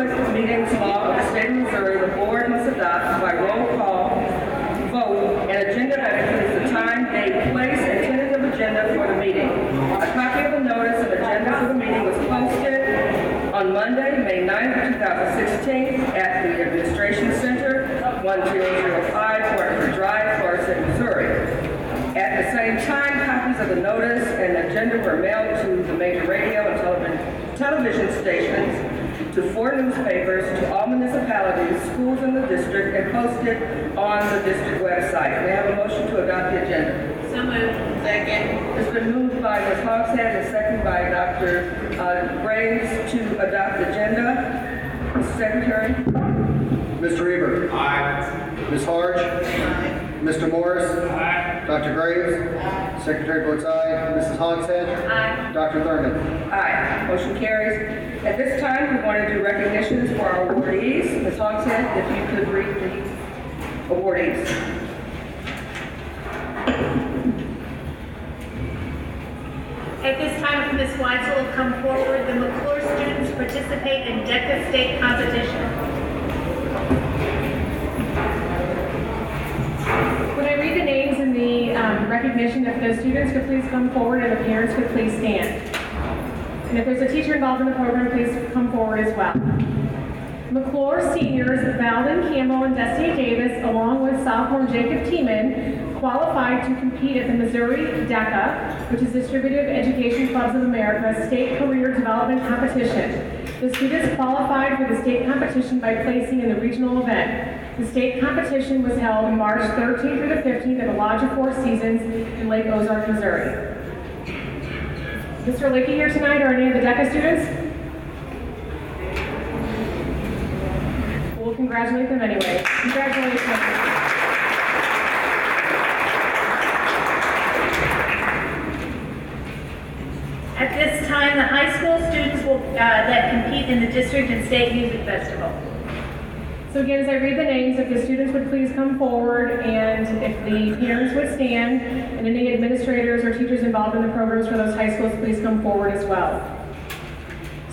Public Meetings Law of the State of Missouri, the board must adopt by roll call vote an agenda that includes the time, date, place, and tentative agenda for the meeting. A copy of the notice of agenda for the meeting was posted on Monday, May 9th, 2016 at the Administration Center, 1005 Portland Drive, Florissant, Missouri. At the same time, copies of the notice and agenda were mailed to the major radio and television stations, to 4 newspapers, to all municipalities, schools in the district, and posted on the district website. May I have a motion to adopt the agenda? So moved. Second. It's been moved by Ms. Hogshead and seconded by Dr. Graves to adopt the agenda. Mr. Secretary? Mr. Reber. Aye. Ms. Harge. Aye. Mr. Morris. Aye. Dr. Graves. Aye. Secretary votes aye. Mrs. Hogshead. Aye. Dr. Thurman. Aye. Motion carries. At this time, we want to do recognitions for our awardees. Ms. Hogshead, if you could read the awardees. At this time, Ms. Weitzel will come forward. The McCluer students participate in DECA state competition. When I read the names in the recognition, if the students could please come forward and the parents could please stand. And if there's a teacher involved in the program, please come forward as well. McCluer seniors Valdon Campbell and Destiny Davis, along with sophomore Jacob Tiemann, qualified to compete at the Missouri DECA, which is Distributive Education Clubs of America State Career Development Competition. The students qualified for the state competition by placing in the regional event. The state competition was held March 13th through the 15th at the Lodge of Four Seasons in Lake Ozark, Missouri. Mr. Lickey here tonight, or any of the DECA students? We'll congratulate them anyway. Congratulations. At this time, the high school students will that compete in the district and state music festival. So again, as I read the names, if the students would please come forward, and if the parents would stand, and any administrators or teachers involved in the programs for those high schools, please come forward as well.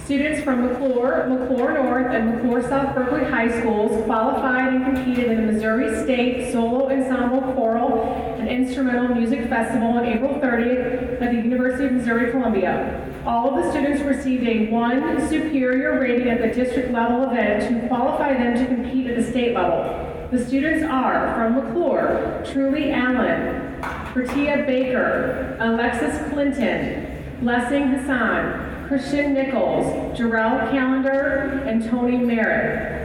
Students from McCluer North, and McCluer South Berkeley High Schools qualified and competed in the Missouri State Solo Ensemble Choral and Instrumental Music Festival on April 30th at the University of Missouri-Columbia. All of the students received a 1 superior rating at the district level event to qualify them to compete at the state level. The students are from McCluer, Truly Allen, Bertia Baker, Alexis Clinton, Blessing Hassan, Christian Nichols, Jarrell Callender, and Tony Merritt.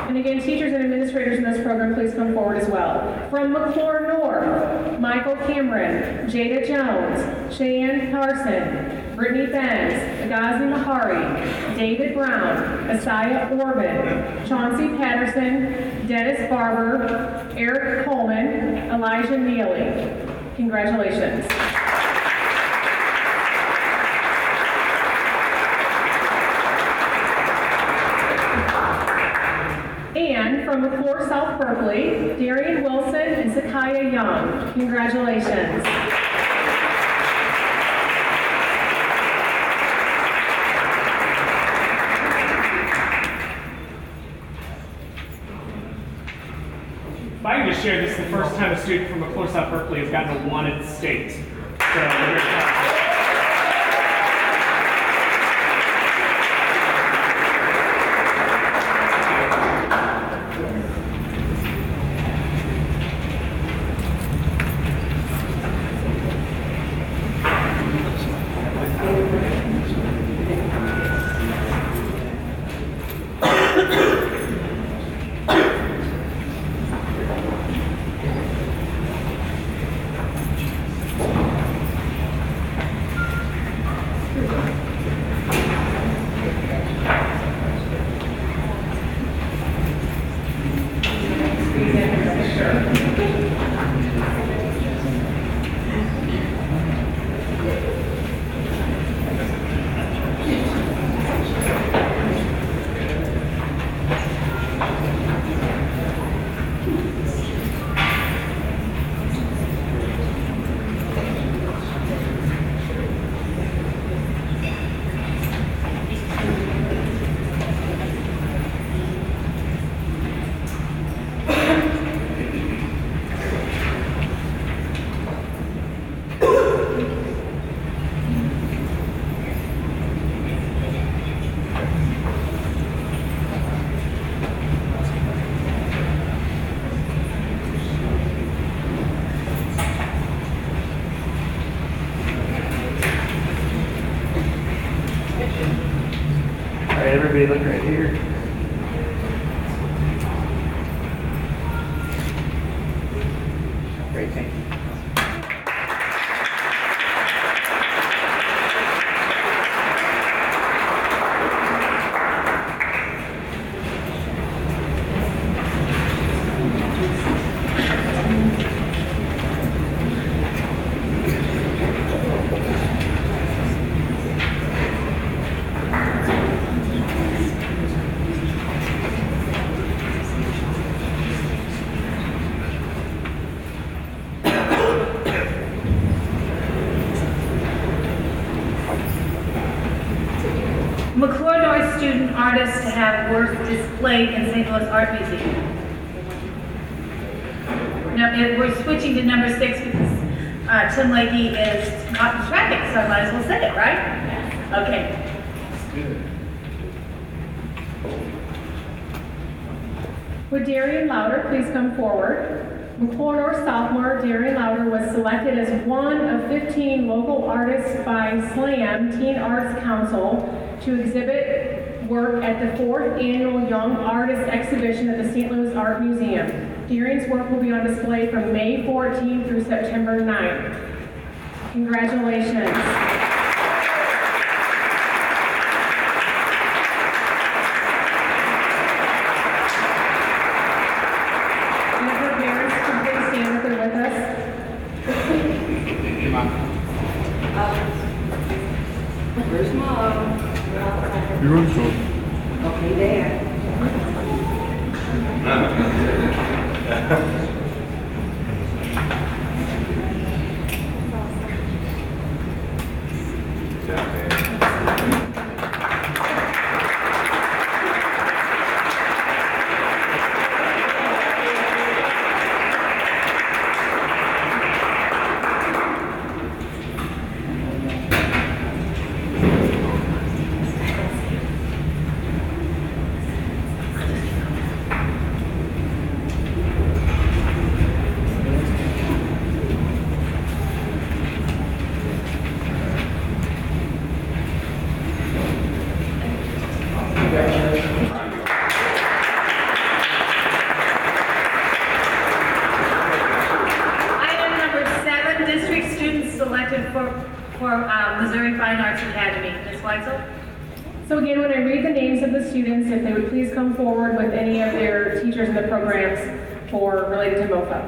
And again, teachers and administrators in this program, please come forward as well. From McCluer North, Michael Cameron, Jada Jones, Cheyenne Carson, Brittany Benz, Agazi Mahari, David Brown, Asaya Orban, Chauncey Patterson, Dennis Barber, Eric Coleman, Elijah Neely. Congratulations. And from McCluer South Berkeley, Darian Wilson and Sakaya Young. Congratulations. If I can just share, this is the first time a student from McCluer South Berkeley has gotten a 1 at state. So we're very proud. All right, everybody look right here. Great, thank you. McCluer North student artist to have work displayed in St. Louis Art Museum. Now, we're switching to number 6 because Tim Lakey is caught in traffic, so I might as well say it, right? Okay. Would Darian Louder please come forward? McCluer North sophomore Darian Louder was selected as one of 15 local artists by SLAM Teen Arts Council to exhibit work at the 4th annual Young Artist Exhibition at the St. Louis Art Museum. Darian's work will be on display from May 14th through September 9th. Congratulations. Where's Mom? You're on show. Okay, there. Item number 7, district students selected for Missouri Fine Arts Academy. Ms. Weitzel? So again, when I read the names of the students, if they would please come forward with any of their teachers in the programs related to MOFA.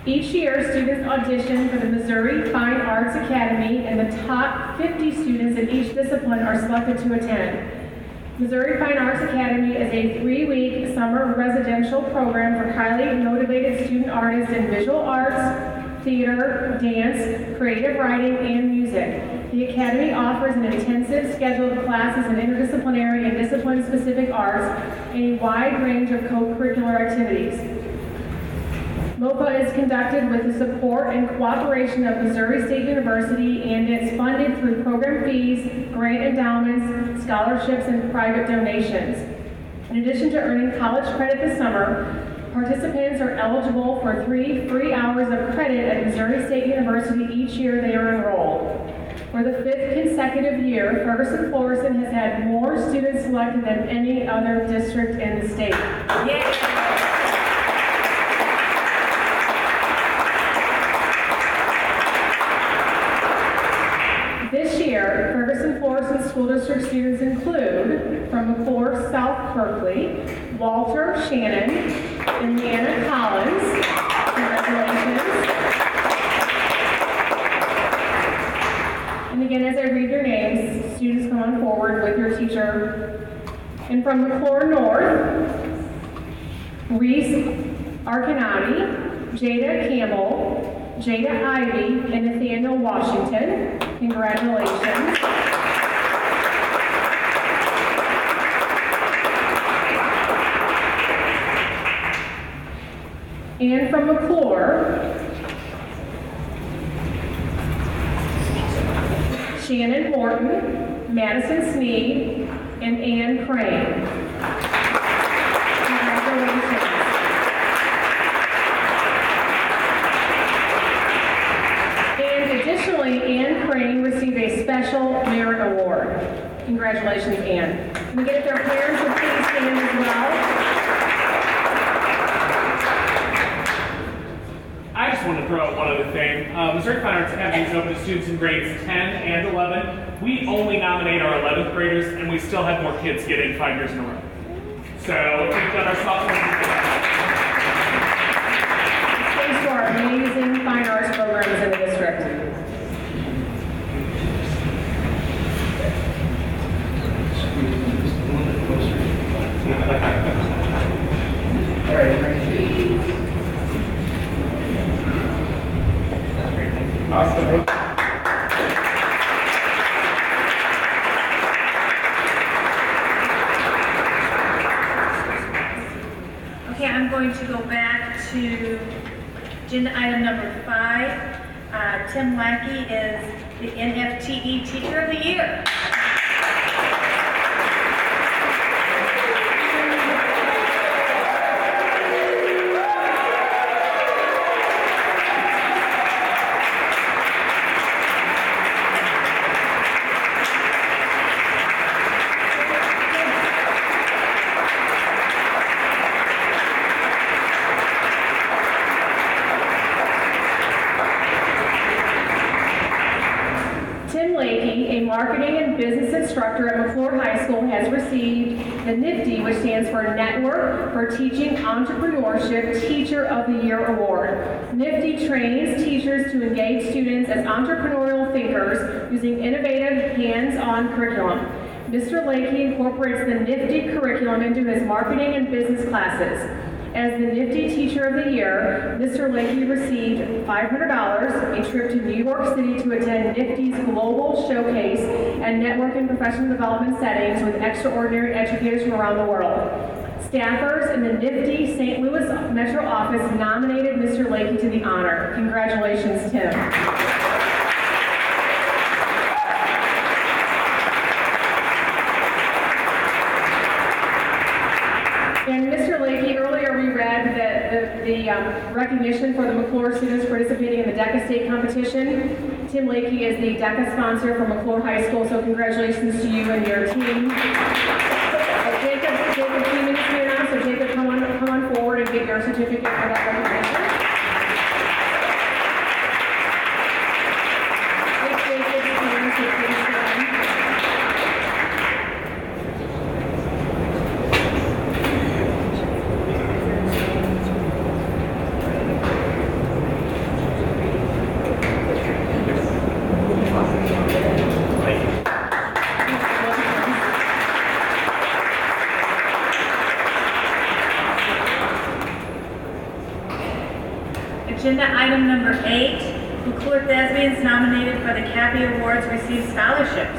Each year, students audition for the Missouri Fine Arts Academy, and the top 50 students in each discipline are selected to attend. Missouri Fine Arts Academy is a 3-week summer residential program for highly motivated student artists in visual arts, theater, dance, creative writing, and music. The Academy offers an intensive schedule of classes in interdisciplinary and discipline-specific arts and a wide range of co-curricular activities. MOFA is conducted with the support and cooperation of Missouri State University, and it's funded through program fees, grant endowments, scholarships, and private donations. In addition to earning college credit this summer, participants are eligible for 3 free hours of credit at Missouri State University each year they are enrolled. For the 5th consecutive year, Ferguson-Florissant has had more students selected than any other district in the state. Yay! This year, Ferguson-Florissant School District students include, from McCluer South Berkeley, Walter Shannon and Leanna Collins. Congratulations. And again, as I read their names, students come on forward with your teacher. And from McCluer North, Reese Arcanati, Jada Campbell, Jada Ivy, and Nathaniel Washington. Congratulations. And from McCluer, Shannon Morton, Madison Sneed, and Ann Crane. Congratulations. And additionally, Ann Crane received a Special Merit Award. Congratulations, Ann. Can we get if their parents would please stand as well? I just want to throw out one other thing. Missouri Fine Arts Academy is open to students in grades 10 and 11. We only nominate our 11th graders, and we still have more kids get in 5 years in a row. So we've done our sophomore. Thanks to our amazing fine arts programs in the district. Okay, I'm going to go back to agenda item number 5. Tim Lackey is the NFTE Teacher of the Year. Marketing and business instructor at McCluer High School has received the NIFTY, which stands for Network for Teaching Entrepreneurship Teacher of the Year Award. NIFTY trains teachers to engage students as entrepreneurial thinkers using innovative hands-on curriculum. Mr. Lakey incorporates the NIFTY curriculum into his marketing and business classes. As the NIFTY Teacher of the Year, Mr. Lakey received $500, a trip to New York City to attend NIFTY's Global Showcase and network and professional development settings with extraordinary educators from around the world. Staffers in the NIFTY St. Louis Metro office nominated Mr. Lakey to the honor. Congratulations, Tim. And Mr. Lakey, earlier we read that the recognition for the McCluer students participating in the DECA state competition. Tim Lakey is the DECA sponsor for McCluer High School, so congratulations to you and your team. Jacob, 2 minutes here now, so Jacob, come on forward and get your certificate for that recognition. If Jacob's parents would please stand. Agenda item number 8, McCluer Thespians nominated for the Cappy Awards receive scholarships.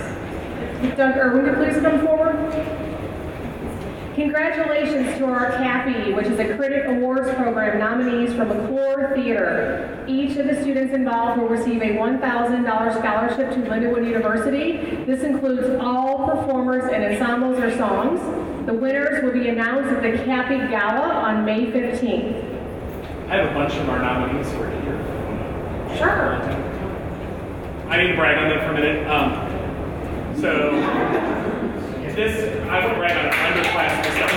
Doug Irwin, could please come forward? Congratulations to our Cappy, which is a Critic Awards program nominees for McCluer Theater. Each of the students involved will receive a $1,000 scholarship to Lindenwood University. This includes all performers and ensembles or songs. The winners will be announced at the Cappy Gala on May 15th. I have a bunch of our nominees who are here. Sure. I need to brag on them for a minute. I want to brag on underclassmen stuff.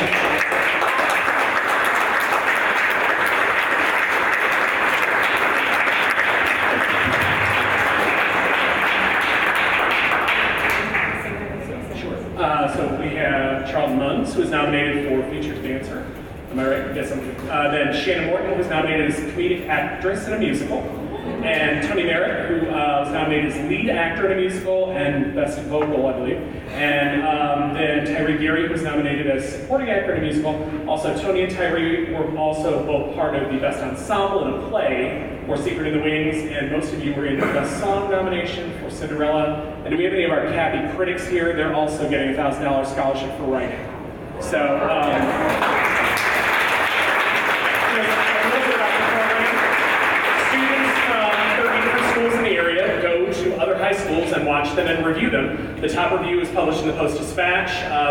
So we have Charles Munns, who is nominated for Featured Dancer. Am I right? Yes, I'm good. Then Shannon Morton was nominated as Comedic Actress in a Musical. and Tony Merritt, who was nominated as lead actor in a musical and best vocal, I believe. And then Tyree Gary, who was nominated as supporting actor in a musical. Also, Tony and Tyree were also both part of the best ensemble in a play for Secret in the Wings, and most of you were in the best song nomination for Cinderella. And do we have any of our Cappy critics here? They're also getting a $1,000 scholarship for writing. So, students from 30 different schools in the area go to other high schools and watch them and review them. The top review is published in the Post-Dispatch.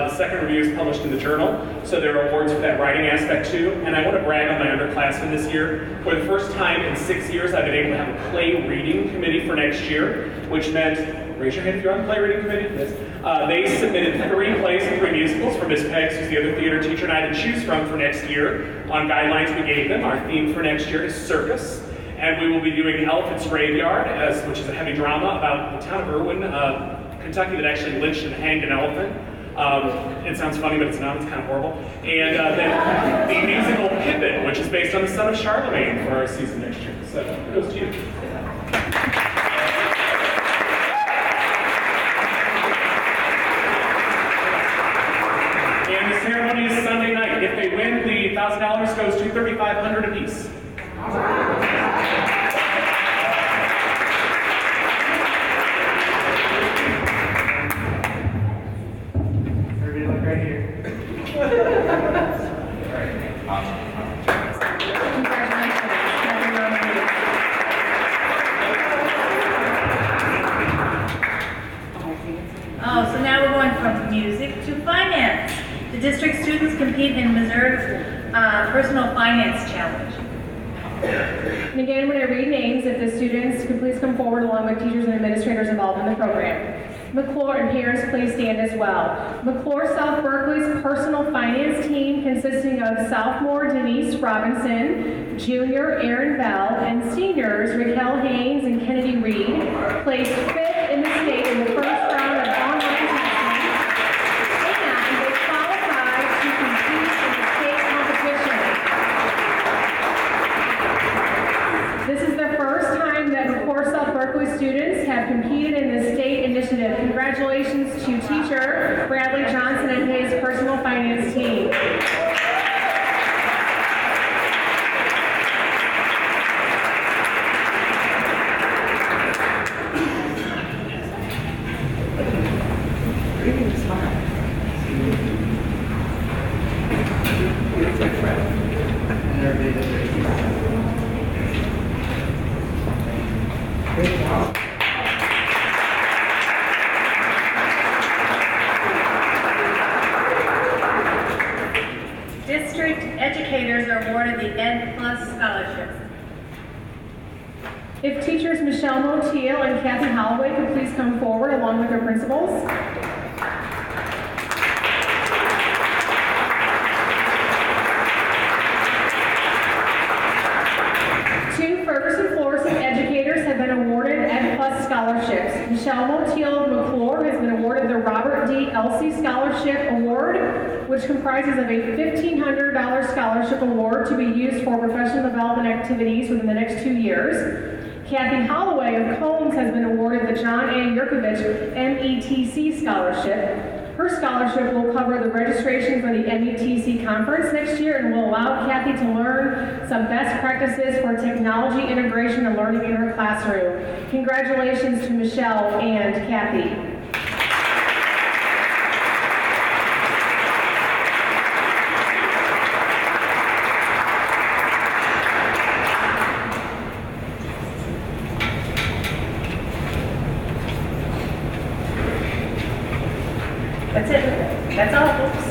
The second review is published in the Journal. So there are awards for that writing aspect too. And I want to brag on my underclassmen this year. For the first time in 6 years, I've been able to have a play reading committee for next year, which meant, raise your hand if you're on the play reading committee. Yes. They submitted 3 plays and 3 musicals for Miss Peggs, who's the other theater teacher and I had to choose from for next year. On guidelines we gave them, our theme for next year is circus. And we will be doing Elephant's Graveyard, which is a heavy drama about the town of Irwin, Kentucky, that actually lynched and hanged an elephant. It sounds funny, but it's not. It's kind of horrible. And then the musical Pippin, which is based on the son of Charlemagne for our season next year. So it goes to you. And the ceremony is Sunday night. If they win, the $1,000 goes to $3,500 apiece. Everybody look right here. Oh, so now we're going from music to finance. The district students compete in Missouri Personal Finance Challenge. And again, when I read names, if the students could please come forward along with teachers and administrators involved in the program. McCluer and parents, please stand as well. McCluer South Berkeley's personal finance team, consisting of sophomore Denise Robinson, junior Aaron Bell, and seniors Raquel Haynes and Kennedy Reed, placed 5th in the state in the first round of online testing, and they qualified to compete in the state competition. This is the first time that McCluer South Berkeley students have competed in the state initiative. Congratulations to teacher Bradley Johnson and his personal finance team. And everybody look right here. District educators are awarded the Ed Plus Scholarship. If teachers Michelle Montiel and Kathy Holloway could please come forward along with their principals. Two Ferguson-Florissant educators have been awarded Ed Plus scholarships. Michelle Montiel of McCluer has been awarded the Robert D. Elsie Scholarship Award, which comprises of a $1,500 scholarship award to be used for professional development activities within the next 2 years. Kathy Holloway of Combs has been awarded the John A. Yurkovich METC Scholarship. Her scholarship will cover the registration for the METC conference next year and will allow Kathy to learn some best practices for technology integration and learning in her classroom. Congratulations to Michelle and Kathy. That's it. That's all, folks.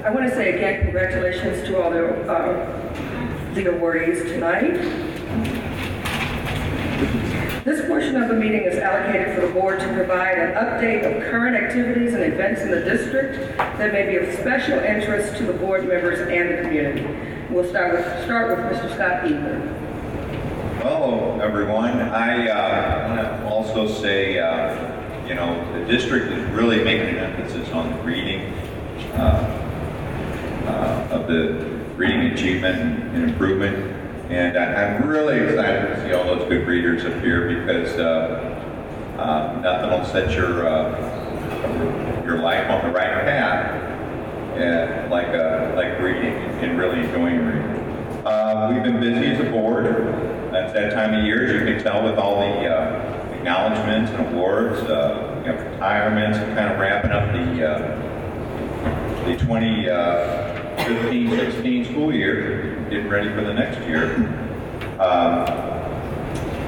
I want to say again, congratulations to all the awardees tonight. This portion of the meeting is allocated for the board to provide an update of current activities and events in the district that may be of special interest to the board members and the community. We'll start with Mr. Scott Eager. Hello, everyone. I want to also say, the district is really making an emphasis on the reading, of the reading achievement and improvement. And I'm really excited to see all those good readers up here because nothing will set your life on the right path like reading and really enjoying reading. We've been busy as a board. That's that time of year, as you can tell with all the acknowledgments and awards, retirements, and kind of wrapping up the 2015-16 school year, getting ready for the next year.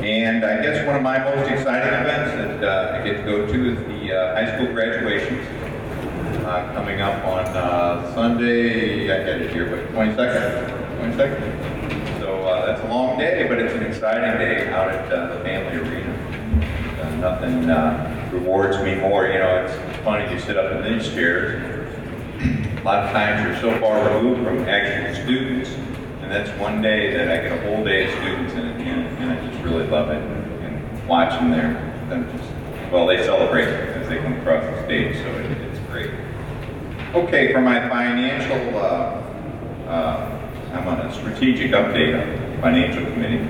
And I guess one of my most exciting events that I get to go to is the high school graduations. Coming up on Sunday, I had it here, but 22nd. So that's a long day, but it's an exciting day out at the family arena. Nothing rewards me more. It's funny, you sit up in these chairs. A lot of times you're so far removed from actual students, and that's one day that I get a whole day of students and I just really love it. And watching them they celebrate as they come across the stage, so it's great. Okay, for my financial, I'm on a strategic update on the financial committee.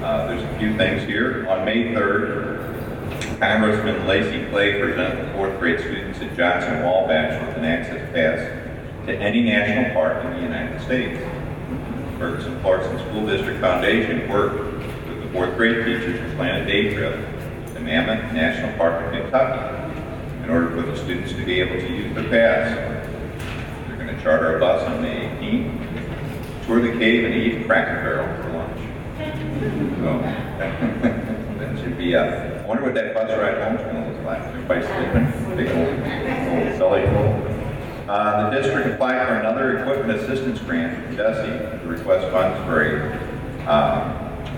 There's a few things here. On May 3rd, Congressman Lacey Clay presented the 4th grade students at Johnson Wabash with an access pass to any national park in the United States. Ferguson-Florissant School District Foundation worked with the 4th grade teachers to plan a day trip to Mammoth National Park in Kentucky in order for the students to be able to use their pass. They're going to charter a bus on May 18th, tour the cave, and eat Cracker Barrel for lunch. So that should be I wonder what that bus ride home is going to look like. Everybody's sleeping. Big old belly full. The district applied for another equipment assistance grant from DESE to request funds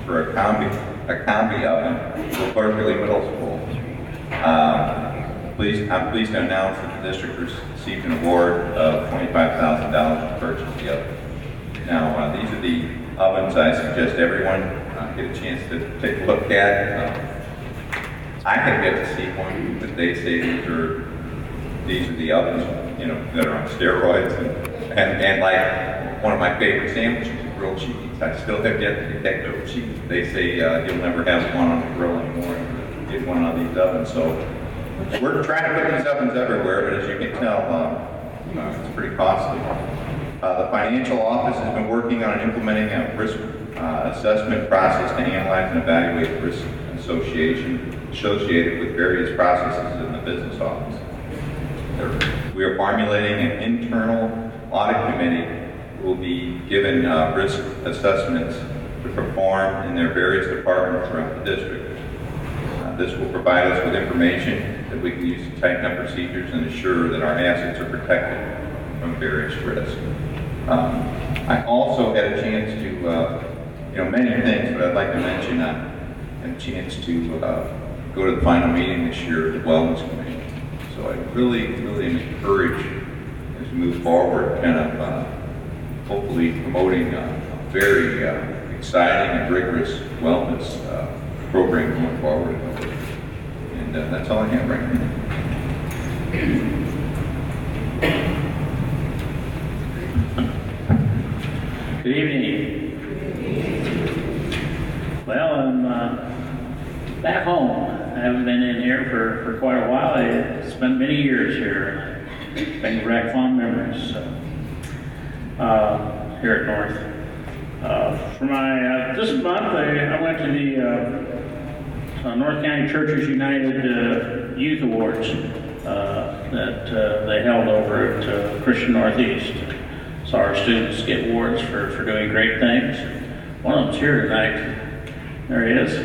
for a combi oven for Berkeley Middle School. I'm pleased to announce that the district received an award of $25,000 to purchase the oven. Now, these are the ovens I suggest everyone get a chance to take a look at. I have yet to see one, but they say these are the ovens, that are on steroids, and like one of my favorite sandwiches, grilled cheese. I still have yet to get that grilled cheese. They say you'll never have one on the grill anymore. Get one on these ovens. So we're trying to put these ovens everywhere, but as you can tell, it's pretty costly. The financial office has been working on implementing a risk assessment process to analyze and evaluate risk associated with various processes in the business office. We are formulating an internal audit committee who will be given risk assessments to perform in their various departments throughout the district. This will provide us with information that we can use to tighten up procedures and ensure that our assets are protected from various risks. I also had a chance to, many things, but I'd like to mention I had a chance to go to the final meeting this year of the Wellness Committee. So I really am encouraged as we move forward, kind of hopefully promoting a very exciting and rigorous wellness program going forward. And that's all I have right now. Good evening. Well, I'm back home. I haven't been in here for quite a while. I spent many years here. Bring back fond memories here at North. For my this month, I went to the North County Churches United Youth Awards that they held over at Christian Northeast. So our students get awards for doing great things. One of them's here tonight. There he is.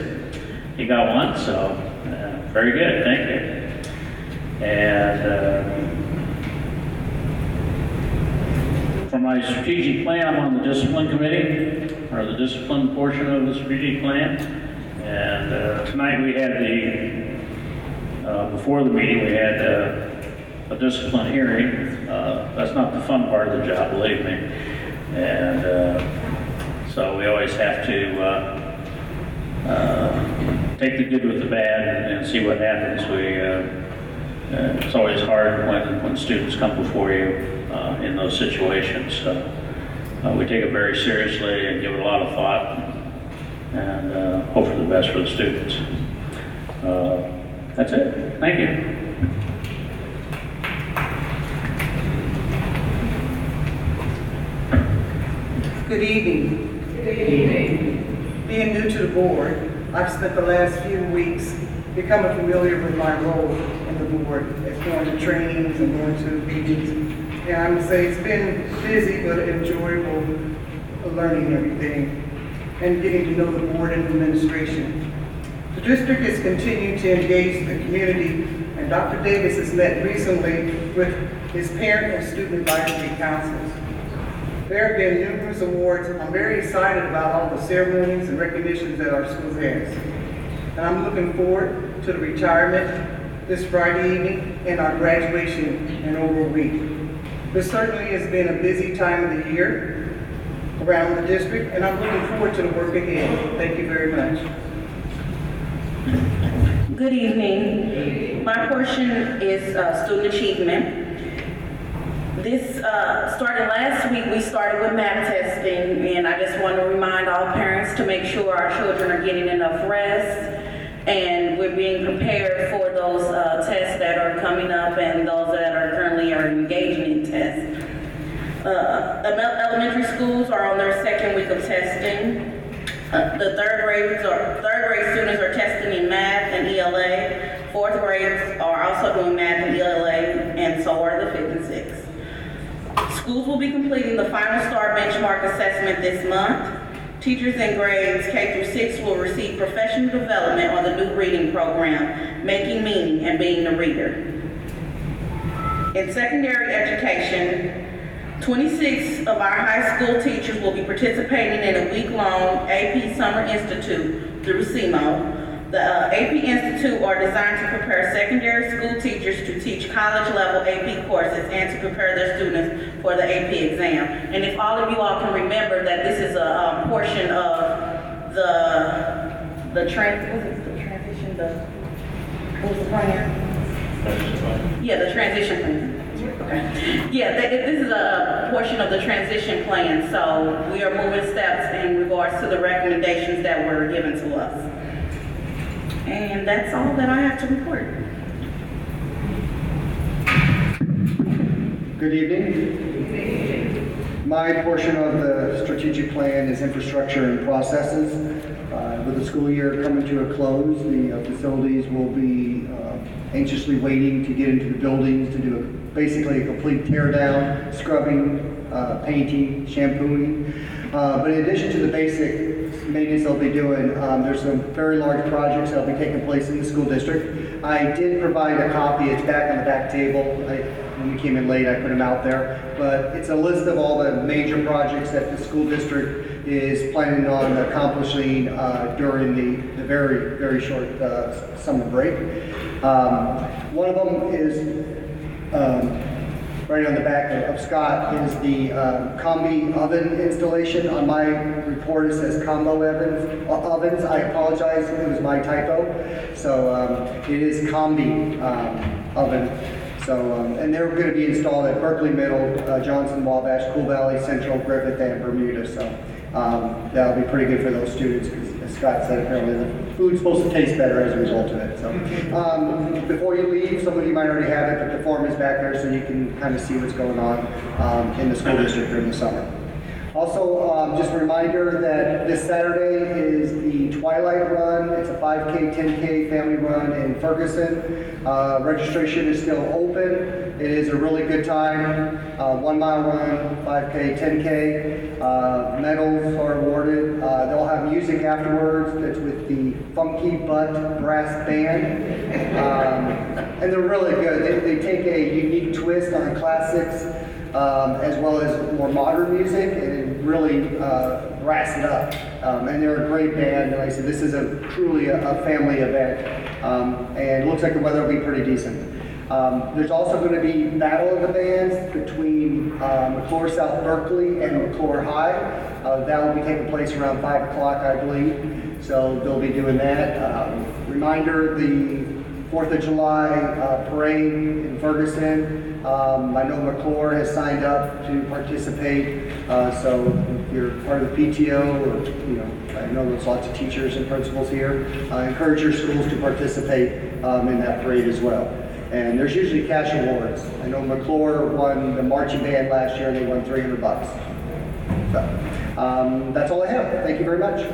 He got one, so very good, thank you. And for my strategic plan, I'm on the discipline committee, or the discipline portion of the strategic plan. And tonight we had before the meeting, we had a discipline hearing. That's not the fun part of the job, believe me. And so we always have to take the good with the bad and see what happens. It's always hard when students come before you in those situations. So we take it very seriously and give it a lot of thought and hope for the best for the students. That's it. Thank you. Good evening. Good evening. Being new to the board, I've spent the last few weeks becoming familiar with my role in the board, as going to trainings and going to meetings. And I would say it's been busy but enjoyable learning everything and getting to know the board and administration. The district has continued to engage the community, and Dr. Davis has met recently with his parent and student advisory councils. There have been numerous awards. I'm very excited about all the ceremonies and recognitions that our school has. And I'm looking forward to the retirement this Friday evening and our graduation in over a week. This certainly has been a busy time of the year around the district, and I'm looking forward to the work ahead. Thank you very much. Good evening. My portion is student achievement. This started last week. We started with math testing, and I just want to remind all parents to make sure our children are getting enough rest and we're being prepared for those tests that are coming up and those that are currently engaging in tests. Elementary schools are on their second week of testing. The third grade students are testing in math and ELA. Fourth grades are also doing math and ELA, and so are the fifth and sixth. Schools will be completing the final STAR benchmark assessment this month. Teachers in grades K through 6 will receive professional development on the new reading program, Making Meaning and Being the Reader. In secondary education, 26 of our high school teachers will be participating in a week-long AP Summer Institute through CMO. The AP Institute are designed to prepare secondary school teachers to teach college-level AP courses and to prepare their students for the AP exam. And if all of you all can remember that this is a portion of the transition plan? Yeah, the transition plan. Okay. Yeah, this is a portion of the transition plan, so we are moving steps in regards to the recommendations that were given to us. And that's all that I have to report. Good evening. My portion of the strategic plan is infrastructure and processes. With the school year coming to a close, the facilities will be anxiously waiting to get into the buildings to do basically a complete tear down, scrubbing, painting, shampooing. But in addition to the basic maintenance they'll be doing, there's some very large projects that will be taking place in the school district. I did provide a copy. It's back on the back table. When we came in late, I put them out there. But it's a list of all the major projects that the school district is planning on accomplishing during the very, very short summer break. One of them is right on the back of Scott is the combi oven installation. On my report it says combo ovens. I apologize, it was my typo. So it is combi oven. So, and they're going to be installed at Berkeley Middle, Johnson, Wabash, Cool Valley, Central, Griffith, and Bermuda. So that'll be pretty good for those students because, as Scott said, apparently the food's supposed to taste better as a result of it. So before you leave, some of you might already have it, but the form is back there so you can kind of see what's going on in the school district during the summer. Also, just a reminder that this Saturday is the Twilight Run. It's a 5K, 10K family run in Ferguson. Registration is still open. It is a really good time. 1 mile run, 5K, 10K. Medals are awarded. They'll have music afterwards. That's with the Funky Butt Brass Band. And they're really good. They take a unique twist on classics as well as more modern music and really brass it up. And they're a great band. Like I said, this is truly a family event. And it looks like the weather will be pretty decent. There's also going to be Battle of the Bands between McCluer South Berkeley and McCluer High. That will be taking place around 5 o'clock, I believe. So they'll be doing that. Reminder, the 4th of July parade in Ferguson. I know McCluer has signed up to participate. So if you're part of the PTO, or I know there's lots of teachers and principals here, encourage your schools to participate in that parade as well. And there's usually cash awards. I know McCluer won the marching band last year and they won $300. So that's all I have. Thank you very much.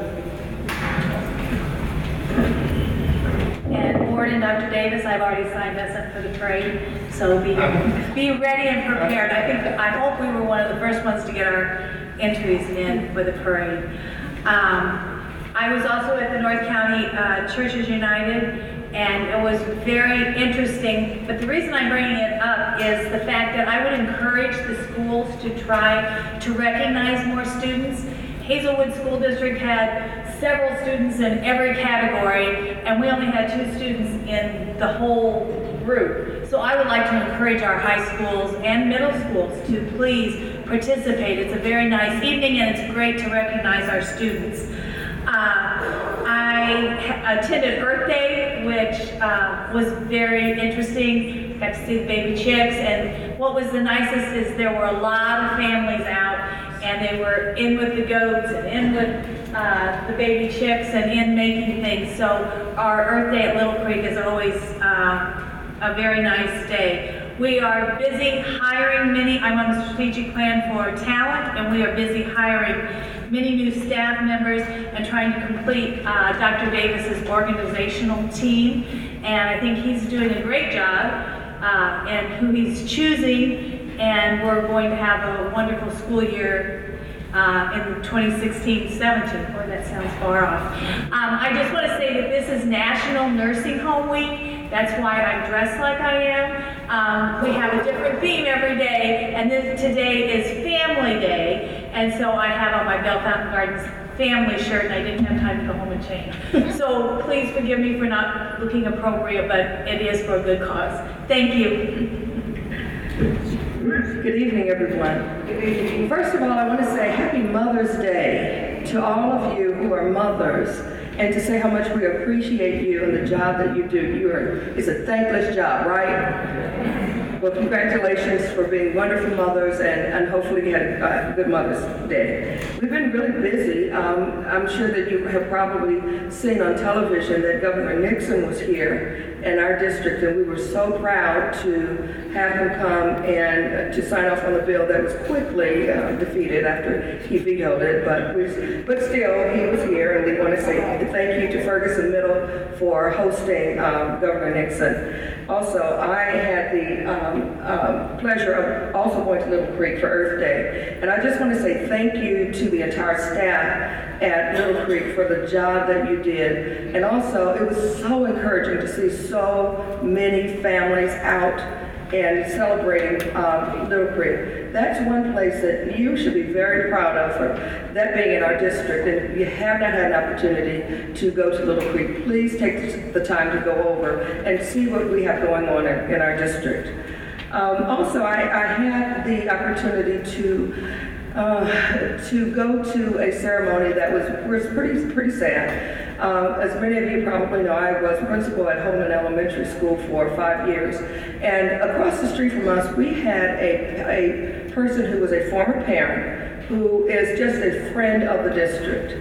And Board and Dr. Davis, I've already signed us up for the parade, so be ready and prepared. I hope we were one of the first ones to get our entries in for the parade. I was also at the North County Churches United, and it was very interesting. But the reason I'm bringing it up is the fact that I would encourage the schools to try to recognize more students. Hazelwood School District had several students in every category, and we only had 2 students in the whole group. So I would like to encourage our high schools and middle schools to please participate. It's a very nice evening, and it's great to recognize our students. I attended Earth Day, which was very interesting. Got to see the baby chicks, and what was the nicest is there were a lot of families out, and they were in with the goats and in with the baby chicks and in making things. So our Earth Day at Little Creek is always a very nice day. We are busy hiring I'm on the strategic plan for talent, and we are busy hiring many new staff members and trying to complete Dr. Davis's organizational team. And I think he's doing a great job in who he's choosing, and we're going to have a wonderful school year in 2016-17. Boy, that sounds far off. I just want to say that this is National Nursing Home Week. That's why I'm dressed like I am. We have a different theme every day, and today is Family Day, and so I have on my Bell Fountain Gardens family shirt, and I didn't have time to go home and change. So please forgive me for not looking appropriate, but it is for a good cause. Thank you. Good evening, everyone. Good evening. First of all, I want to say Happy Mother's Day to all of you who are mothers, and to say how much we appreciate you and the job that you do. It's a thankless job, right? Well, congratulations for being wonderful mothers, and hopefully you had a good Mother's Day. We've been really busy. I'm sure that you have probably seen on television that Governor Nixon was here in our district, and we were so proud to have him come and to sign off on the bill that was quickly defeated after he vetoed it, but still, he was here, and we want to say thank you to Ferguson Middle for hosting Governor Nixon. Also, I had the pleasure of also going to Little Creek for Earth Day, and I just want to say thank you to the entire staff at Little Creek for the job that you did, and also it was so encouraging to see so many families out and celebrating Little Creek. That's one place that you should be very proud of, for that being in our district. And if you have not had an opportunity to go to Little Creek, please take the time to go over and see what we have going on in our district. Also, I had the opportunity to go to a ceremony that was pretty sad. As many of you probably know, I was principal at Holman Elementary School for 5 years, and across the street from us, we had a person who was a former parent who is just a friend of the district.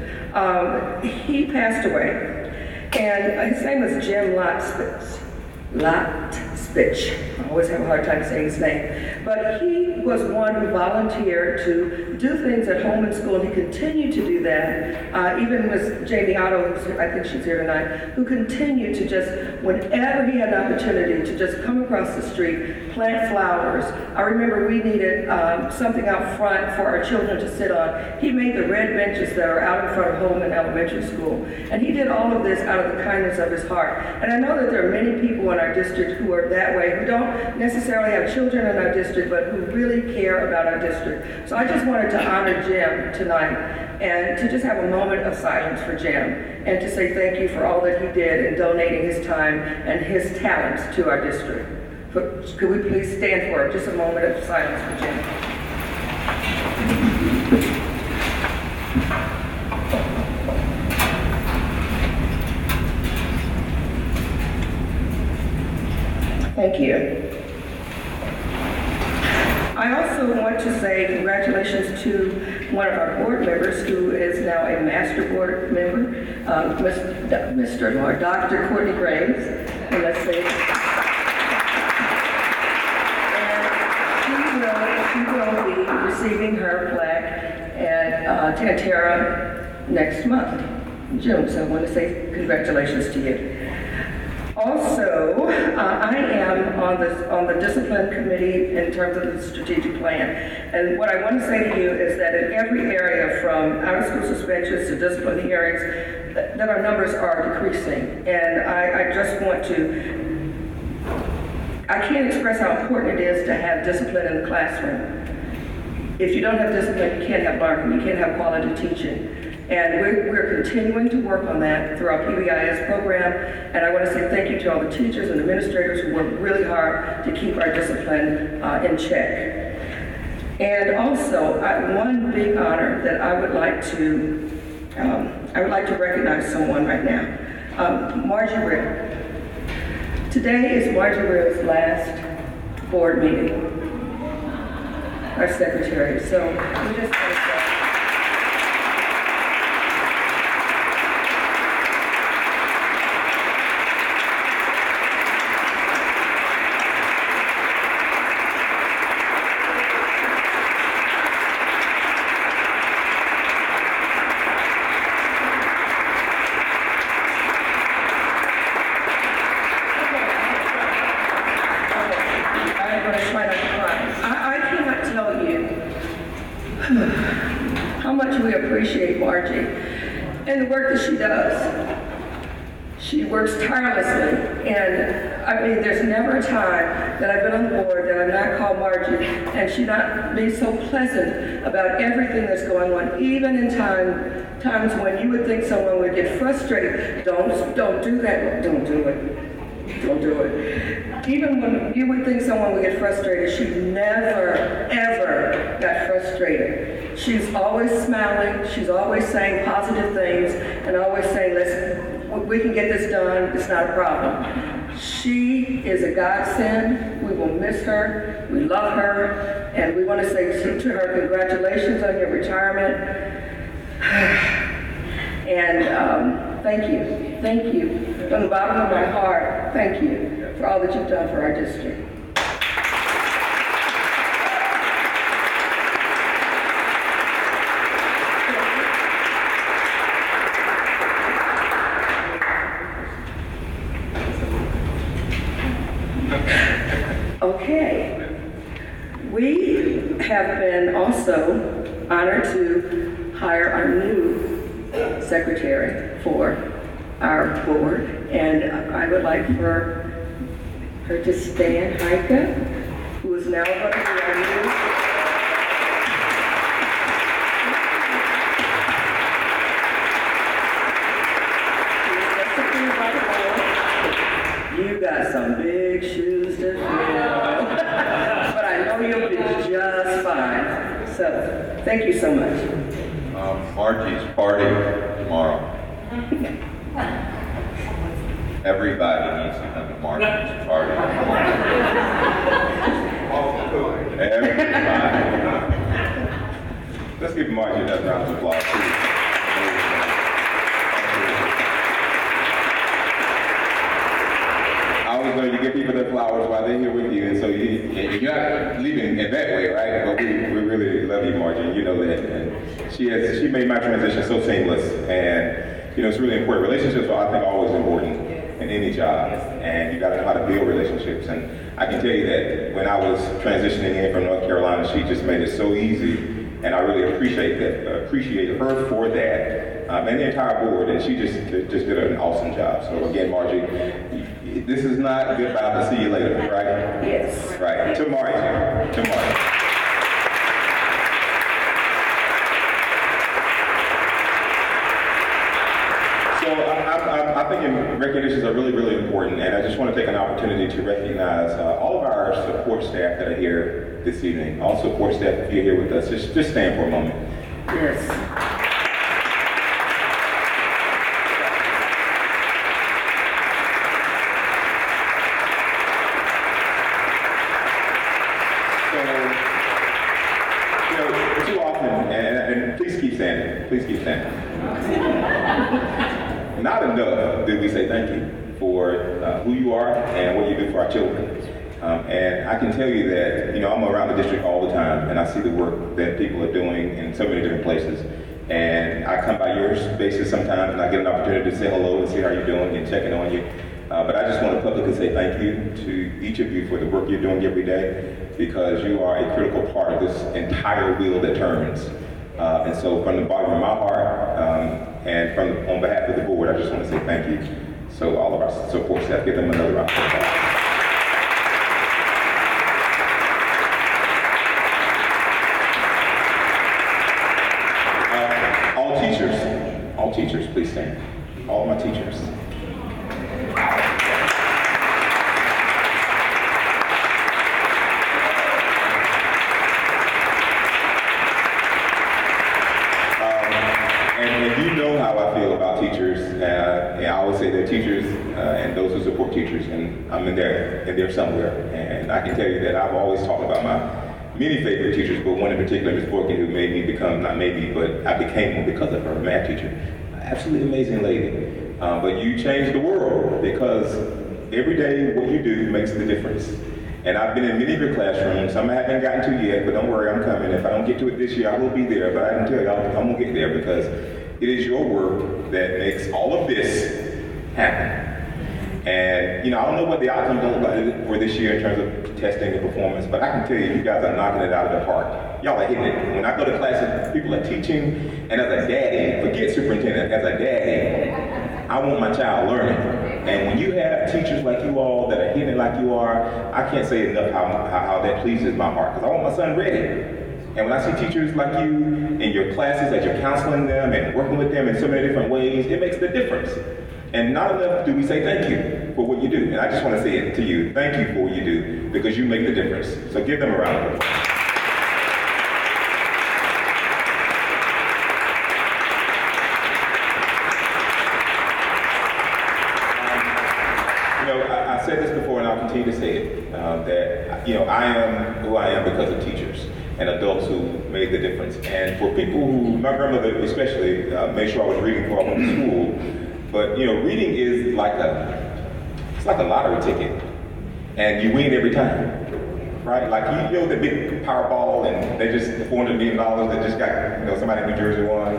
He passed away, and his name was Jim Lotspitch. I always have a hard time saying his name. But he was one who volunteered to do things at home and school, and he continued to do that. Even Miss Jamie Otto, I think she's here tonight, who continued to just, whenever he had an opportunity, to just come across the street, plant flowers. I remember we needed something out front for our children to sit on. He made the red benches that are out in front of Holman Elementary School. And he did all of this out of the kindness of his heart. And I know that there are many people in our district who are that way, who don't necessarily have children in our district, but who really care about our district. So I just wanted to honor Jim tonight, and to just have a moment of silence for Jim, and to say thank you for all that he did in donating his time and his talents to our district. Could we please stand for just a moment of silence for Jim? you. I also want to say congratulations to one of our board members who is now a master board member, Dr. Courtney Graves. And let's say, and she will be receiving her plaque at Tantera next month, in June. So I want to say congratulations to you. Also, I am on the discipline committee in terms of the strategic plan. And what I want to say to you is that in every area, from out-of-school suspensions to discipline hearings, that our numbers are decreasing. And I just want to, I can't express how important it is to have discipline in the classroom. If you don't have discipline, you can't have learning, you can't have quality teaching. And we're continuing to work on that through our PBIS program. And I want to say thank you to all the teachers and administrators who work really hard to keep our discipline in check. And also, one big honor that I would like to recognize someone right now. Margie Rill. Today is Margie Rill's last board meeting, our secretary. So we just want to say, how much we appreciate Margie and the work that she does. She works tirelessly, and I mean, there's never a time that I've been on the board that I've not called Margie and she not be so pleasant about everything that's going on, even in times when you would think someone would get frustrated. Don't do that. Don't do it. Don't do it. Even when you would think someone would get frustrated, she never, ever got frustrated. She's always smiling. She's always saying positive things and always saying, listen, we can get this done. It's not a problem. She is a godsend. We will miss her. We love her. And we want to say to her, congratulations on your retirement. And thank you. Thank you. From the bottom of my heart, thank you for all that you've done for our district. Okay. We have been also honored to hire our new secretary for our board, and I would like for her to stand, Heike, who is now going to be our new. You got some big shoes to fill, but I know you'll be just fine. So, thank you so much. Margie's party tomorrow. Everybody needs to come to Margie's party. Everybody. Let's give Margie another round of applause. I always know you give people their flowers while they're here with you, and so you're not leaving in that way, right? But we really love you, Margie. You know that. And she made my transition so seamless, and it's really important. Relationships are, I think, always important in any job, and you got to know how to build relationships. And I can tell you that when I was transitioning in from North Carolina, she just made it so easy, and I really appreciate her for that, and the entire board. And she just did an awesome job. So again, Margie, this is not goodbye to see you later, right? Yes. Right. To Margie. To Margie. I think recognitions are really, really important, and I just want to take an opportunity to recognize all of our support staff that are here this evening. All support staff, if you're here with us, just stand for a moment. Yes. standing. Please keep standing. Please keep standing. Not enough did we say thank you for who you are and what you do for our children. And I can tell you that, I'm around the district all the time, and I see the work that people are doing in so many different places. And I come by your spaces sometimes, and I get an opportunity to say hello and see how you're doing and checking on you. But I just want to publicly say thank you to each of you for the work you're doing every day, because you are a critical part of this entire wheel that turns. And so from the bottom of my heart, and on behalf of the board, I just want to say thank you. So all of our support staff, give them another round of applause. All teachers, please stand. All my teachers. And you know how I feel about teachers. And I always say they're teachers and those who support teachers, and I'm in there somewhere. And I can tell you that I've always talked about my many favorite teachers, but one in particular, Ms. Borkin, who made me become, not made me, but I became one because of her, a math teacher. Absolutely amazing lady. But you changed the world, because every day what you do makes the difference. And I've been in many of your classrooms. Some I haven't gotten to yet, but don't worry, I'm coming. If I don't get to it this year, I will be there. But I can tell you, I'm gonna get there, because it is your work that makes all of this happen. And I don't know what the outcomes look like for this year in terms of testing and performance, but I can tell you, you guys are knocking it out of the park. Y'all are hitting it. When I go to classes, people are teaching, and as a daddy, forget superintendent, as a daddy, I want my child learning. And when you have teachers like you all that are hitting it like you are, I can't say enough how that pleases my heart, because I want my son ready. And when I see teachers like you in your classes, as you're counseling them and working with them in so many different ways, it makes the difference. And not enough do we say thank you for what you do. And I just want to say it to you, thank you for what you do, because you make the difference. So give them a round of applause. I said this before, and I'll continue to say it, that I am who I am because of teachers and adults who made the difference. And for people who, my grandmother especially, made sure I was reading before I went to school. But reading is like a lottery ticket, and you win every time, right? Like the big Powerball, and they just $400 million that just got somebody in New Jersey won.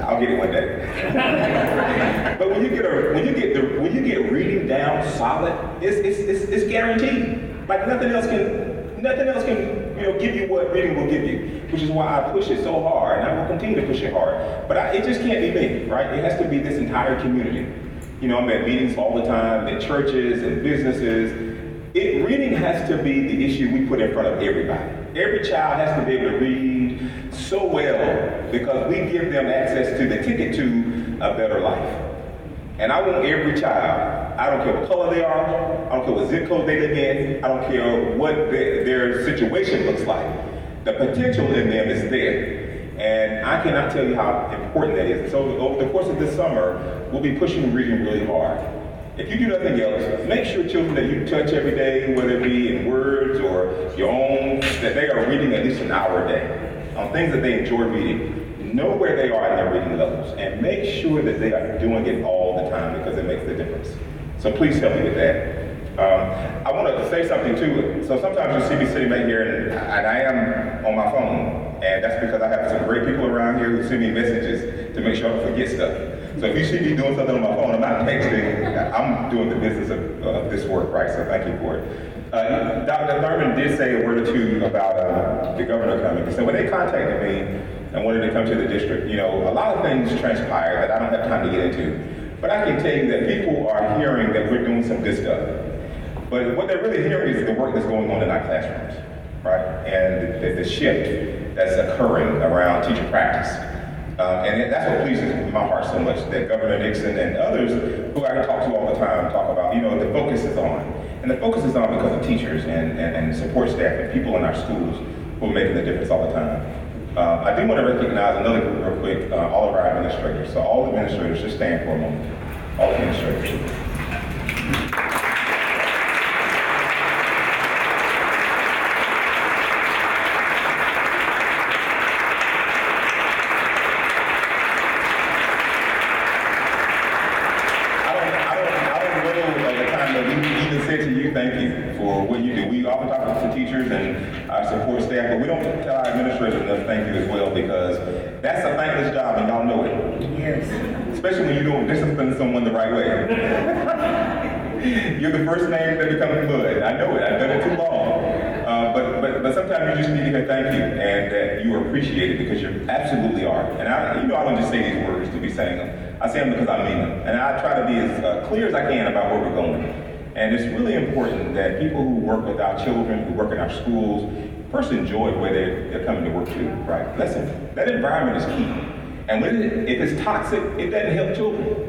I'll get it one day. But when you get reading down solid, it's guaranteed. Like nothing else can give you what reading will give you, which is why I push it so hard, and I will continue to push it hard. But it just can't be me, right? It has to be this entire community. I'm at meetings all the time, at churches and businesses. Reading has to be the issue we put in front of everybody. Every child has to be able to read so well, because we give them access to the ticket to a better life. And I want every child, I don't care what color they are, I don't care what zip code they live in, I don't care what their situation looks like. The potential in them is there. And I cannot tell you how important that is. So over the course of this summer, we'll be pushing reading really hard. If you do nothing else, make sure children that you touch every day, whether it be in words or your own, that they are reading at least an hour a day on things that they enjoy reading. Know where they are in their reading levels, and make sure that they are doing it all the time, because it makes the difference. So please help me with that. I want to say something too. So sometimes you see me sitting right here, and I am on my phone, and that's because I have some great people around here who send me messages to make sure I don't forget stuff. So if you see me doing something on my phone, I'm not texting, I'm doing the business of this work, right? So thank you for it. Dr. Thurman did say a word or two about the governor coming. So when they contacted me and wanted to come to the district, a lot of things transpired that I don't have time to get into. But I can tell you that people are hearing that we're doing some good stuff. But what they're really hearing is the work that's going on in our classrooms, right? And the shift that's occurring around teacher practice. And that's what pleases my heart so much, that Governor Nixon and others who I talk to all the time talk about, the focus is on. And the focus is on because of teachers and support staff and people in our schools who are making the difference all the time. I do want to recognize another group real quick, all of our administrators. So all administrators, just stand for a moment. All administrators. enough thank you as well, because that's a thankless job and y'all know it. Yes. Especially when you don't discipline someone the right way. You're the first name that becomes blood. I know it. I've done it too long. But sometimes you just need to hear thank you and that you are appreciated, because you absolutely are. And I don't just say these words to be saying them. I say them because I mean them. And I try to be as clear as I can about where we're going. And it's really important that people who work with our children, who work in our schools, first enjoy where they're coming to work to, right? That environment is key. And if it's toxic, it doesn't help children.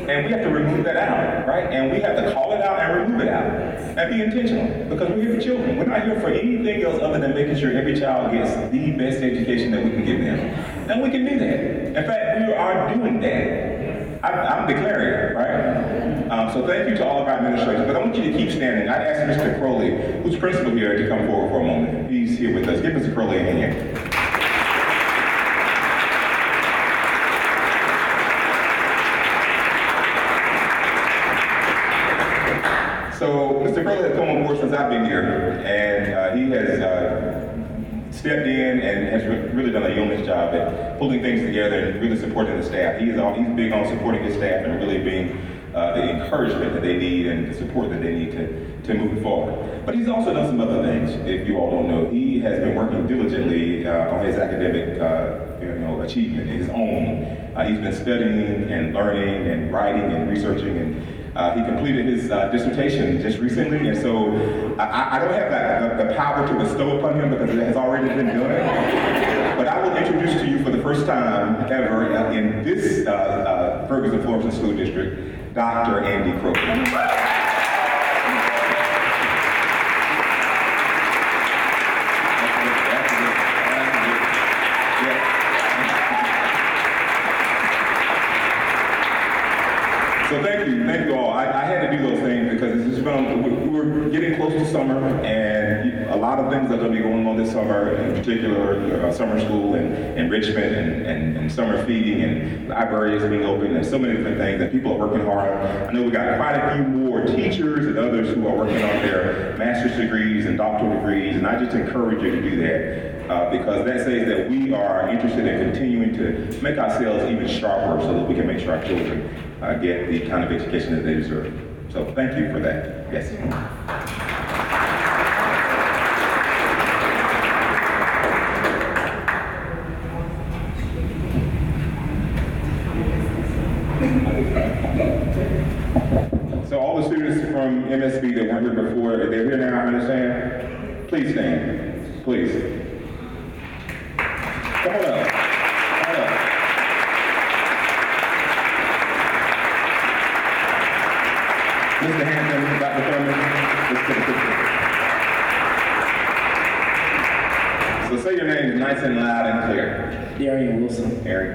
And we have to remove that out, right? And we have to call it out and remove it out. And be intentional, because we're here for children. We're not here for anything else other than making sure every child gets the best education that we can give them. And we can do that. In fact, we are doing that. I'm declaring it, right? So thank you to all of our administrators. But I want you to keep standing. I asked Mr. Crowley, who's principal here, to come forward for a moment. He's here with us. Give Mr. Crowley a hand. So Mr. Crowley has come on board since I've been here, and he has stepped in and has really done a yeoman's job at pulling things together and really supporting the staff. He's big on supporting his staff and really being the encouragement that they need and the support that they need to move forward. But he's also done some other things, if you all don't know. He has been working diligently on his academic achievement, his own. He's been studying and learning and writing and researching, and he completed his dissertation just recently, and so I don't have the power to bestow upon him because it has already been done. But I will introduce to you for the first time ever in this Ferguson-Florissant School District, Dr. Andy Croker. So thank you all. I had to do those things because we're getting close to summer, and a lot of things are going to be going on this summer, in particular summer school and enrichment and summer feeding and libraries being open and so many different things, and people are working hard. I know we got quite a few more teachers and others who are working on their master's degrees and doctoral degrees, and I just encourage you to do that. Because that says that we are interested in continuing to make ourselves even sharper so that we can make sure our children get the kind of education that they deserve. So thank you for that. Yes. So all the students from MSB that weren't here before, they're here now, I understand? Please stand, please. Come on up. Mr. Hampton, Dr. Thurman, let's take a picture. So say your name nice and loud and clear. Darian Wilson. Aaron.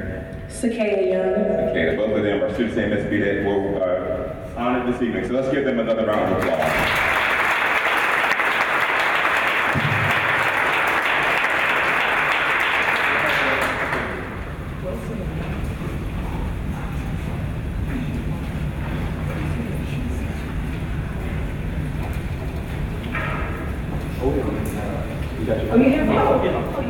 Sakaya Young. Okay, both of them are students at MSB that were honored this evening. So let's give them another round of applause. Oh, you have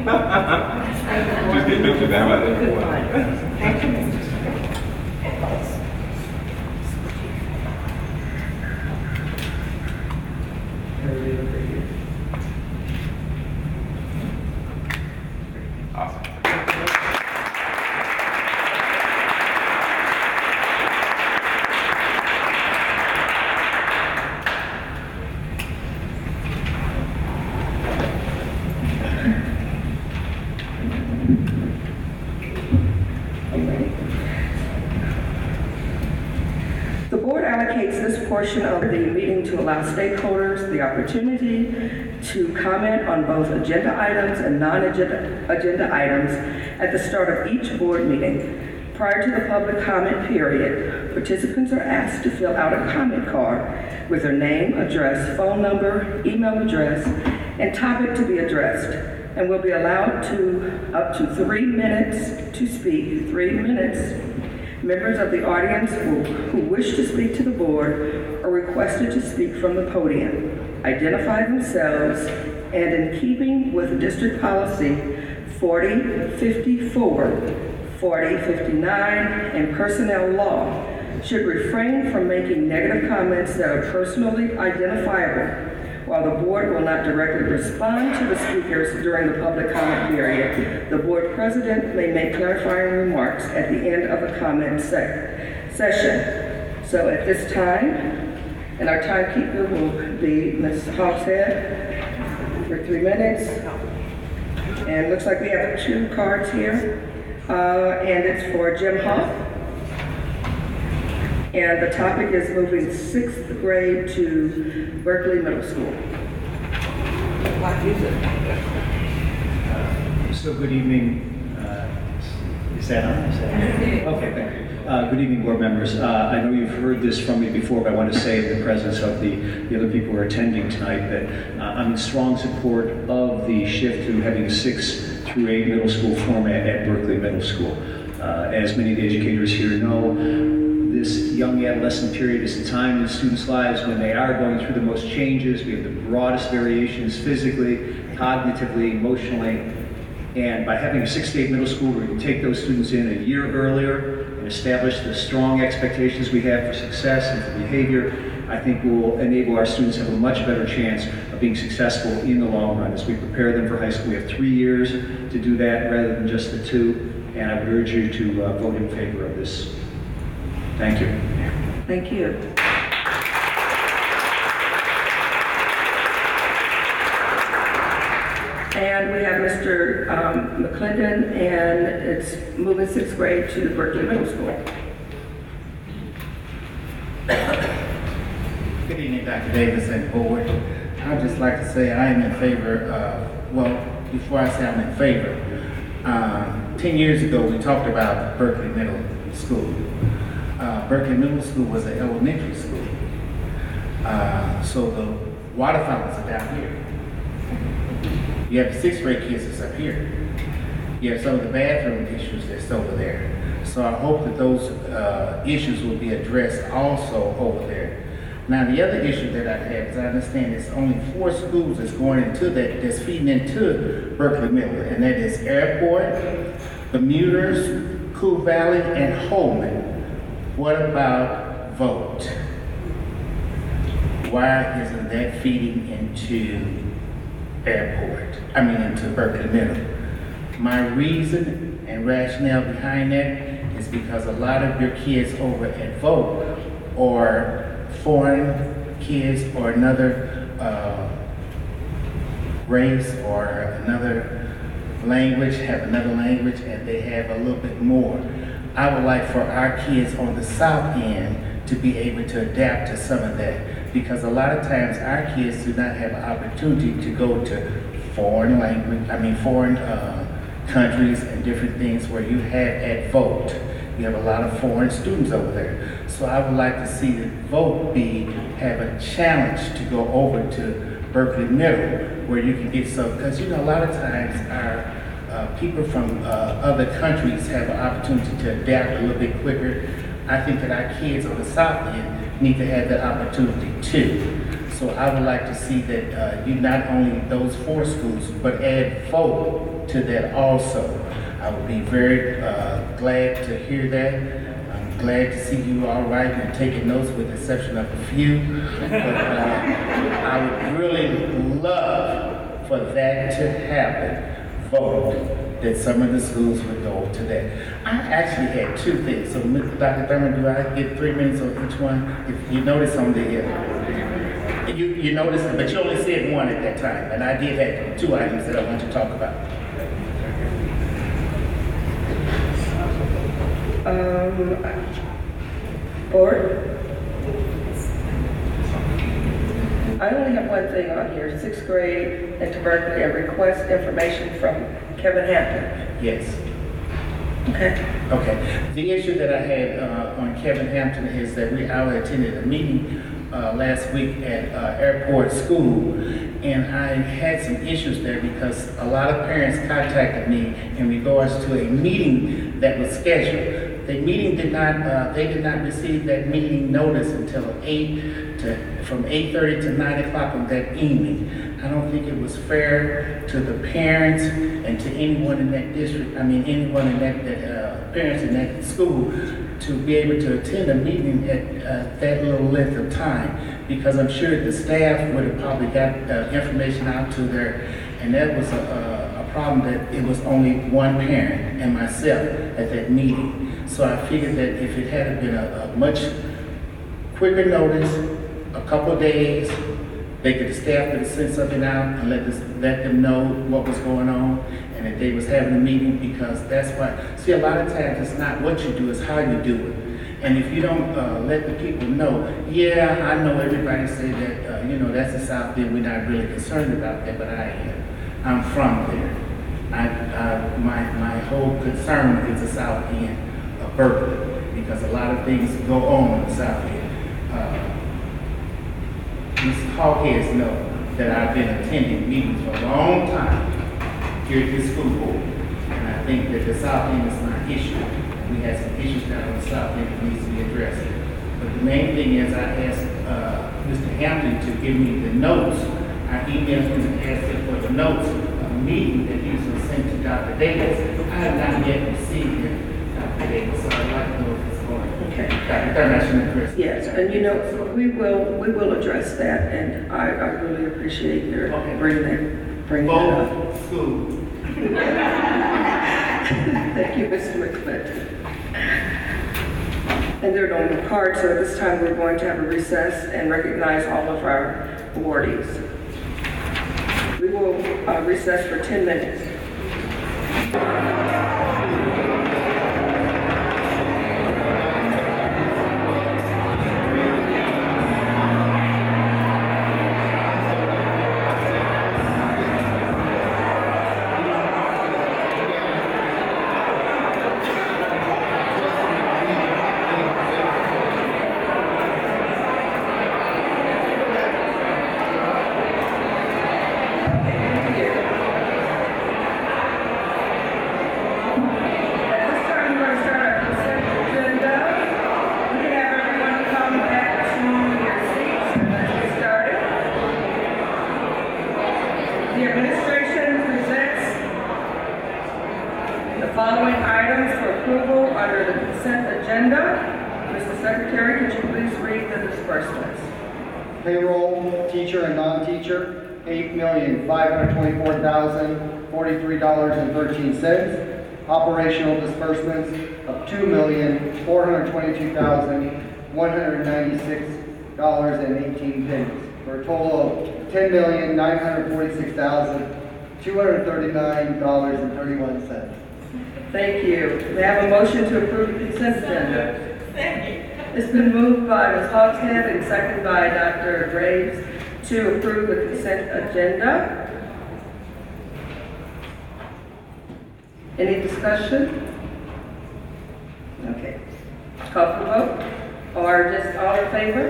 Just get pictures down right there. Awesome. The board allocates this portion of the meeting to allow stakeholders the opportunity to comment on both agenda items and non-agenda items at the start of each board meeting. Prior to the public comment period, participants are asked to fill out a comment card with their name, address, phone number, email address, and topic to be addressed, and will be allowed up to 3 minutes to speak, 3 minutes. Members of the audience who wish to speak to the board are requested to speak from the podium, identify themselves, and in keeping with district policy 4054, 4059, and personnel law should refrain from making negative comments that are personally identifiable. While the board will not directly respond to the speakers during the public comment period, the board president may make clarifying remarks at the end of the comment session. So at this time, and our timekeeper will be Ms. Hogshead for 3 minutes. And it looks like we have 2 cards here, and it's for Jim Hoff. And the topic is moving 6th grade to Berkeley Middle School. So good evening. Is that on? Okay, thank you. Good evening, board members. I know you've heard this from me before, but I want to say in the presence of the other people who are attending tonight that I'm in strong support of the shift to having a 6 through 8 middle school format at Berkeley Middle School. As many of the educators here know, this young adolescent period is the time in students' lives when they are going through the most changes. We have the broadest variations physically, cognitively, emotionally. And by having a 6 to 8 middle school where we can take those students in a year earlier and establish the strong expectations we have for success and for behavior, I think will enable our students to have a much better chance of being successful in the long run. As we prepare them for high school, we have 3 years to do that rather than just the 2. And I would urge you to vote in favor of this. Thank you. Thank you. And we have Mr. McClendon, and it's moving 6th grade to Berkeley Middle School. Good evening, Dr. Davis and board. I'd just like to say I am in favor of, well, before I say I'm in favor, 10 years ago we talked about Berkeley Middle School. Berkeley Middle School was an elementary school. So the water fountains are down here. You have the 6th grade kids that's up here. You have some of the bathroom issues that's over there. So I hope that those issues will be addressed also over there. Now the other issue that I have is I understand there's only 4 schools that's going into that's feeding into Berkeley Middle, and that is Airport, Bermudas, Cool Valley, and Holman. What about Vote? Why isn't that feeding into into Berkeley Middle? My reason and rationale behind that is because a lot of your kids over at Vote are foreign kids or another race or another language, have another language, and they have a little bit more. I would like for our kids on the south end to be able to adapt to some of that, because a lot of times our kids do not have an opportunity to go to foreign countries and different things where you have at Vote. You have a lot of foreign students over there. So I would like to see that Vote have a challenge to go over to Berkeley Middle, where you can get some, because a lot of times our people from other countries have an opportunity to adapt a little bit quicker. I think that our kids on the south end need to have that opportunity too. So I would like to see that you not only those 4 schools, but add Vote to that also. I would be very glad to hear that. I'm glad to see you all writing and taking notes, with the exception of a few. But I would really love for that to happen. Vote that some of the schools would go to that. I actually had 2 things. So, Dr. Thurman, do I get 3 minutes on each one? If you notice on the you noticed, but you only said 1 at that time, and I did have 2 items that I want to talk about. Board? I only have 1 thing on here, 6th grade into Berkeley, and request information from Kevin Hampton. Yes. Okay. Okay. The issue that I had on Kevin Hampton is that I attended a meeting last week at Airport School, and I had some issues there because a lot of parents contacted me in regards to a meeting that was scheduled. The meeting did not, they did not receive that meeting notice until from 8:30 to 9 o'clock on that evening. I don't think it was fair to the parents and to anyone in that district, anyone in that parents in that school to be able to attend a meeting at that little length of time, because I'm sure the staff would have probably got information out to their, and that was a problem that it was only one parent and myself at that meeting. So I figured that if it had been a much quicker notice, a couple of days, the staff could have sent something out and let them know what was going on and that they was having a meeting, because that's why, see, a lot of times it's not what you do, it's how you do it. And if you don't let the people know, yeah, I know everybody say that, that's the South End, we're not really concerned about that, but I am. I'm from there. My whole concern is the South End of Berkeley, because a lot of things go on in the South End. These hawkheads know that I've been attending meetings for a long time here at this school board, and I think that the South End is not an issue. We have some issues down on the South End that needs to be addressed. But the main thing is I asked Mr. Hampton to give me the notes. I emailed him and asked him for the notes of a meeting that he was going to send to Dr. Davis. I have not yet received it, Dr. Davis, so I'd like to know if it's going. Okay. Yes, and we will address that, and I really appreciate your bringing that up. School. Thank you, Mr. McCluer. And there are no more cards, so at this time we're going to have a recess and recognize all of our awardees. We will recess for 10 minutes. Following items for approval under the consent agenda. Mr. Secretary, could you please read the disbursements? Payroll, teacher and non-teacher, $8,524,043.13. Operational disbursements of $2,422,196.18, for a total of $10,946,239.31. Thank you. May I have a motion to approve the consent agenda? It's been moved by Ms. Hogshead and seconded by Dr. Graves to approve the consent agenda. Any discussion? Okay. Call for the vote? Or just all in favor?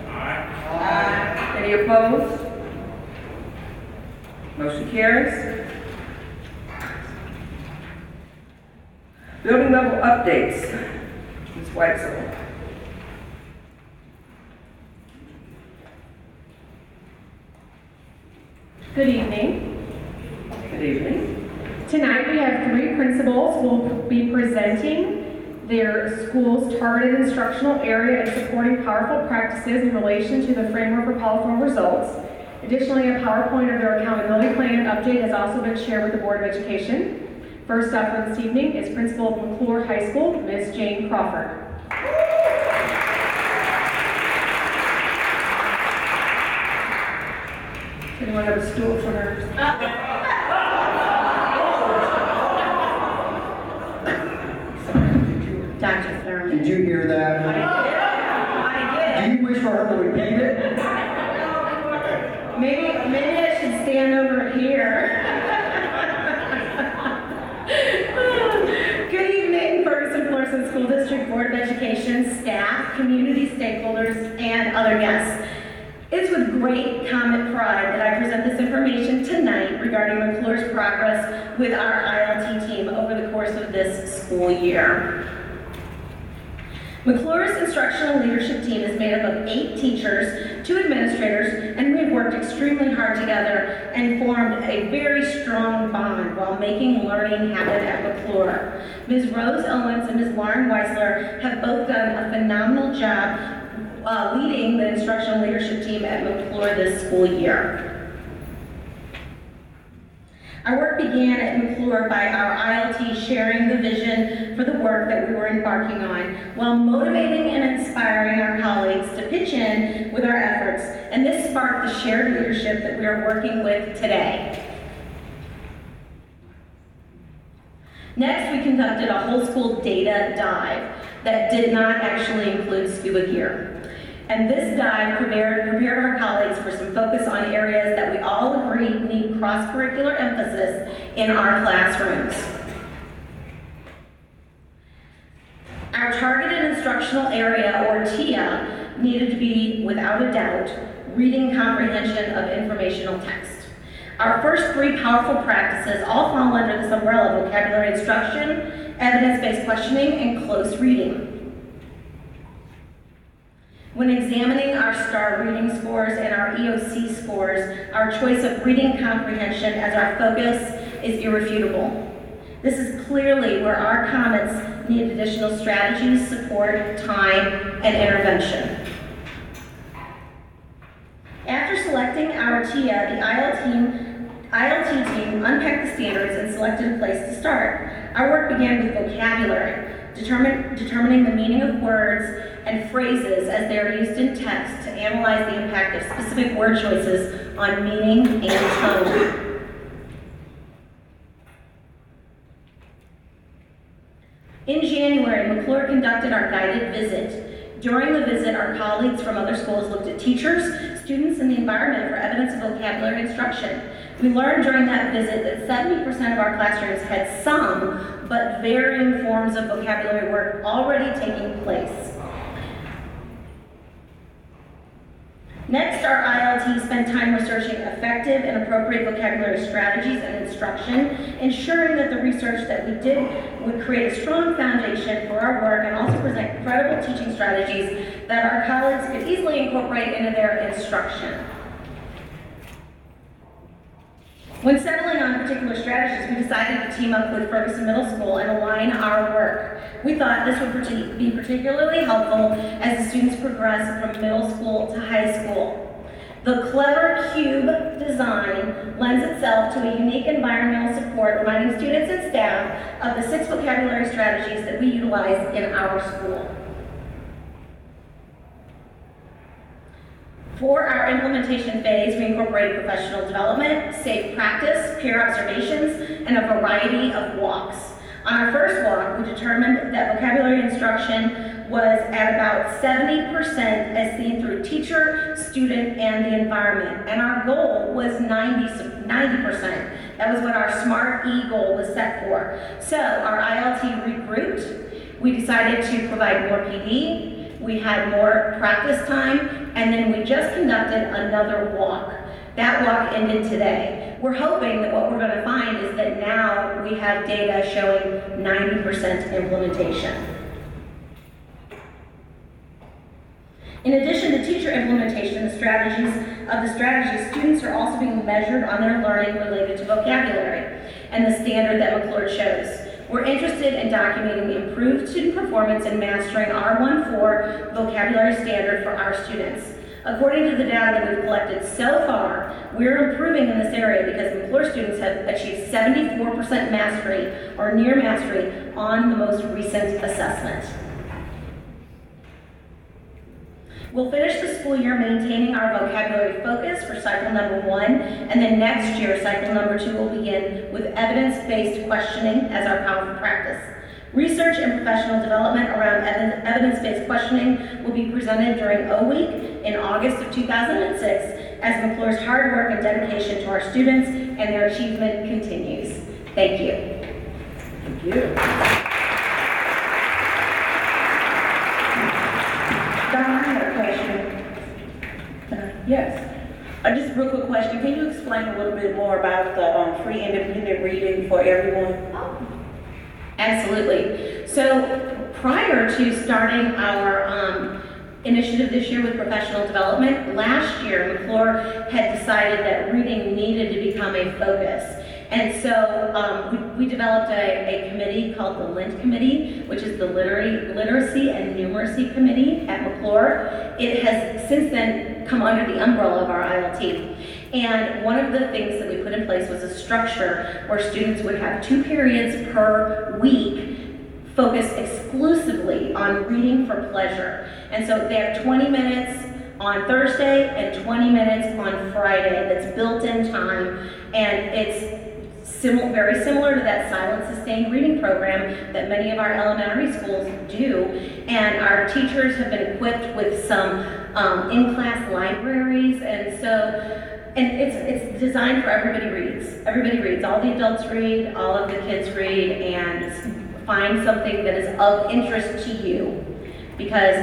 Aye. Any opposed? Motion carries. Building level updates. Ms. Weitzel. Good evening. Good evening. Tonight we have 3 principals who will be presenting their school's targeted instructional area and supporting powerful practices in relation to the framework for powerful results. Additionally, a PowerPoint of their accountability plan and update has also been shared with the Board of Education. First up for this evening is Principal of McCluer High School, Ms. Jane Crawford. Does anyone have a stool for her? Dr. Thurman. Did you hear that? I did. Do you wish for her to repeat it? Maybe I should stand over here. Good evening, Ferguson-Florissant School District Board of Education, staff, community stakeholders, and other guests. It's with great common pride that I present this information tonight regarding McCluer's progress with our ILT team over the course of this school year. McCluer's instructional leadership team is made up of 8 teachers, 2 administrators, and we've worked extremely hard together and formed a very strong bond while making learning happen at McCluer. Ms. Rose Owens and Ms. Lauren Weisler have both done a phenomenal job leading the instructional leadership team at McCluer this school year. Our work began at McCluer by our ILT sharing the vision for the work that we were embarking on, while motivating and inspiring our colleagues to pitch in with our efforts, and this sparked the shared leadership that we are working with today. Next, we conducted a whole school data dive that did not actually include scuba gear. And this dive prepared our colleagues for some focus on areas that we all agree need cross-curricular emphasis in our classrooms. Our targeted instructional area, or TIA, needed to be, without a doubt, reading comprehension of informational text. Our first 3 powerful practices all fall under this umbrella of vocabulary instruction, evidence-based questioning, and close reading. When examining our STAR reading scores and our EOC scores, our choice of reading comprehension as our focus is irrefutable. This is clearly where our comments need additional strategies, support, time, and intervention. After selecting our TIA, the ILT team unpacked the standards and selected a place to start. Our work began with vocabulary, determining the meaning of words and phrases as they are used in text to analyze the impact of specific word choices on meaning and tone. In January, McCluer conducted our guided visit. During the visit, our colleagues from other schools looked at teachers, students, and the environment for evidence of vocabulary instruction. We learned during that visit that 70% of our classrooms had some, but varying forms of vocabulary work already taking place. Next, our ILT spent time researching effective and appropriate vocabulary strategies and instruction, ensuring that the research that we did would create a strong foundation for our work and also present credible teaching strategies that our colleagues could easily incorporate into their instruction. When settling on particular strategies, we decided to team up with Ferguson Middle School and align our work. We thought this would be particularly helpful as the students progress from middle school to high school. The clever cube design lends itself to a unique environmental support, reminding students and staff of the 6 vocabulary strategies that we utilize in our school. For our implementation phase, we incorporated professional development, safe practice, peer observations, and a variety of walks. On our first walk, we determined that vocabulary instruction was at about 70% as seen through teacher, student, and the environment. And our goal was 90%. That was what our SMART E goal was set for. So our ILT regrouped. We decided to provide more PD. We had more practice time, and then we just conducted another walk. That walk ended today. We're hoping that what we're going to find is that now we have data showing 90% implementation. In addition to teacher implementation, the strategies, students are also being measured on their learning related to vocabulary and the standard that McCluer chose. We're interested in documenting improved student performance in mastering R14 vocabulary standard for our students. According to the data that we've collected so far, we're improving in this area because McCluer students have achieved 74% mastery or near mastery on the most recent assessment. We'll finish the school year maintaining our vocabulary focus for cycle number 1, and then next year, cycle number 2 will begin with evidence-based questioning as our powerful practice. Research and professional development around evidence-based questioning will be presented during O Week in August of 2006 as McCluer's hard work and dedication to our students and their achievement continues. Thank you. Thank you. Don, I have a question. Yes. Just a real quick question. Can you explain a little bit more about the free independent reading for everyone? Absolutely. So prior to starting our initiative this year with professional development, last year McCluer had decided that reading needed to become a focus. And so we developed a committee called the LINT Committee, which is the Literacy and Numeracy Committee at McCluer. It has since then come under the umbrella of our ILT. And one of the things that we put in place was a structure where students would have 2 periods per week focused exclusively on reading for pleasure. And so they have 20 minutes on Thursday and 20 minutes on Friday that's built-in time, and it's very similar to that silent sustained reading program that many of our elementary schools do. And our teachers have been equipped with some in-class libraries, and it's designed for everybody reads. Everybody reads. All the adults read, all of the kids read, and find something that is of interest to you. Because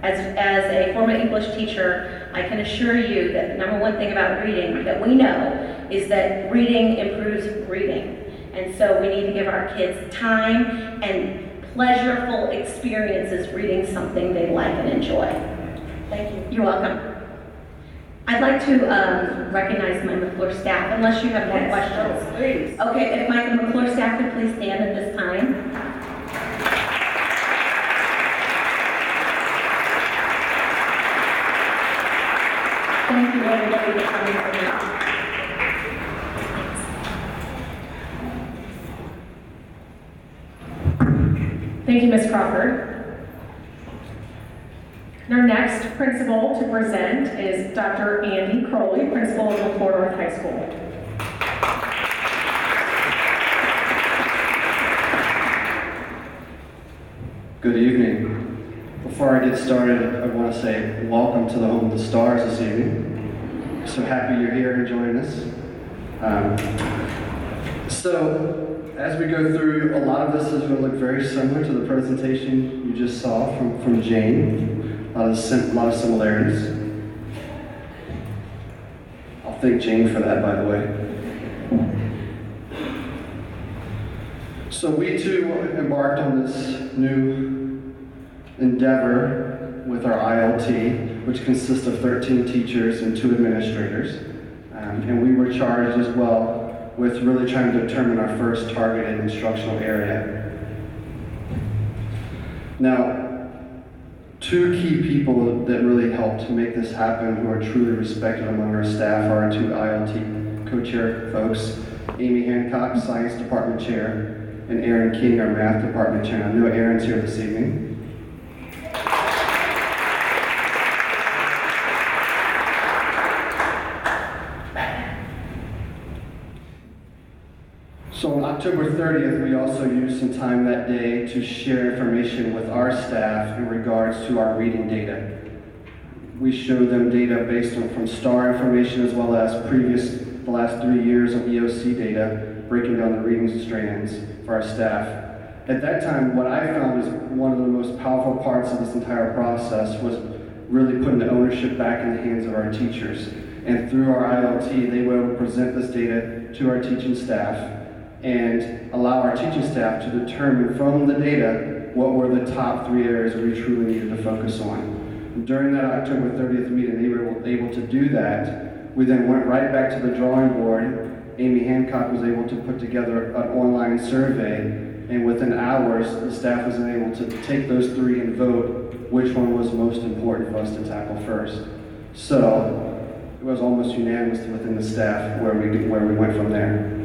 as a former English teacher, I can assure you that the number one thing about reading that we know is that reading improves reading. And so we need to give our kids time and pleasurable experiences reading something they like and enjoy. Thank you. You're welcome. I'd like to recognize my McCluer staff, unless you have more questions. Please. Okay, if my McCluer staff could please stand at this time. Thank you, everybody, for coming tonight. Thank you, Ms. Crawford. Our next principal to present is Dr. Andy Crowley, principal of McCluer North High School. Good evening. Before I get started, I want to say welcome to the Home of the Stars this evening. So happy you're here and joining us. So as we go through, a lot of this is going to look very similar to the presentation you just saw from Jane. A lot of similarities. I'll thank Jane for that, by the way. So we too embarked on this new endeavor with our ILT, which consists of 13 teachers and 2 administrators. And we were charged as well with really trying to determine our first targeted instructional area. Now, 2 key people that really helped to make this happen, who are truly respected among our staff, are our 2 ILT co-chair folks, Amy Hancock, Science Department Chair, and Aaron King, our Math Department Chair. I know Aaron's here this evening. So on October 30th, we also used some time that day to share information with our staff in regards to our reading data. We showed them data based from STAR information as well as the last 3 years of EOC data, breaking down the reading strands for our staff. At that time, what I found is one of the most powerful parts of this entire process was really putting the ownership back in the hands of our teachers. And through our ILT, they were able to present this data to our teaching staff and allow our teaching staff to determine from the data what were the top 3 areas we truly needed to focus on. During that October 30th meeting, they were able to do that. We then went right back to the drawing board. Amy Hancock was able to put together an online survey, and within hours, the staff was able to take those 3 and vote which one was most important for us to tackle first. So it was almost unanimous within the staff where we went from there.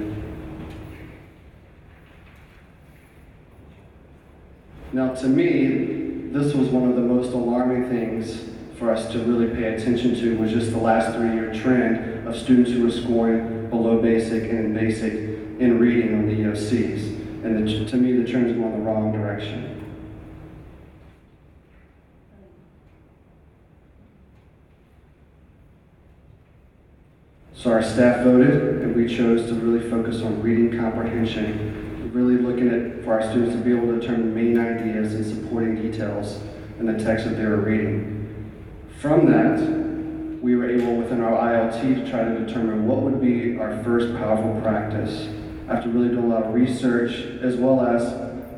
Now, to me, this was one of the most alarming things for us to really pay attention to, was just the last 3-year trend of students who were scoring below basic and in basic in reading on the EOCs. And to me, the trend is going the wrong direction. So our staff voted, and we chose to really focus on reading comprehension, really looking at for our students to be able to determine main ideas and supporting details in the text that they were reading. From that, we were able within our ILT to try to determine what would be our first powerful practice. After really doing a lot of research, as well as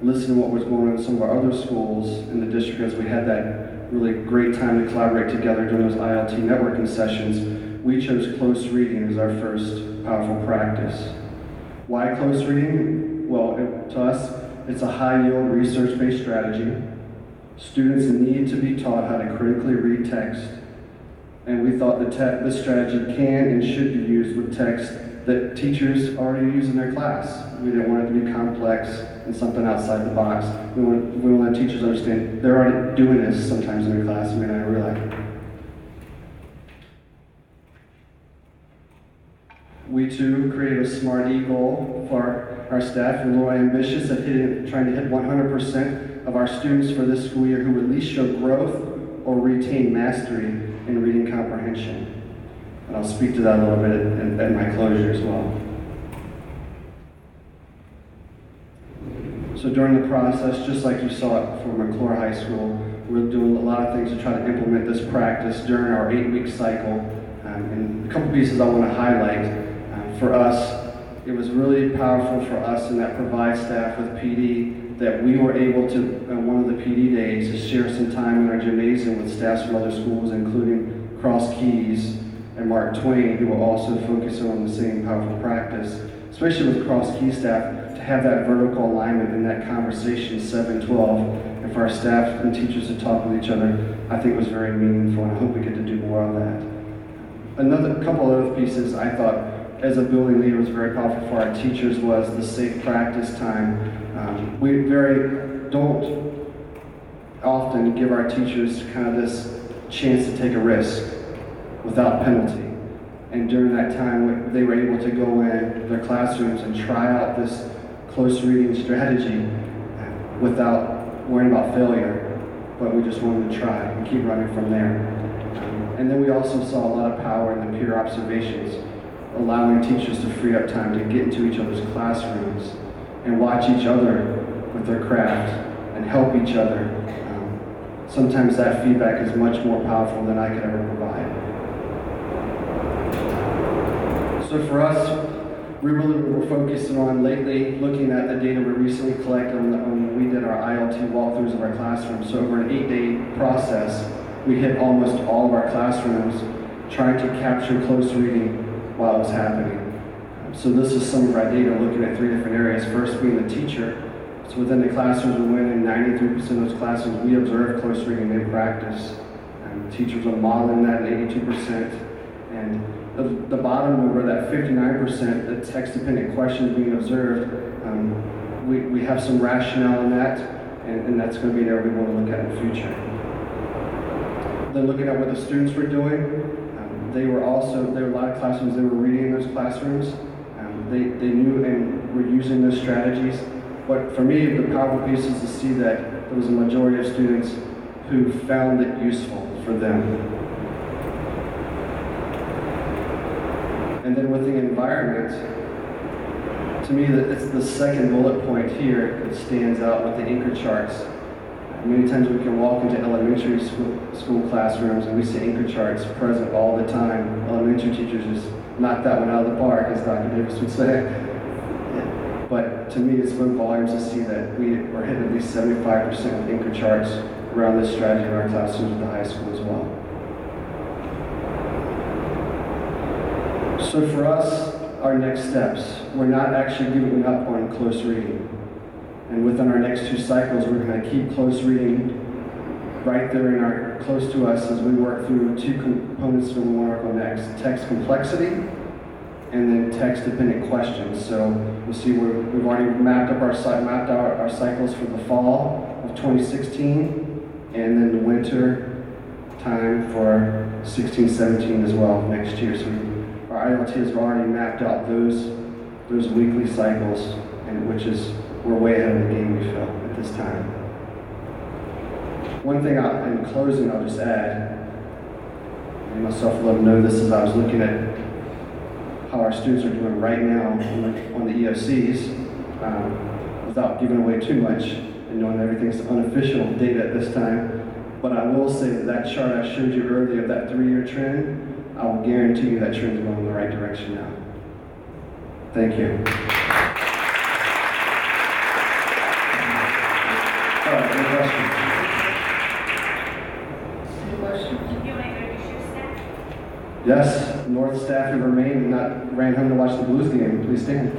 listen to what was going on in some of our other schools in the district as we had that really great time to collaborate together during those ILT networking sessions, we chose close reading as our first powerful practice. Why close reading? Well, to us, it's a high-yield research-based strategy. Students need to be taught how to critically read text, and we thought this strategy can and should be used with text that teachers already use in their class. We didn't want it to be complex and something outside the box. We want to let teachers understand they're already doing this sometimes in their class and may not realize it. We too created a SMART E goal for our staff. We're a little ambitious at trying to hit 100% of our students for this school year who at least show growth or retain mastery in reading comprehension. And I'll speak to that a little bit at my closure as well. So during the process, just like you saw it for McCluer High School, we're doing a lot of things to try to implement this practice during our 8-week cycle. And a couple pieces I want to highlight. For us, it was really powerful for us and that provide staff with PD that we were able to, one of the PD days, to share some time in our gymnasium with staffs from other schools, including Cross Keys and Mark Twain, who will also focus on the same powerful practice, especially with Cross Keys staff, to have that vertical alignment in that conversation 7-12, and for our staff and teachers to talk with each other, I think was very meaningful, and I hope we get to do more of that. Another couple other pieces I thought, as a building leader, was very powerful for our teachers was the safe practice time. We don't often give our teachers kind of this chance to take a risk without penalty. And during that time, they were able to go in their classrooms and try out this close reading strategy without worrying about failure, but we just wanted to try and keep running from there. And then we also saw a lot of power in the peer observations, allowing teachers to free up time to get into each other's classrooms and watch each other with their craft and help each other. Sometimes that feedback is much more powerful than I could ever provide. So for us, we really were focusing on lately looking at the data we recently collected when we did our ILT walkthroughs of our classrooms. So over an 8-day process, we hit almost all of our classrooms trying to capture close reading while it was happening. So this is some of our data looking at 3 different areas. First being the teacher. So within the classrooms we went in, 93% of those classrooms we observed close reading in practice. Teachers are modeling that at 82%. And the bottom number, that 59%, the text-dependent questions being observed, we have some rationale in that, and that's going to be an area we want to look at in the future. Then looking at what the students were doing, there were a lot of classrooms they were reading in those classrooms. They knew and were using those strategies. But for me, the powerful piece is to see that there was a majority of students who found it useful for them. And then with the environment, to me, it's the second bullet point here that stands out with the anchor charts. Many times we can walk into elementary school classrooms and we see anchor charts present all the time. Elementary teachers just knock that one out of the park, as Dr. Davis would say. But to me, it spoke volumes to see that we were hitting at least 75% of anchor charts around this strategy in our classrooms at the high school as well. So for us, our next steps, we're not actually giving up on close reading. And within our next 2 cycles, we're going to keep close reading right there in our close to us as we work through 2 components that we want to work on next: text complexity and then text-dependent questions. So we'll see we've already mapped out our cycles for the fall of 2016, and then the winter time for 16-17 as well next year. So our ILT has already mapped out those weekly cycles, and we're way ahead of the game, we feel, at this time. One thing in closing, I'll just add, and myself let them know this as I was looking at how our students are doing right now on the EOCs, without giving away too much and knowing everything's unofficial data at this time. But I will say that chart I showed you earlier of that 3-year trend, I will guarantee you that trend is going in the right direction now. Thank you. Sorry, good question. Yes, North staff who remained and not ran home to watch the Blues game, please stand.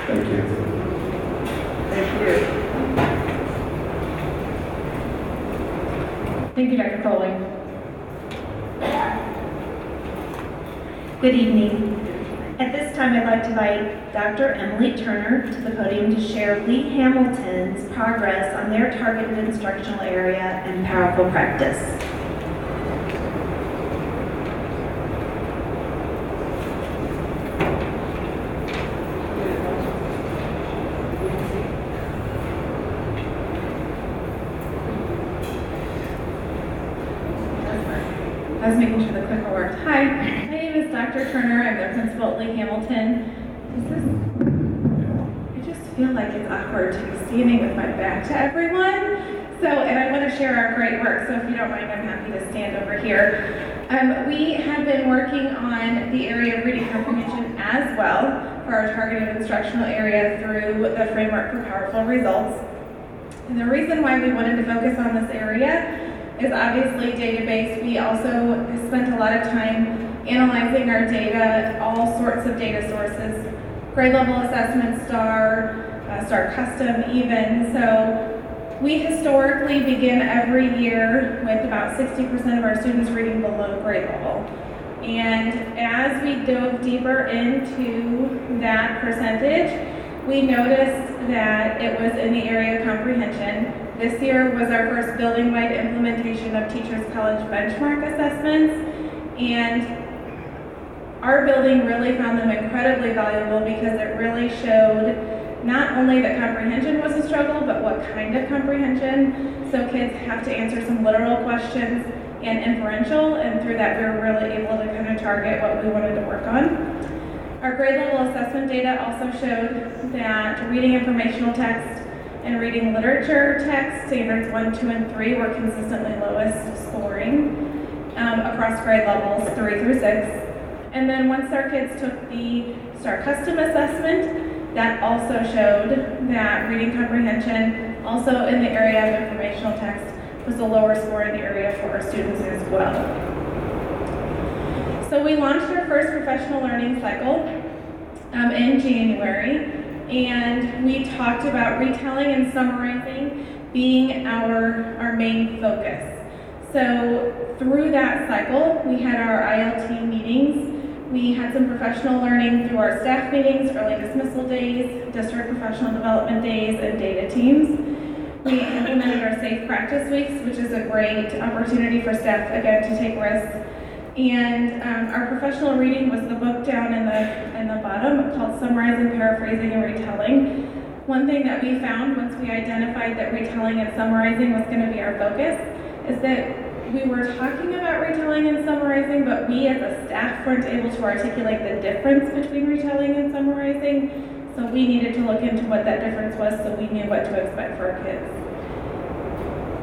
Thank you. Thank you. Thank you, Dr. Crowley. Good evening. At this time, I'd like to invite Dr. Emily Turner to the podium to share Lee Hamilton's progress on their targeted instructional area and powerful practice. I was making sure the clicker worked. Hi, my name is Dr. Turner. I'm the principal at Lee Hamilton. I just feel like it's awkward to be standing with my back to everyone. And I want to share our great work. So if you don't mind, I'm happy to stand over here. We have been working on the area of reading comprehension as well for our targeted instructional area through the framework for powerful results. And the reason why we wanted to focus on this area is obviously database. We also spent a lot of time analyzing our data, all sorts of data sources, grade level assessment, STAR custom even. So we historically begin every year with about 60% of our students reading below grade level. And as we dove deeper into that percentage, we noticed that it was in the area of comprehension. This year was our first building-wide implementation of Teachers College benchmark assessments, and our building really found them incredibly valuable because it really showed not only that comprehension was a struggle, but what kind of comprehension. So kids have to answer some literal questions and inferential, and through that we were really able to kind of target what we wanted to work on. Our grade level assessment data also showed that reading informational text and reading literature text, standards 1, 2, and 3 were consistently lowest scoring across grade levels 3 through 6. And then once our kids took the STAR custom assessment, that also showed that reading comprehension, also in the area of informational text, was a lower scoring area for our students as well. So we launched our first professional learning cycle in January. And we talked about retelling and summarizing being our main focus. So through that cycle, we had our ILT meetings. We had some professional learning through our staff meetings, early dismissal days, district professional development days, and data teams. We implemented our safe practice weeks, which is a great opportunity for staff, again, to take risks. And our professional reading was the book down in the bottom called Summarizing, Paraphrasing, and Retelling. One thing that we found once we identified that retelling and summarizing was going to be our focus is that we were talking about retelling and summarizing, but we as a staff weren't able to articulate the difference between retelling and summarizing. So we needed to look into what that difference was so we knew what to expect for our kids.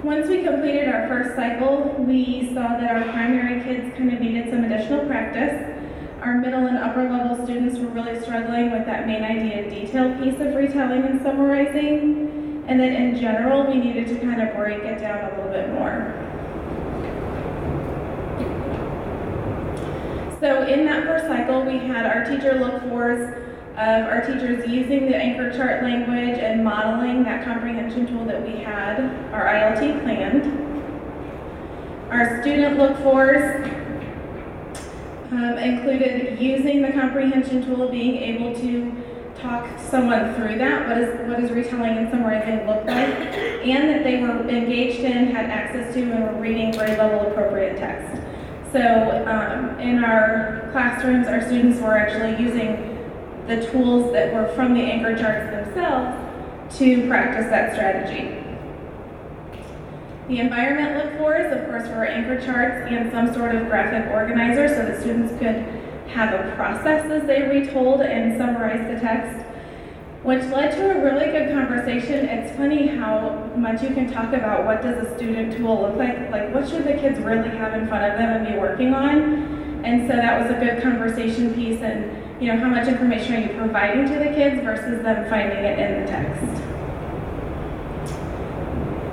Once we completed our first cycle, we saw that our primary kids kind of needed some additional practice. Our middle and upper level students were really struggling with that main idea detail piece of retelling and summarizing. And then in general, we needed to kind of break it down a little bit more. So in that first cycle, we had our teacher look-fors of our teachers using the anchor chart language and modeling that comprehension tool that we had, our ILT planned. Our student look-fors included using the comprehension tool, being able to talk someone through that, what does retelling and summarizing look like, and that they were engaged in, had access to, and were reading grade level appropriate text. So in our classrooms, our students were actually using the tools that were from the anchor charts themselves to practice that strategy. The environment look-fors, of course, were anchor charts and some sort of graphic organizer so that students could have a process as they retold and summarized the text, which led to a really good conversation. It's funny how much you can talk about what does a student tool look like what should the kids really have in front of them and be working on. And so that was a good conversation piece, and how much information are you providing to the kids versus them finding it in the text.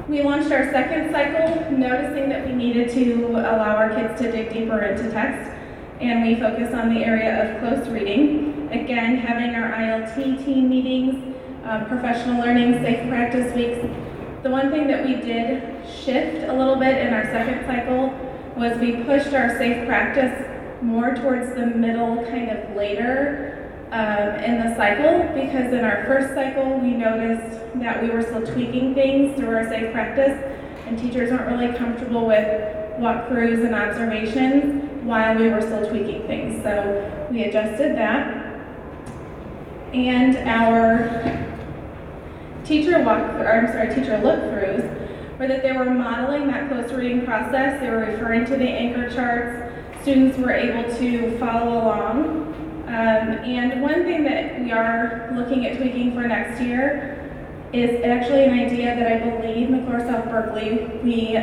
We launched our second cycle, noticing that we needed to allow our kids to dig deeper into text, and we focused on the area of close reading. Again, having our ILT team meetings, professional learning, safe practice weeks. The one thing that we did shift a little bit in our second cycle was we pushed our safe practice more towards the middle, kind of later in the cycle, because in our first cycle we noticed that we were still tweaking things through our safe practice, and teachers weren't really comfortable with walkthroughs and observations while we were still tweaking things. So we adjusted that. And our teacher look-throughs were that they were modeling that close reading process. They were referring to the anchor charts. Students were able to follow along. And one thing that we are looking at tweaking for next year is actually an idea that I believe McCluer South Berkeley, we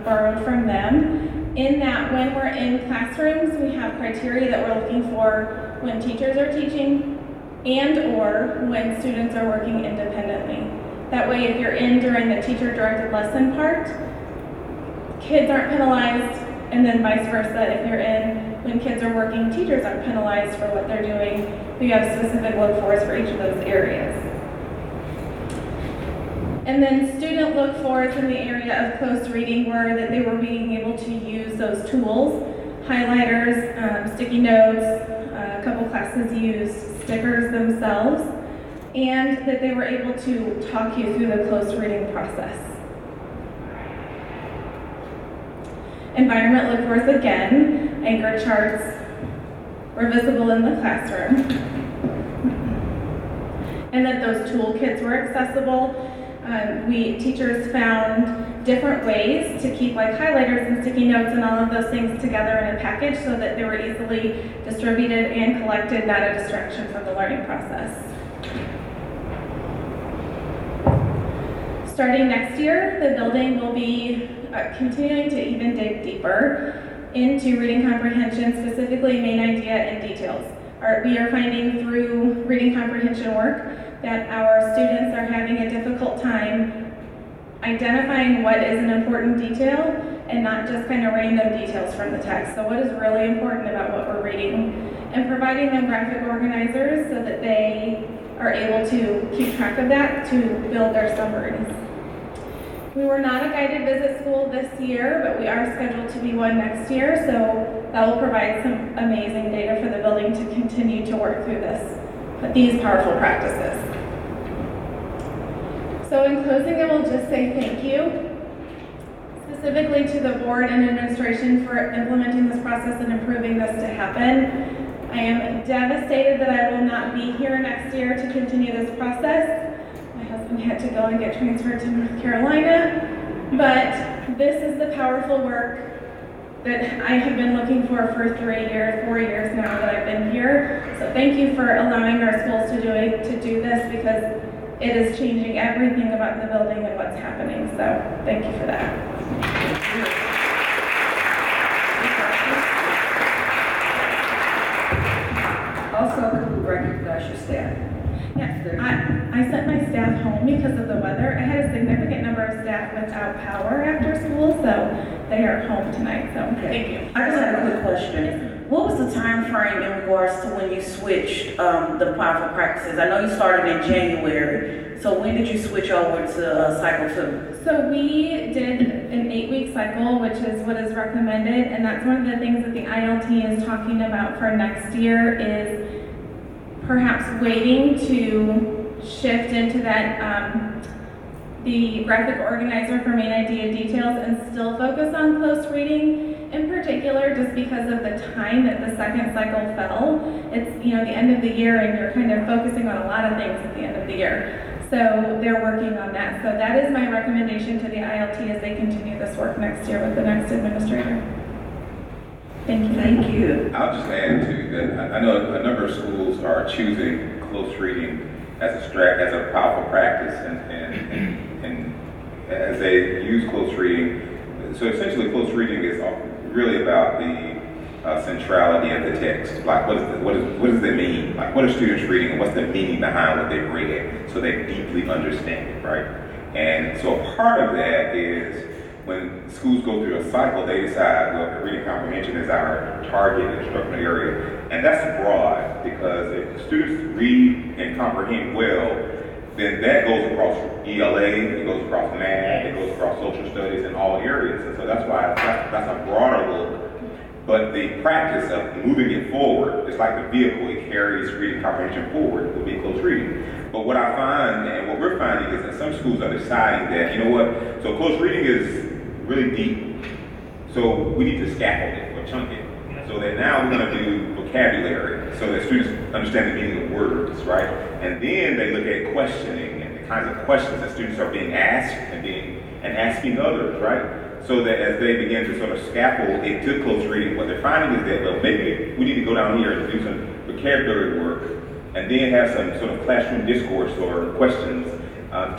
borrowed from them, in that when we're in classrooms, we have criteria that we're looking for when teachers are teaching and or when students are working independently. That way, if you're in during the teacher-directed lesson part, kids aren't penalized, and then vice versa. If you're in when kids are working, teachers aren't penalized for what they're doing. We have specific look-fors for each of those areas. And then student look-fors in the area of close reading were that they were being able to use those tools, highlighters, sticky notes, a couple classes used stickers themselves, and that they were able to talk you through the close reading process. Environment look-fors again, anchor charts were visible in the classroom, and that those toolkits were accessible. Teachers found different ways to keep like highlighters and sticky notes and all of those things together in a package so that they were easily distributed and collected, not a distraction from the learning process. Starting next year, the building will be continuing to even dig deeper into reading comprehension, specifically main idea and details. We are finding through reading comprehension work that our students are having a difficult time identifying what is an important detail and not just kind of random details from the text. So what is really important about what we're reading, and providing them graphic organizers so that they are able to keep track of that to build their summaries. We were not a guided visit school this year, but we are scheduled to be one next year, so that will provide some amazing data for the building to continue to work through these powerful practices. So in closing, I will just say thank you, specifically to the board and administration for implementing this process and improving this to happen. I am devastated that I will not be here next year to continue this process. My husband had to go and get transferred to North Carolina, but this is the powerful work that I have been looking for 4 years now that I've been here. So thank you for allowing our schools to do this, because it is changing everything about the building and what's happening. So thank you for that. Also, could we recognize your staff? Yes, I sent my staff home because of the weather. I had a significant number of staff without power after school, so they are home tonight, so thank you. I just have a quick question. What was the time frame in regards to when you switched the powerful practices? I know you started in January, so when did you switch over to cycle 2? So we did an 8-week cycle, which is what is recommended, and that's one of the things that the ILT is talking about for next year, is perhaps waiting to shift into that the graphic organizer for main idea details and still focus on close reading in particular, just because of the time that the second cycle fell. It's the end of the year, and you're kind of focusing on a lot of things at the end of the year. So they're working on that. So that is my recommendation to the ILT as they continue this work next year with the next administrator. Thank you. Thank you. I'll just add to that. I know a number of schools are choosing close reading as a powerful practice, and as they use close reading. So essentially, close reading is really about the neutrality of the text. Like, what does it mean? Like, what are students reading and what's the meaning behind what they've read so they deeply understand it, right? And so part of that is when schools go through a cycle, they decide, well, reading comprehension is our target instructional area. And that's broad because if students read and comprehend well, then that goes across ELA, it goes across math, it goes across social studies in all areas. And so that's why that's a broader look. But the practice of moving it forward, it's like the vehicle, it carries reading comprehension forward, will be close reading. But what I find, and what we're finding, is that some schools are deciding that, you know what, so close reading is really deep. So we need to scaffold it or chunk it. So that now we're going to do vocabulary so that students understand the meaning of words, right? And then they look at questioning and the kinds of questions that students are being asked and asking others, right? So that as they begin to sort of scaffold it to close reading, what they're finding is that, well, maybe we need to go down here and do some vocabulary work and then have some sort of classroom discourse or questions,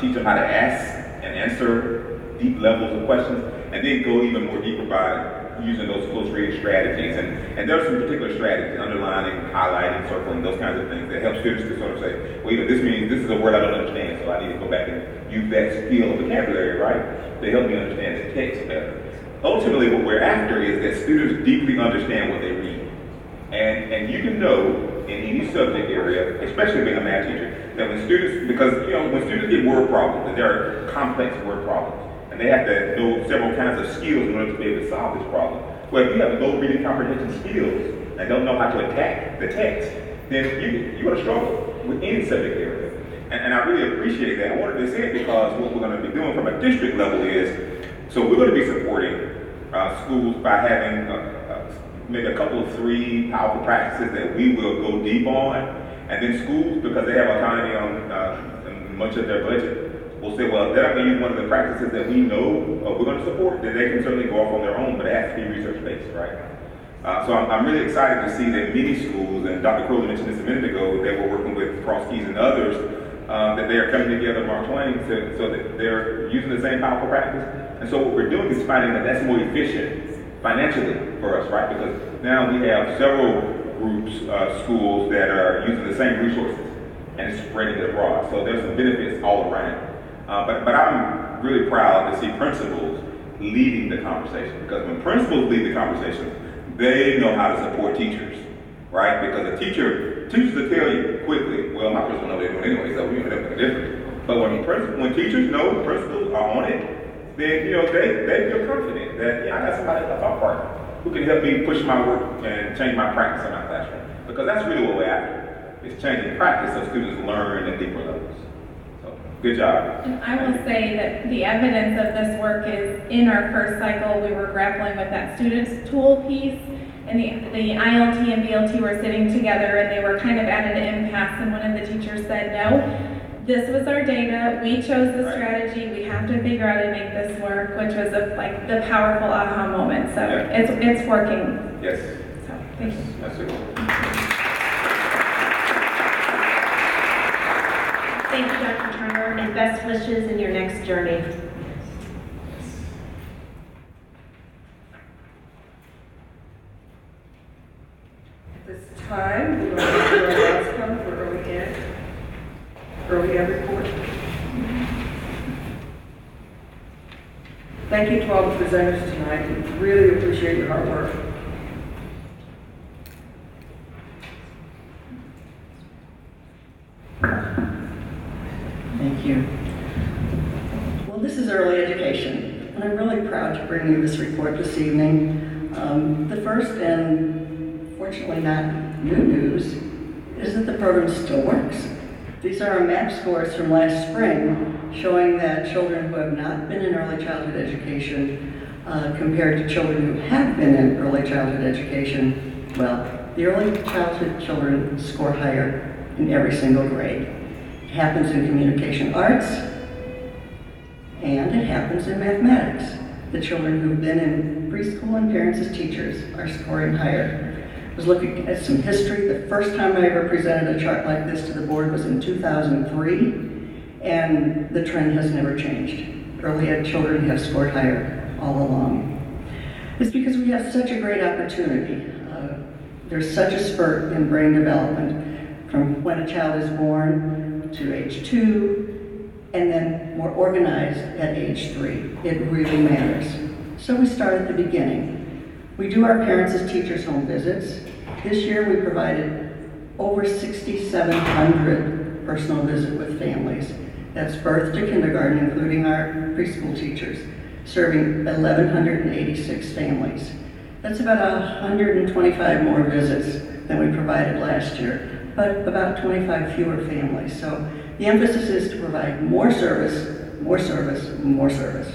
teach them how to ask and answer deep levels of questions, and then go even more deeper by using those close reading strategies. And there are some particular strategies, underlining, highlighting, circling, those kinds of things that help students to sort of say, well, this means this is a word I don't understand, so I need to go back and use that skill of vocabulary, right, to help me understand the text better. Ultimately, what we're after is that students deeply understand what they read. And you can know in any subject area, especially being a math teacher, that when students, because when students get word problems, and there are complex word problems, and they have to know several kinds of skills in order to be able to solve this problem. Well, if you have low reading comprehension skills and don't know how to attack the text, then you're going to struggle with any subject area. And I really appreciate that. I wanted to say it because what we're going to be doing from a district level is, so we're going to be supporting schools by having maybe a couple of 3 powerful practices that we will go deep on. And then schools, because they have autonomy on much of their budget, will say, well, if they're not going to use one of the practices that we know we're going to support, then they can certainly go off on their own, but it has to be research-based, right? So I'm really excited to see that many schools, and Dr. Crowley mentioned this a minute ago, they were working with Cross Keys and others, that they are coming together, Mark Twain, so that they're using the same powerful practice. And so what we're doing is finding that that's more efficient financially for us, right? Because now we have several groups, schools that are using the same resources and it's spreading it abroad. So there's some benefits all around. But I'm really proud to see principals leading the conversation, because when principals lead the conversation, they know how to support teachers, right? Because teachers will tell you quickly, well, my principal knows they're doing anyway, so we don't have anything different. But when teachers know the principals are on it, then they feel confident that I got somebody that's our partner who can help me push my work and change my practice in my classroom. Because that's really what we're after. It's changing practice so students learn at deeper levels. So, good job. And I will say that the evidence of this work is in our first cycle, we were grappling with that students tool piece, and the ILT and BLT were sitting together and they were kind of at an impasse, and one of the teachers said, no, this was our data, we chose the strategy, we have to figure out how to make this work, which was like the powerful aha moment. So it's working. Yes. So thank you. That's it. Thank you, Dr. Turner, and best wishes in your next journey. At this time, we're going to do our last one for early ed report. Thank you to all the presenters tonight. We really appreciate your hard work. Thank you. Well, this is early education, and I'm really proud to bring you this report this evening. The first, and fortunately not new news, is that the program still works. These are our MAP scores from last spring, showing that children who have not been in early childhood education compared to children who have been in early childhood education, well, the early childhood children score higher in every single grade. It happens in communication arts, and it happens in mathematics. The children who've been in preschool and parents as teachers are scoring higher. I was looking at some history. The first time I ever presented a chart like this to the board was in 2003, and the trend has never changed. Early ed children have scored higher all along. It's because we have such a great opportunity. There's such a spurt in brain development from when a child is born to age 2, and then more organized at age 3. It really matters. So we start at the beginning. We do our parents as teachers home visits. This year we provided over 6,700 personal visits with families. That's birth to kindergarten, including our preschool teachers, serving 1,186 families. That's about 125 more visits than we provided last year, but about 25 fewer families. So the emphasis is to provide more service, more service, more service.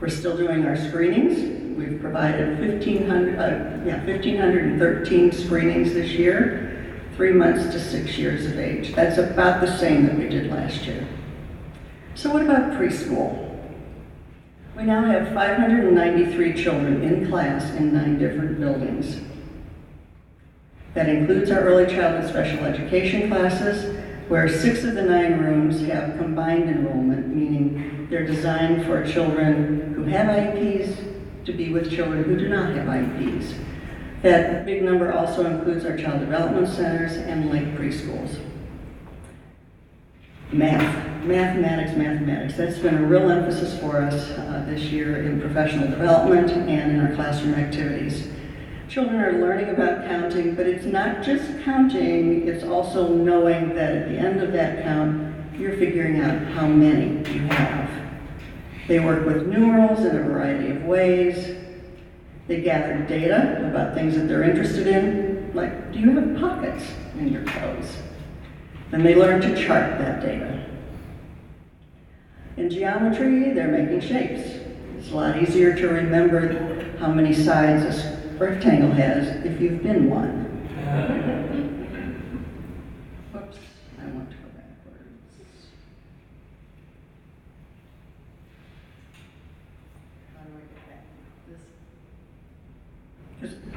We're still doing our screenings. We've provided 1,513 screenings this year, 3 months to 6 years of age. That's about the same that we did last year. So what about preschool? We now have 593 children in class in 9 different buildings. That includes our early childhood special education classes, where 6 of the 9 rooms have combined enrollment, meaning they're designed for children who have IEPs to be with children who do not have IEPs. That big number also includes our child development centers and lake preschools. Mathematics. That's been a real emphasis for us this year in professional development and in our classroom activities. Children are learning about counting, but it's not just counting, it's also knowing that at the end of that count, you're figuring out how many you have. They work with numerals in a variety of ways. They gather data about things that they're interested in, like, do you have pockets in your clothes? Then they learn to chart that data. In geometry, they're making shapes. It's a lot easier to remember how many sides a rectangle has if you've been one. Whoops, I want to go backwards. How do I get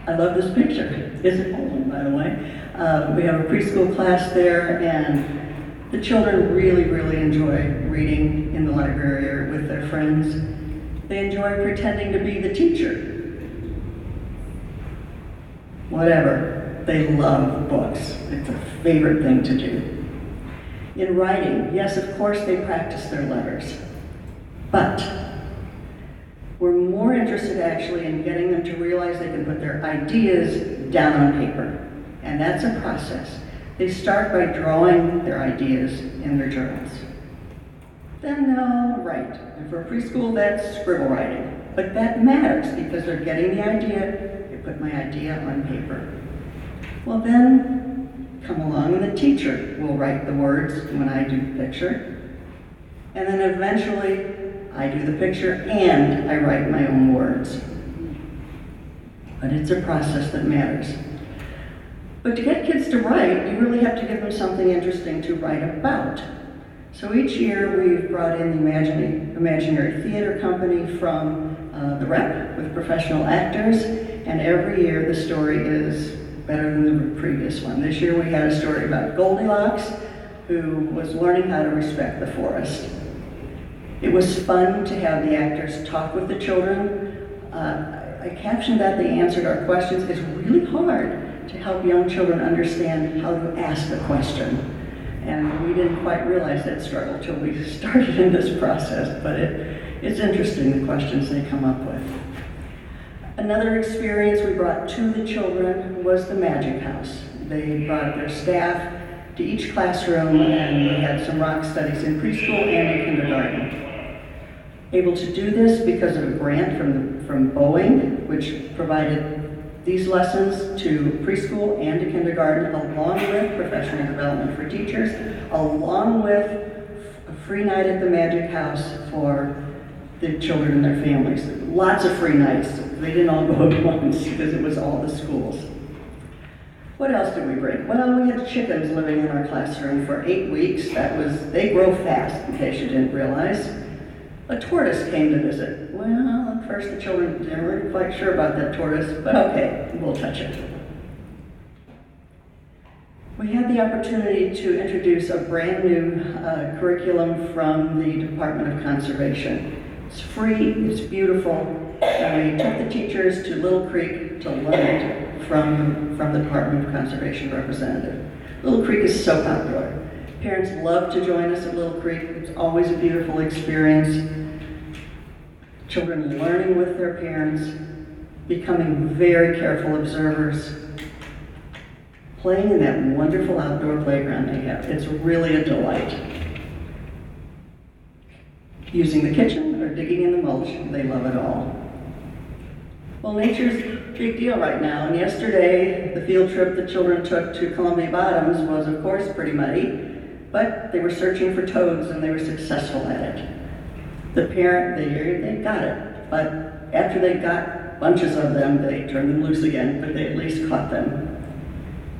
back? I love this picture. It's an old one, by the way. We have a preschool class there, and the children really, really enjoy reading in the library or with their friends. They enjoy pretending to be the teacher. Whatever. They love books. It's a favorite thing to do. In writing, yes, of course they practice their letters, but we're more interested actually in getting them to realize they can put their ideas down on paper. And that's a process. They start by drawing their ideas in their journals. Then they'll write. And for preschool, that's scribble writing. But that matters because they're getting the idea. They put my idea on paper. Well, then come along and the teacher will write the words when I do the picture. And then eventually, I do the picture and I write my own words. But it's a process that matters. But to get kids to write, you really have to give them something interesting to write about. So each year we've brought in the Imaginary Theater Company from the rep with professional actors, and every year the story is better than the previous one. This year we had a story about Goldilocks, who was learning how to respect the forest. It was fun to have the actors talk with the children. I captioned that they answered our questions. It's really hard to help young children understand how to ask a question. And we didn't quite realize that struggle until we started in this process, but it's interesting the questions they come up with. Another experience we brought to the children was the Magic House. They brought their staff to each classroom, and we had some rock studies in preschool and in kindergarten. Able to do this because of a grant from Boeing, which provided these lessons to preschool and to kindergarten, along with professional development for teachers, along with a free night at the Magic House for the children and their families. Lots of free nights. They didn't all go at once because it was all the schools. What else did we bring? Well, we had chickens living in our classroom for 8 weeks. They grow fast, in case you didn't realize. A tortoise came to visit. Well, at first the children weren't quite sure about that tortoise, but okay, we'll touch it. We had the opportunity to introduce a brand new curriculum from the Department of Conservation. It's free, it's beautiful, and we took the teachers to Little Creek to learn it from the Department of Conservation representative. Little Creek is so popular. Parents love to join us at Little Creek. It's always a beautiful experience. Children learning with their parents, becoming very careful observers, playing in that wonderful outdoor playground they have. It's really a delight. Using the kitchen or digging in the mulch, they love it all. Well, nature's a big deal right now, and yesterday the field trip the children took to Columbia Bottoms was of course pretty muddy, but they were searching for toads and they were successful at it. The parent, they got it, but after they got bunches of them, they turned them loose again, but they at least caught them.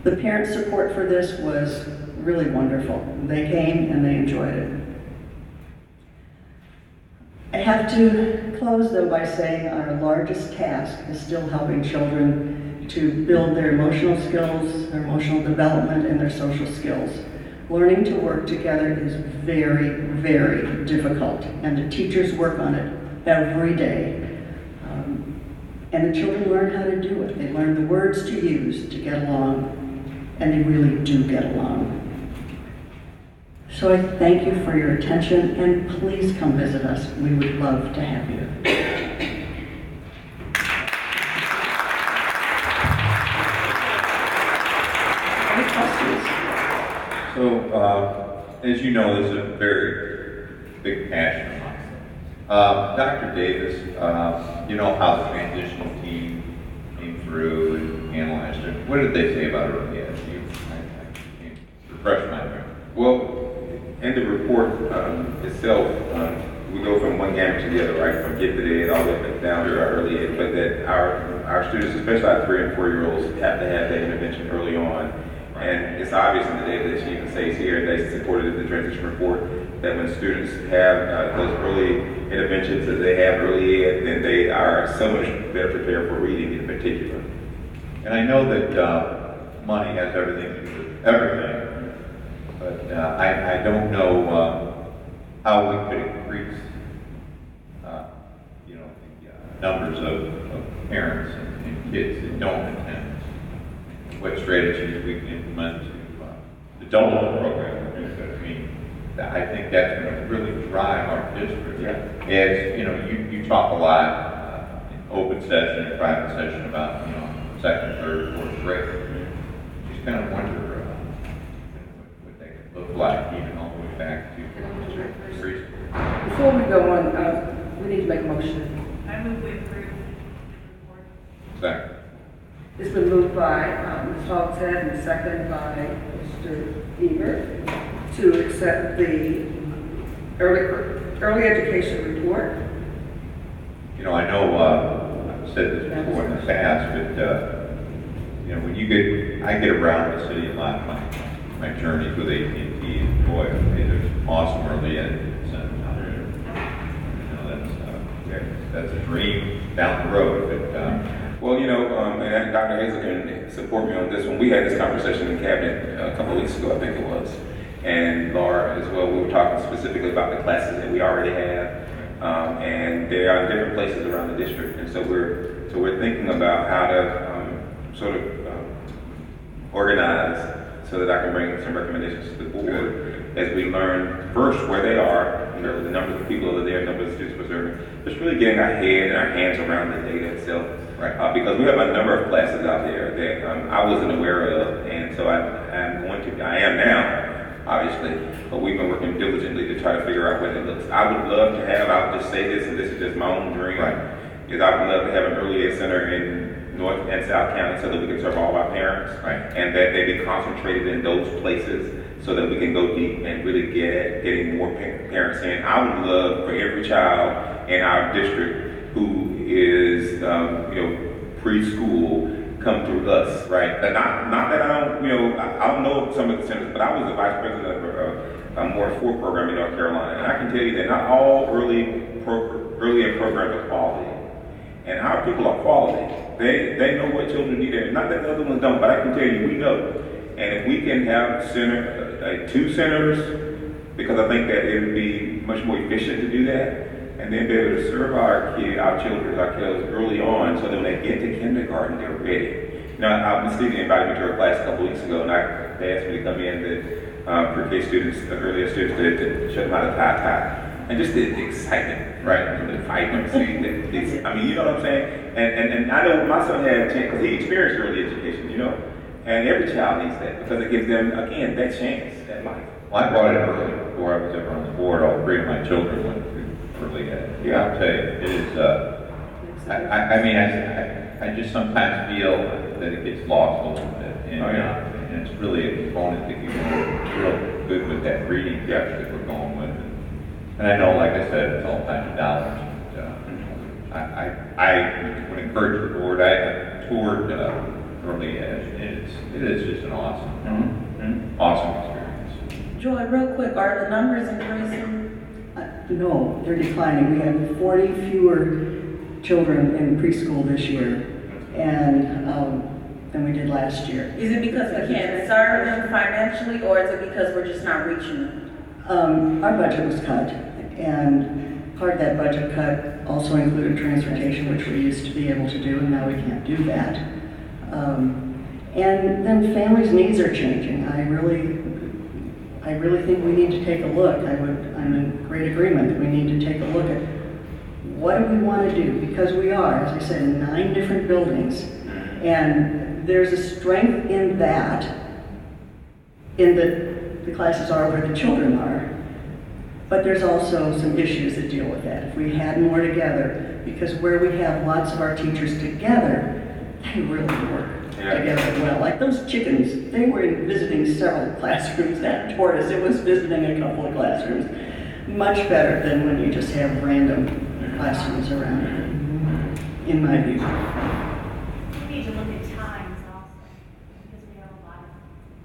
The parent support for this was really wonderful. They came and they enjoyed it. I have to close though by saying our largest task is still helping children to build their emotional skills, their emotional development, and their social skills. Learning to work together is very, very difficult, and the teachers work on it every day. And the children learn how to do it. They learn the words to use to get along, and they really do get along. So I thank you for your attention, and please come visit us. We would love to have you. Any questions? So, as you know, this is a very big passion of mine. Dr. Davis, you know how the transitional team came through and analyzed it. What did they say about it? Yes, I can't refresh my memory. Well, in the report itself, we go from one gamut to the other, right? From gifted ed all the way down to our early ed, but that our students, especially our 3 and 4 year olds, have to have that intervention early on. And it's obvious in the data that she even says here, and they supported in the transition report, that when students have those early interventions that they have early ed, then they are so much better prepared for reading in particular. And I know that money has everything to do with everything, but I don't know how we could increase, the numbers of parents and kids that don't attend. What strategies we can implement to double the program. I mean, I think that's going to really drive our district. Yeah. As you talk a lot in open session and private session about second, third, fourth grade. Just kind of wonder what they could look like, even all the way back to preschool. Before we go on, we need to make a motion. I move we approve. Second. It's been moved by Ms. Hogshead and seconded by Mr. Eager to accept the early education report. I know I've said this before in the past, but when I get around the city a lot, my journeys with AT&T, and boy, there's awesome early ed centers out there. That's a dream down the road. But and Dr. Hazel can support me on this one. We had this conversation in cabinet a couple of weeks ago, I think it was, and Laura as well. We were talking specifically about the classes that we already have, and they are in different places around the district. And so we're thinking about how to organize so that I can bring some recommendations to the board as we learn first where they are, the numbers of people that are there, the number of students we're serving, just really getting our head and our hands around the data itself. Right. Because we have a number of classes out there that I wasn't aware of, and so I am now, obviously, but we've been working diligently to try to figure out what it looks. I would love to have, I'll just say this, and this is just my own dream, is I would love to have an early ed center in North and South County so that we can serve all of our parents, and that they be concentrated in those places so that we can go deep and really get at getting more parents in. I would love for every child in our district who is preschool come through us, right? And not that I don't know some of the centers, but I was the vice president of a more for program in North Carolina, and I can tell you that not all early ed programs are quality, and our people are quality. They know what children need, and not that the other ones don't, but I can tell you we know. And if we can have 2 centers, because I think that it would be much more efficient to do that, and then be able to serve our kids early on so that when they get to kindergarten, they're ready. You know, Ms. Stevie invited me to her class a couple weeks ago, and they asked me to come in pre-K students, the earlier students, to show them how to tie. And just the excitement, right? And the vibrancy. I mean, you know what I'm saying? And I know my son had a chance, because he experienced early education, you know? And every child needs that, because it gives them, again, that chance at life. Well, I brought it early before I was ever on the board. All three of my children went through early ed. Yeah, I'll tell you, it is. I mean, I just sometimes feel that it gets lost a little bit, and it's really a component that you're real good with that reading depth that we're going with. And I know, like I said, it's all kinds of dollars. But, I would encourage the board. I toured early ed. It is just an awesome experience. Joy, real quick, are the numbers increasing? No, they're declining. We have 40 fewer children in preschool this year than we did last year. Is it because we can't serve them financially, or is it because we're just not reaching them? Our budget was cut, and part of that budget cut also included transportation, which we used to be able to do, and now we can't do that. And then families' needs are changing. I really think we need to take a look. I'm in great agreement that we need to take a look at what do we want to do, because we are, as I said, in 9 different buildings, and there's a strength in that, in that the classes are where the children are, but there's also some issues that deal with that. If we had more together, because where we have lots of our teachers together, they really work together well. Like those chickens, they were visiting several classrooms. That tortoise, it was visiting a couple of classrooms. Much better than when you just have random classrooms around, in my view. We need to look at times also, because we have a lot of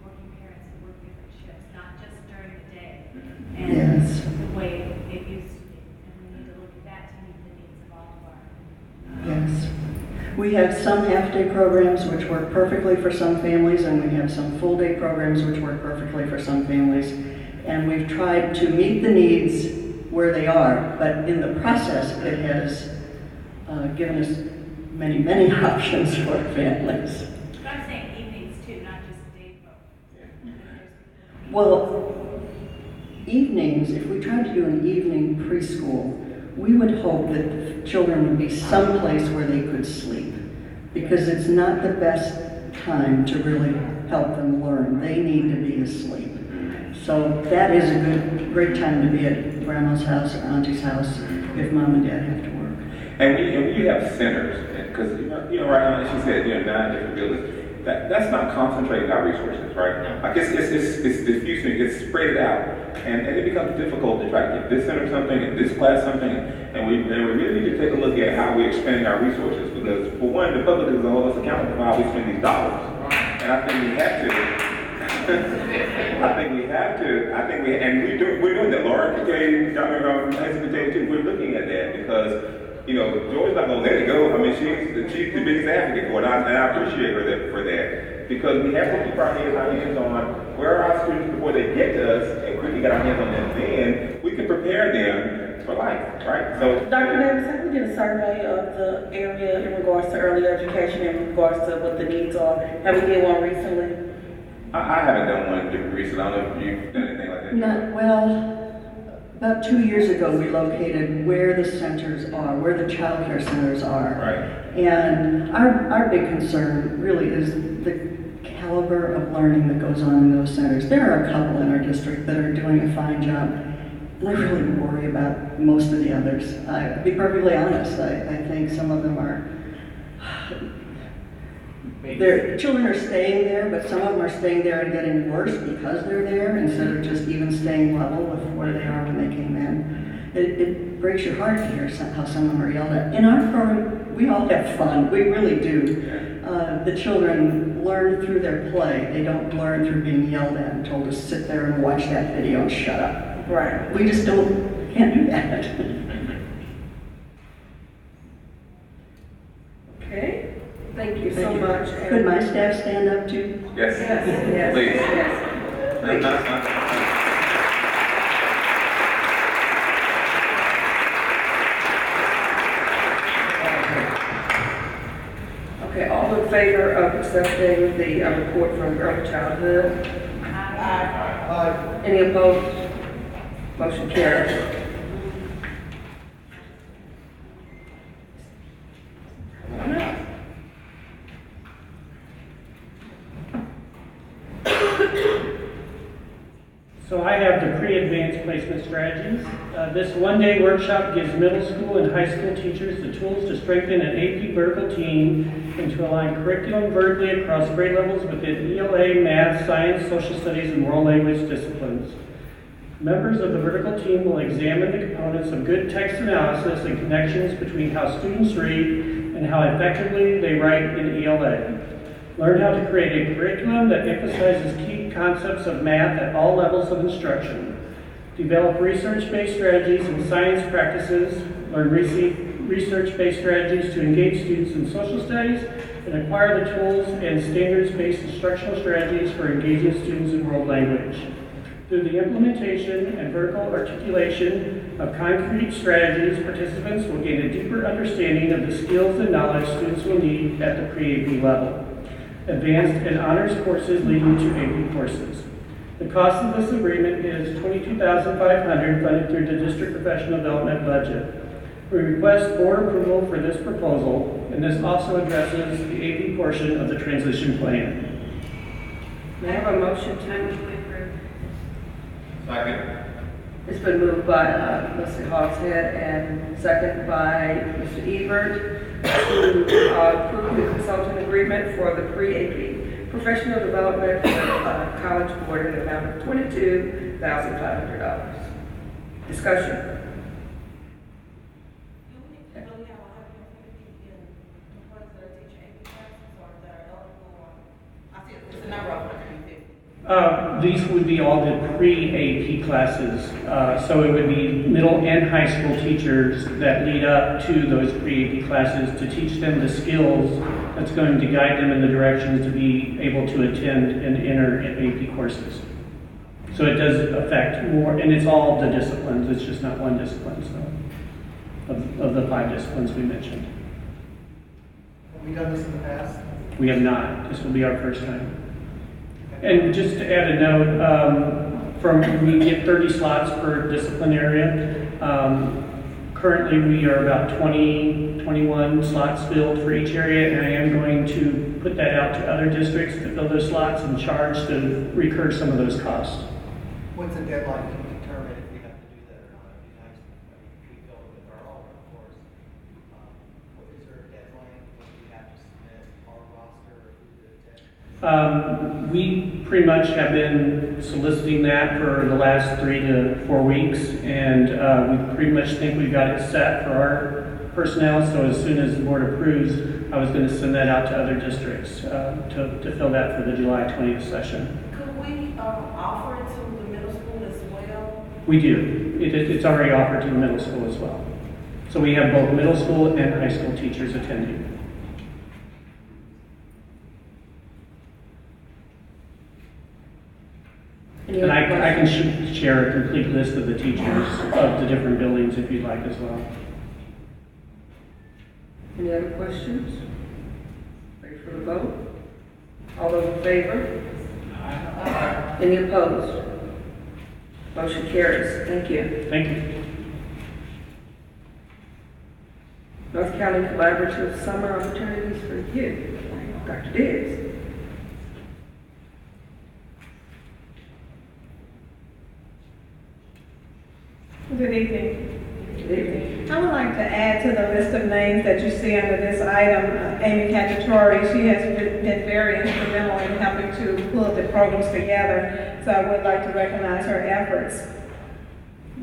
working parents who work different shifts, not just during the day. And Yes. the way it used to be. And we need to look at that to meet the needs of all of our. Yes. We have some half-day programs which work perfectly for some families, and we have some full-day programs which work perfectly for some families. And we've tried to meet the needs where they are, but in the process, it has given us many, many options for families. But I'm saying evenings too, not just day programs. Well, evenings, if we tried to do an evening preschool, we would hope that the children would be someplace where they could sleep, because it's not the best time to really help them learn. They need to be asleep. So that is a great time to be at grandma's house or auntie's house if mom and dad have to work. And we have centers, because you know, right now, she said, 9 different buildings. That's not concentrating our resources, right? Like it's diffusing, it's spread it out, and it becomes difficult to try to get this center something and this class something, and we really need to take a look at how we're expending our resources, because for one, the public is hold us accountable for how we spend these dollars, and I think we have to. We're doing that. Laura can tell you, Dr. Hanson can tell you too. We're looking at that because, Joy's not gonna let it go. I mean, she's the biggest advocate for it, and I appreciate her for that, because we have to keep our hands on where are our students before they get to us, and quickly get our hands on them. Then we can prepare them for life, right? So, Dr. Davis, have we did a survey of the area in regards to early education, in regards to what the needs are? Have we did one recently? I haven't done one recently. I don't know if you've done anything like that. About 2 years ago, we located where the centers are, where the child care centers are. Right. And our big concern really is the caliber of learning that goes on in those centers. There are a couple in our district that are doing a fine job, and I really worry about most of the others. I'll be perfectly honest, I think some of them are, their children are staying there, but some of them are staying there and getting worse because they're there, instead of just even staying level with where they are when they came in. It breaks your heart to hear how some of them are yelled at. In our program, we all have fun. We really do. The children learn through their play. They don't learn through being yelled at and told to sit there and watch that video and shut up. Right. We just can't do that. Okay. Thank you so much. Could my staff stand up too? Yes. Yes. Please. Yes. Okay, all All in favor of accepting the report from early childhood? Any opposed? Motion carries. So I have the pre-advanced placement strategies. This one-day workshop gives middle school and high school teachers the tools to strengthen an AP vertical team and to align curriculum vertically across grade levels within ELA, math, science, social studies, and world language disciplines. Members of the vertical team will examine the components of good text analysis and connections between how students read and how effectively they write in ELA. Learn how to create a curriculum that emphasizes key concepts of math at all levels of instruction. Develop research-based strategies and science practices. Learn research-based strategies to engage students in social studies and acquire the tools and standards-based instructional strategies for engaging students in world language. Through the implementation and vertical articulation of concrete strategies, participants will gain a deeper understanding of the skills and knowledge students will need at the pre-AP level. Advanced and honors courses leading to AP courses. The cost of this agreement is $22,500 funded through the district professional development budget. We request board approval for this proposal, and this also addresses the AP portion of the transition plan. May I have a motion to approve? Second. It's been moved by Mr. Hogshead and second by Mr. Ebert to approve the consultant agreement for the pre-AP professional development for College Board in the amount of $22,500. Discussion. These would be all the pre-AP classes, so it would be middle and high school teachers that lead up to those pre-AP classes to teach them the skills that's going to guide them in the directions to be able to attend and enter AP courses. So it does affect more, and it's all the disciplines, it's just not one discipline, so, of the 5 disciplines we mentioned. Have we done this in the past? We have not, this will be our first time. And just to add a note, we get 30 slots per discipline area. Currently, we are about 21 slots filled for each area, and I am going to put that out to other districts to fill those slots and charge to recur some of those costs. What's the deadline to determine if we have to do that or not? It'd be nice if we go with our own, of course. What is there a deadline when we have to submit our roster or who to attend? We pretty much have been soliciting that for the last 3 to 4 weeks, and we pretty much think we've got it set for our personnel, so as soon as the board approves, I was going to send that out to other districts to fill that for the July 20th session. Could we offer it to the middle school as well? We do. It's already offered to the middle school as well. So we have both middle school and high school teachers attending. And I can share a complete list of the teachers of the different buildings if you'd like as well. Any other questions? Ready for the vote? All those in favor? Any opposed? Motion carries. Thank you. Thank you. North County Collaborative Summer Opportunities for Youth. Dr. Diggs. Good evening. Good evening. I would like to add to the list of names that you see under this item, Amy Cacciatore. She has been very instrumental in helping to pull the programs together, so I would like to recognize her efforts.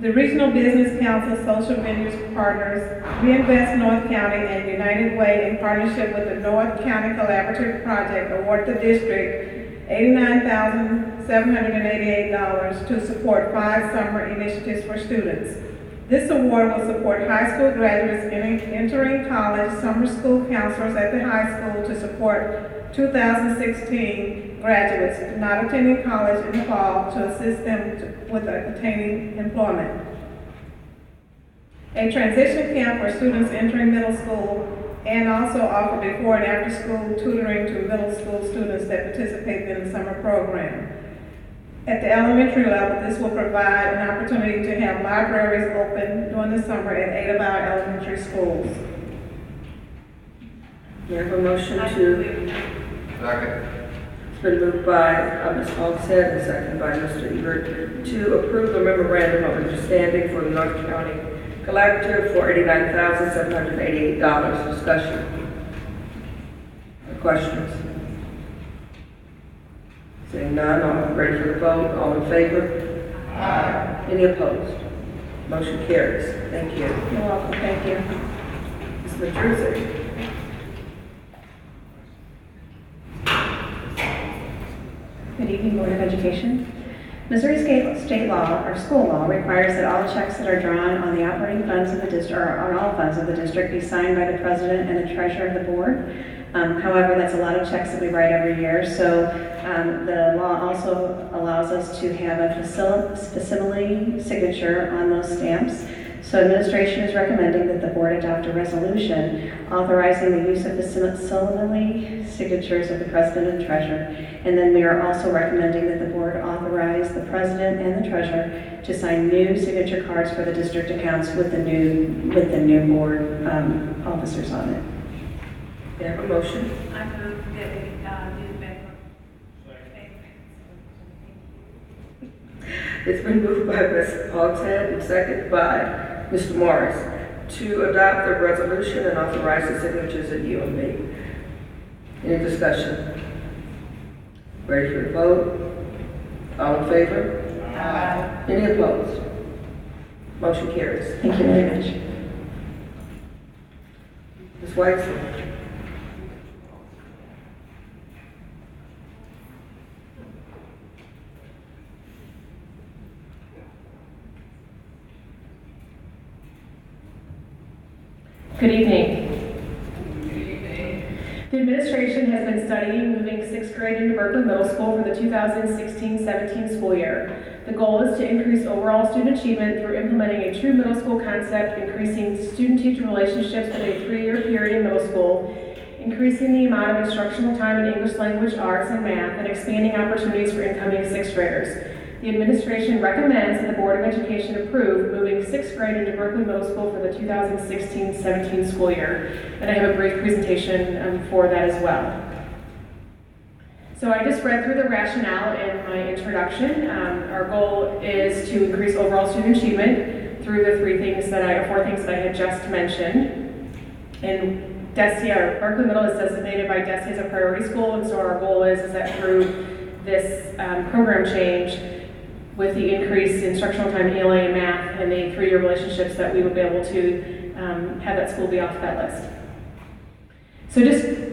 The Regional Business Council Social Venues Partners, Reinvest North County, and United Way, in partnership with the North County Collaborative Project, award the district $89,788 to support 5 summer initiatives for students. This award will support high school graduates entering college, summer school counselors at the high school to support 2016 graduates not attending college in the fall to assist them with attaining employment. A transition camp for students entering middle school and also offer before and after school tutoring to middle school students that participate in the summer program. At the elementary level, this will provide an opportunity to have libraries open during the summer at 8 of our elementary schools. May I have a motion to? Second. It's been moved by Ms. Hogshead and seconded by Mr. Ebert to approve the memorandum of understanding for the North County Collaborative for $89,788. Discussion. Questions? Seeing none, all ready for the vote. All in favor? Aye. Any opposed? Motion carries. Thank you. You're welcome, thank you. Ms. Matrusi. Good evening, Board of Education. Missouri state law, or school law, requires that all checks that are drawn on the operating funds of the district, or on all funds of the district, be signed by the president and the treasurer of the board. However, that's a lot of checks that we write every year, so the law also allows us to have a facsimile signature on those stamps. So administration is recommending that the board adopt a resolution authorizing the use of facsimile signatures of the president and treasurer. And then we are also recommending that the board authorize the president and the treasurer to sign new signature cards for the district accounts with the new board officers on it. May I have a motion? I move that we do the back. It's been moved by Ms. Hogshead and seconded by Mr. Morris to adopt the resolution and authorize the signatures of you and me. Any discussion? Ready for the vote? All in favor? Aye. Any opposed? Motion carries. Thank you very much. Ms. Whiteson. Good evening. The administration has been studying moving 6th grade into Berkeley Middle School for the 2016-17 school year. The goal is to increase overall student achievement through implementing a true middle school concept, increasing student-teacher relationships in a 3-year period in middle school, increasing the amount of instructional time in English language, arts, and math, and expanding opportunities for incoming 6th graders. The administration recommends that the Board of Education approve moving 6th grade into Berkeley Middle School for the 2016-17 school year. And I have a brief presentation for that as well. So I just read through the rationale in my introduction. Our goal is to increase overall student achievement through the 4 things that I had just mentioned. And Berkeley Middle is designated by DESE as a priority school, and so our goal is that through this program change, with the increased instructional time in ELA and math and the 3-year relationships, that we would be able to have that school be off that list. So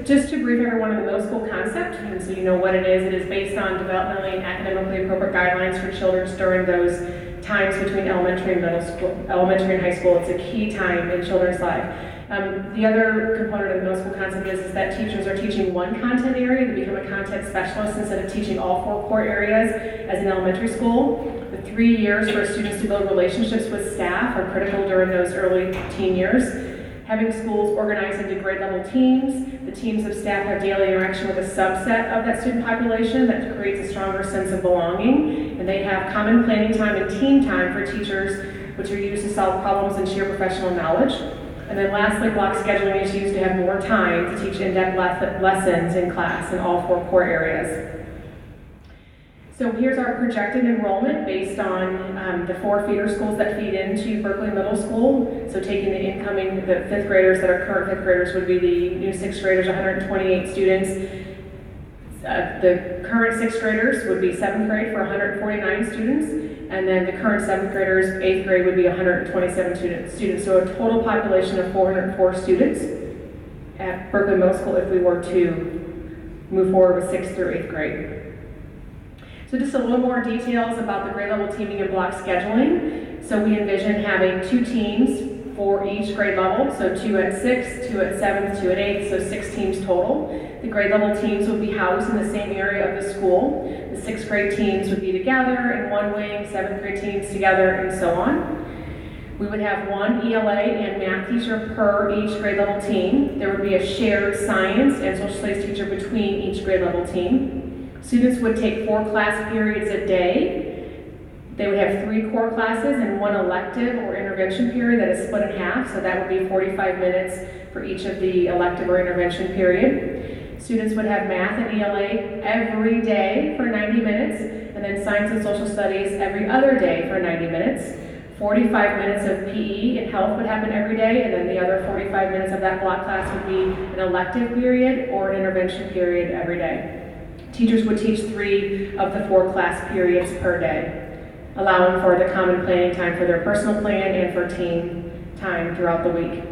just to brief everyone on the middle school concept, and so you know what it is based on developmentally and academically appropriate guidelines for children during those times between elementary and high school. It's a key time in children's life. The other component of the middle school concept is that teachers are teaching one content area. They become a content specialist instead of teaching all 4 core areas as in elementary school. The 3 years for students to build relationships with staff are critical during those early teen years. Having schools organized into grade level teams, the teams of staff have daily interaction with a subset of that student population that creates a stronger sense of belonging, and they have common planning time and team time for teachers, which are used to solve problems and share professional knowledge. And then lastly, block scheduling is used to have more time to teach in-depth lessons in class in all 4 core areas. So here's our projected enrollment based on the 4 feeder schools that feed into Berkeley Middle School. So taking the 5th graders that are current 5th graders would be the new 6th graders, 128 students. The current 6th graders would be 7th grade for 149 students. And then the current 7th graders, 8th grade would be 127 students. So a total population of 404 students at Berkeley Middle School if we were to move forward with 6th through 8th grade. So just a little more details about the grade level teaming and block scheduling. So we envision having 2 teams for each grade level. So 2 at 6th, 2 at 7th, 2 at 8th, so 6 teams total. The grade level teams would be housed in the same area of the school. The 6th grade teams would be together in one wing, 7th grade teams together, and so on. We would have one ELA and math teacher per each grade level team. There would be a shared science and social studies teacher between each grade level team. Students would take 4 class periods a day. They would have 3 core classes and 1 elective or intervention period that is split in half, so that would be 45 minutes for each of the elective or intervention period. Students would have math and ELA every day for 90 minutes, and then science and social studies every other day for 90 minutes. 45 minutes of PE and health would happen every day, and then the other 45 minutes of that block class would be an elective period or an intervention period every day. Teachers would teach 3 of the 4 class periods per day, allowing for the common planning time for their personal plan and for team time throughout the week.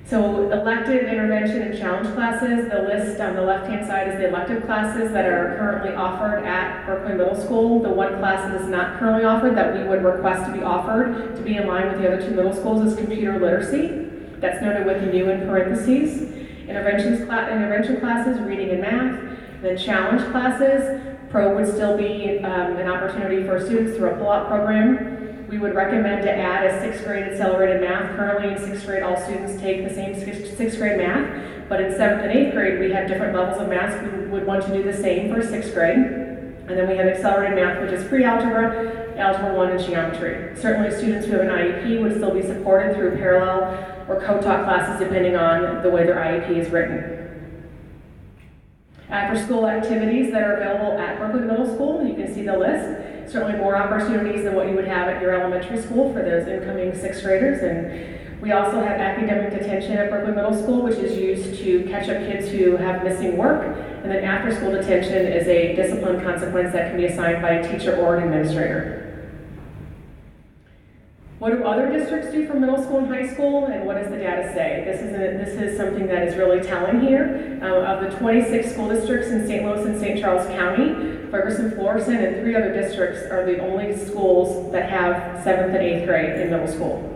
So elective, intervention, and challenge classes, the list on the left-hand side is the elective classes that are currently offered at Berkeley Middle School. The one class that is not currently offered that we would request to be offered to be in line with the other 2 middle schools is computer literacy. That's noted with new in parentheses. Intervention classes, reading and math. Then challenge classes, pro would still be an opportunity for students through a pull-out program. We would recommend to add a 6th grade accelerated math. Currently in 6th grade, all students take the same 6th grade math, but in 7th and 8th grade, we have different levels of math. We would want to do the same for 6th grade. And then we have accelerated math, which is pre-algebra, algebra 1, and geometry. Certainly students who have an IEP would still be supported through parallel or co-taught classes depending on the way their IEP is written. After-school activities that are available at Berkeley Middle School, you can see the list. Certainly more opportunities than what you would have at your elementary school for those incoming 6th graders. And we also have academic detention at Berkeley Middle School, which is used to catch up kids who have missing work. And then after-school detention is a discipline consequence that can be assigned by a teacher or an administrator. What do other districts do for middle school and high school, and what does the data say? This is something that is really telling here. Of the 26 school districts in St. Louis and St. Charles County, Ferguson-Florissant and 3 other districts are the only schools that have 7th and 8th grade in middle school.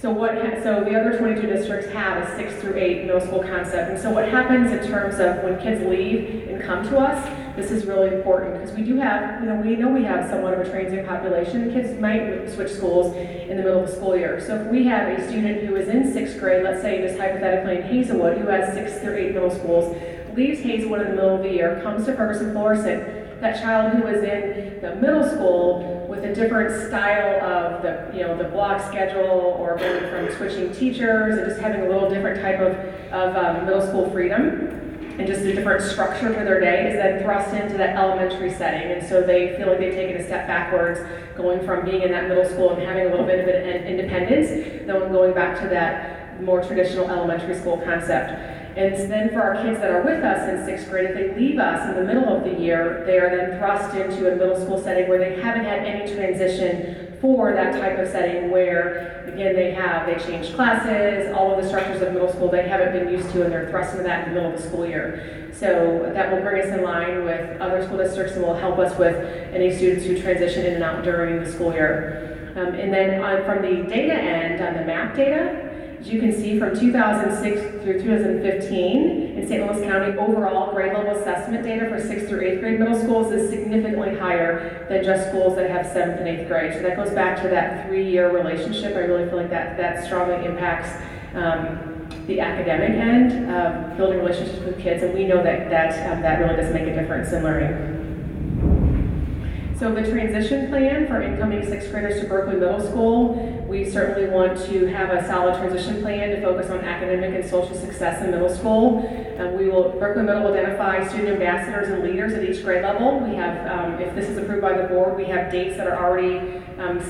So the other 22 districts have a 6 through 8 middle school concept. And so what happens in terms of when kids leave and come to us, this is really important because we do have, we know we have somewhat of a transient population. Kids might switch schools in the middle of the school year. So if we have a student who is in 6th grade, let's say just hypothetically in Hazelwood, who has 6 through 8 middle schools, leaves Hazelwood in the middle of the year, comes to Ferguson-Florissant, that child who was in the middle school with a different style of the block schedule or going from switching teachers and just having a little different type of middle school freedom and just a different structure for their day is then thrust into that elementary setting. And so they feel like they've taken a step backwards going from being in that middle school and having a little bit of independence than going back to that more traditional elementary school concept. And then for our kids that are with us in 6th grade, if they leave us in the middle of the year, they are then thrust into a middle school setting where they haven't had any transition for that type of setting where, again, they changed classes, all of the structures of middle school they haven't been used to, and they're thrust into that in the middle of the school year. So that will bring us in line with other school districts and will help us with any students who transition in and out during the school year. And then from the data end, on the MAP data, as you can see from 2006 through 2015, in St. Louis County, overall grade level assessment data for 6th through 8th grade middle schools is significantly higher than just schools that have 7th and 8th grade. So that goes back to that 3-year relationship. I really feel like that strongly impacts the academic end of building relationships with kids, and we know that really does make a difference in learning. So the transition plan for incoming 6th graders to Berkeley Middle School, we certainly want to have a solid transition plan to focus on academic and social success in middle school. Berkeley Middle will identify student ambassadors and leaders at each grade level. We have, if this is approved by the board, we have dates that are already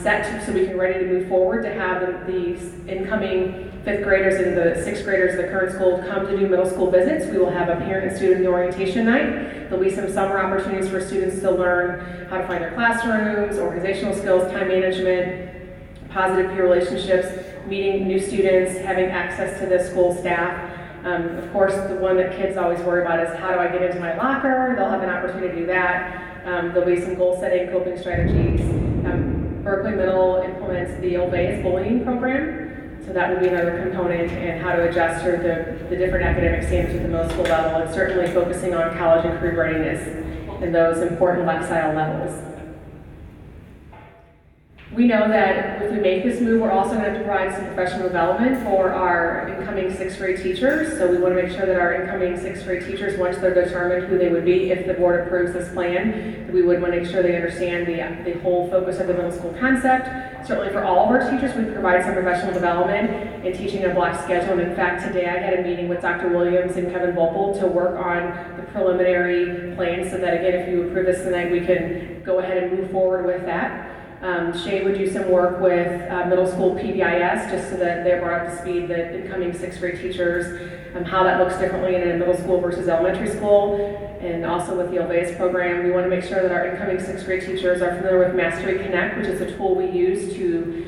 set so we can ready to move forward to have the incoming 5th graders and the 6th graders of the current school come to do middle school visits. We will have a parent and student orientation night. There'll be some summer opportunities for students to learn how to find their classrooms, organizational skills, time management, positive peer relationships, meeting new students, having access to the school staff. Of course, the one that kids always worry about is how do I get into my locker? They'll have an opportunity to do that. There'll be some goal setting, coping strategies. Berkeley Middle implements the Obeys bullying program. So that would be another component in how to adjust for the different academic standards at the middle school level, and certainly focusing on college and career readiness and those important lifestyle levels. We know that if we make this move, we're also going to have to provide some professional development for our incoming sixth grade teachers. So we want to make sure that our incoming sixth grade teachers, once they're determined who they would be if the board approves this plan, that we would want to make sure they understand the whole focus of the middle school concept. Certainly for all of our teachers, we provide some professional development in teaching a block schedule. And in fact, today I had a meeting with Dr. Williams and Kevin Volpel to work on the preliminary plan so that, again, if you approve this tonight, we can go ahead and move forward with that. Shay would do some work with middle school PBIS just so that they're brought up to speed, the incoming sixth grade teachers, how that looks differently in a middle school versus elementary school, and also with the Elvais program. We want to make sure that our incoming sixth grade teachers are familiar with Mastery Connect, which is a tool we use to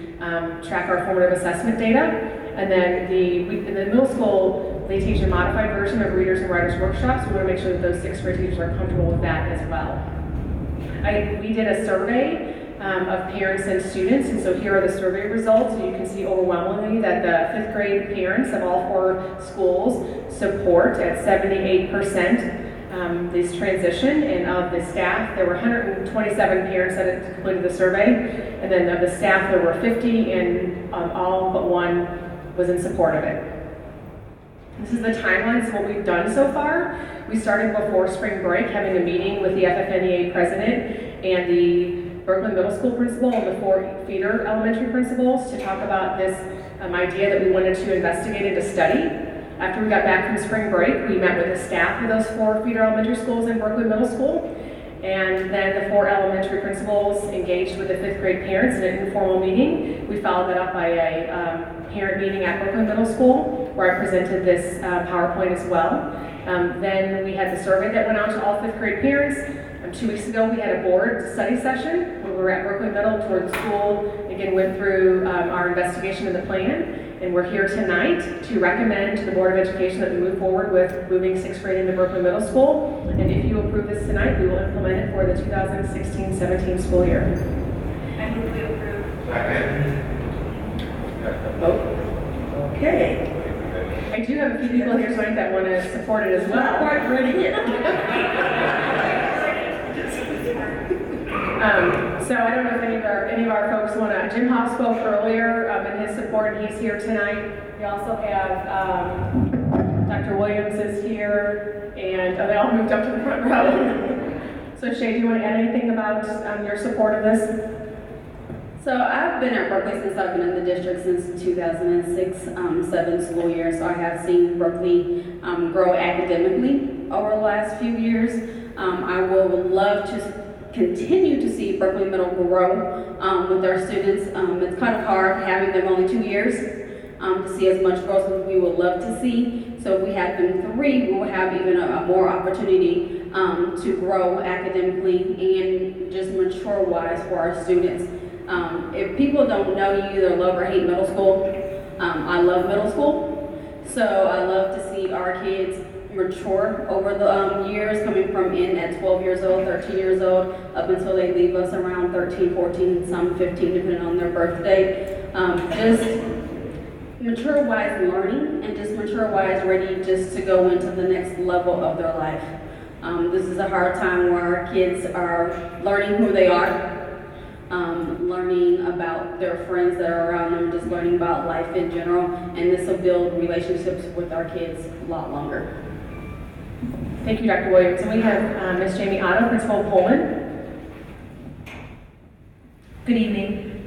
track our formative assessment data. And then in the middle school, they teach a modified version of Readers and Writers Workshops. We want to make sure that those sixth grade teachers are comfortable with that as well. We did a survey of parents and students, and so here are the survey results. And you can see overwhelmingly that the fifth grade parents of all 4 schools support at 78% this transition, and of the staff, there were 127 parents that had completed the survey, and then of the staff there were 50, and all but 1 was in support of it. This is the timeline of what we've done so far. We started before spring break having a meeting with the FFNEA president and the Berkeley Middle School principal and the 4 feeder elementary principals to talk about this idea that we wanted to investigate and to study. After we got back from spring break, we met with the staff of those 4 feeder elementary schools in Berkeley Middle School, and then the 4 elementary principals engaged with the 5th grade parents in an informal meeting. We followed that up by a parent meeting at Berkeley Middle School where I presented this PowerPoint as well. Then we had the survey that went out to all 5th grade parents. 2 weeks ago, we had a board study session when we were at Berkeley Middle toward the school. Again, went through our investigation of the plan, and we're here tonight to recommend to the Board of Education that we move forward with moving 6th grade into Berkeley Middle School. And if you approve this tonight, we will implement it for the 2016-17 school year. I move we approve. Second. Okay. I do have a few people here tonight that want to support it as well. Not quite ready yet. So I don't know if any of our folks want to. Jim Hoff spoke earlier in his support, and he's here tonight. We also have Dr. Williams is here, and they all moved up to the front row. So Shay, do you want to add anything about your support of this? So I've been at Berkeley since I've been in the district since 2006-7 school year. So I have seen Berkeley grow academically over the last few years. I would love to continue to see Berkeley Middle grow with our students. It's kind of hard having them only 2 years to see as much growth as we would love to see. So if we had them 3, we will have even a more opportunity to grow academically and just mature-wise for our students. If people don't know, you either love or hate middle school. I love middle school, so I love to see our kids mature over the years, coming from in at 12 years old, 13 years old, up until they leave us around 13, 14, some 15, depending on their birthday. Just mature-wise learning and just mature-wise ready just to go into the next level of their life. This is a hard time where our kids are learning who they are, learning about their friends that are around them, just learning about life in general, and this will build relationships with our kids a lot longer. Thank you, Dr. Williams. And we have Ms. Jamie Otto, Principal Pullman. Good evening.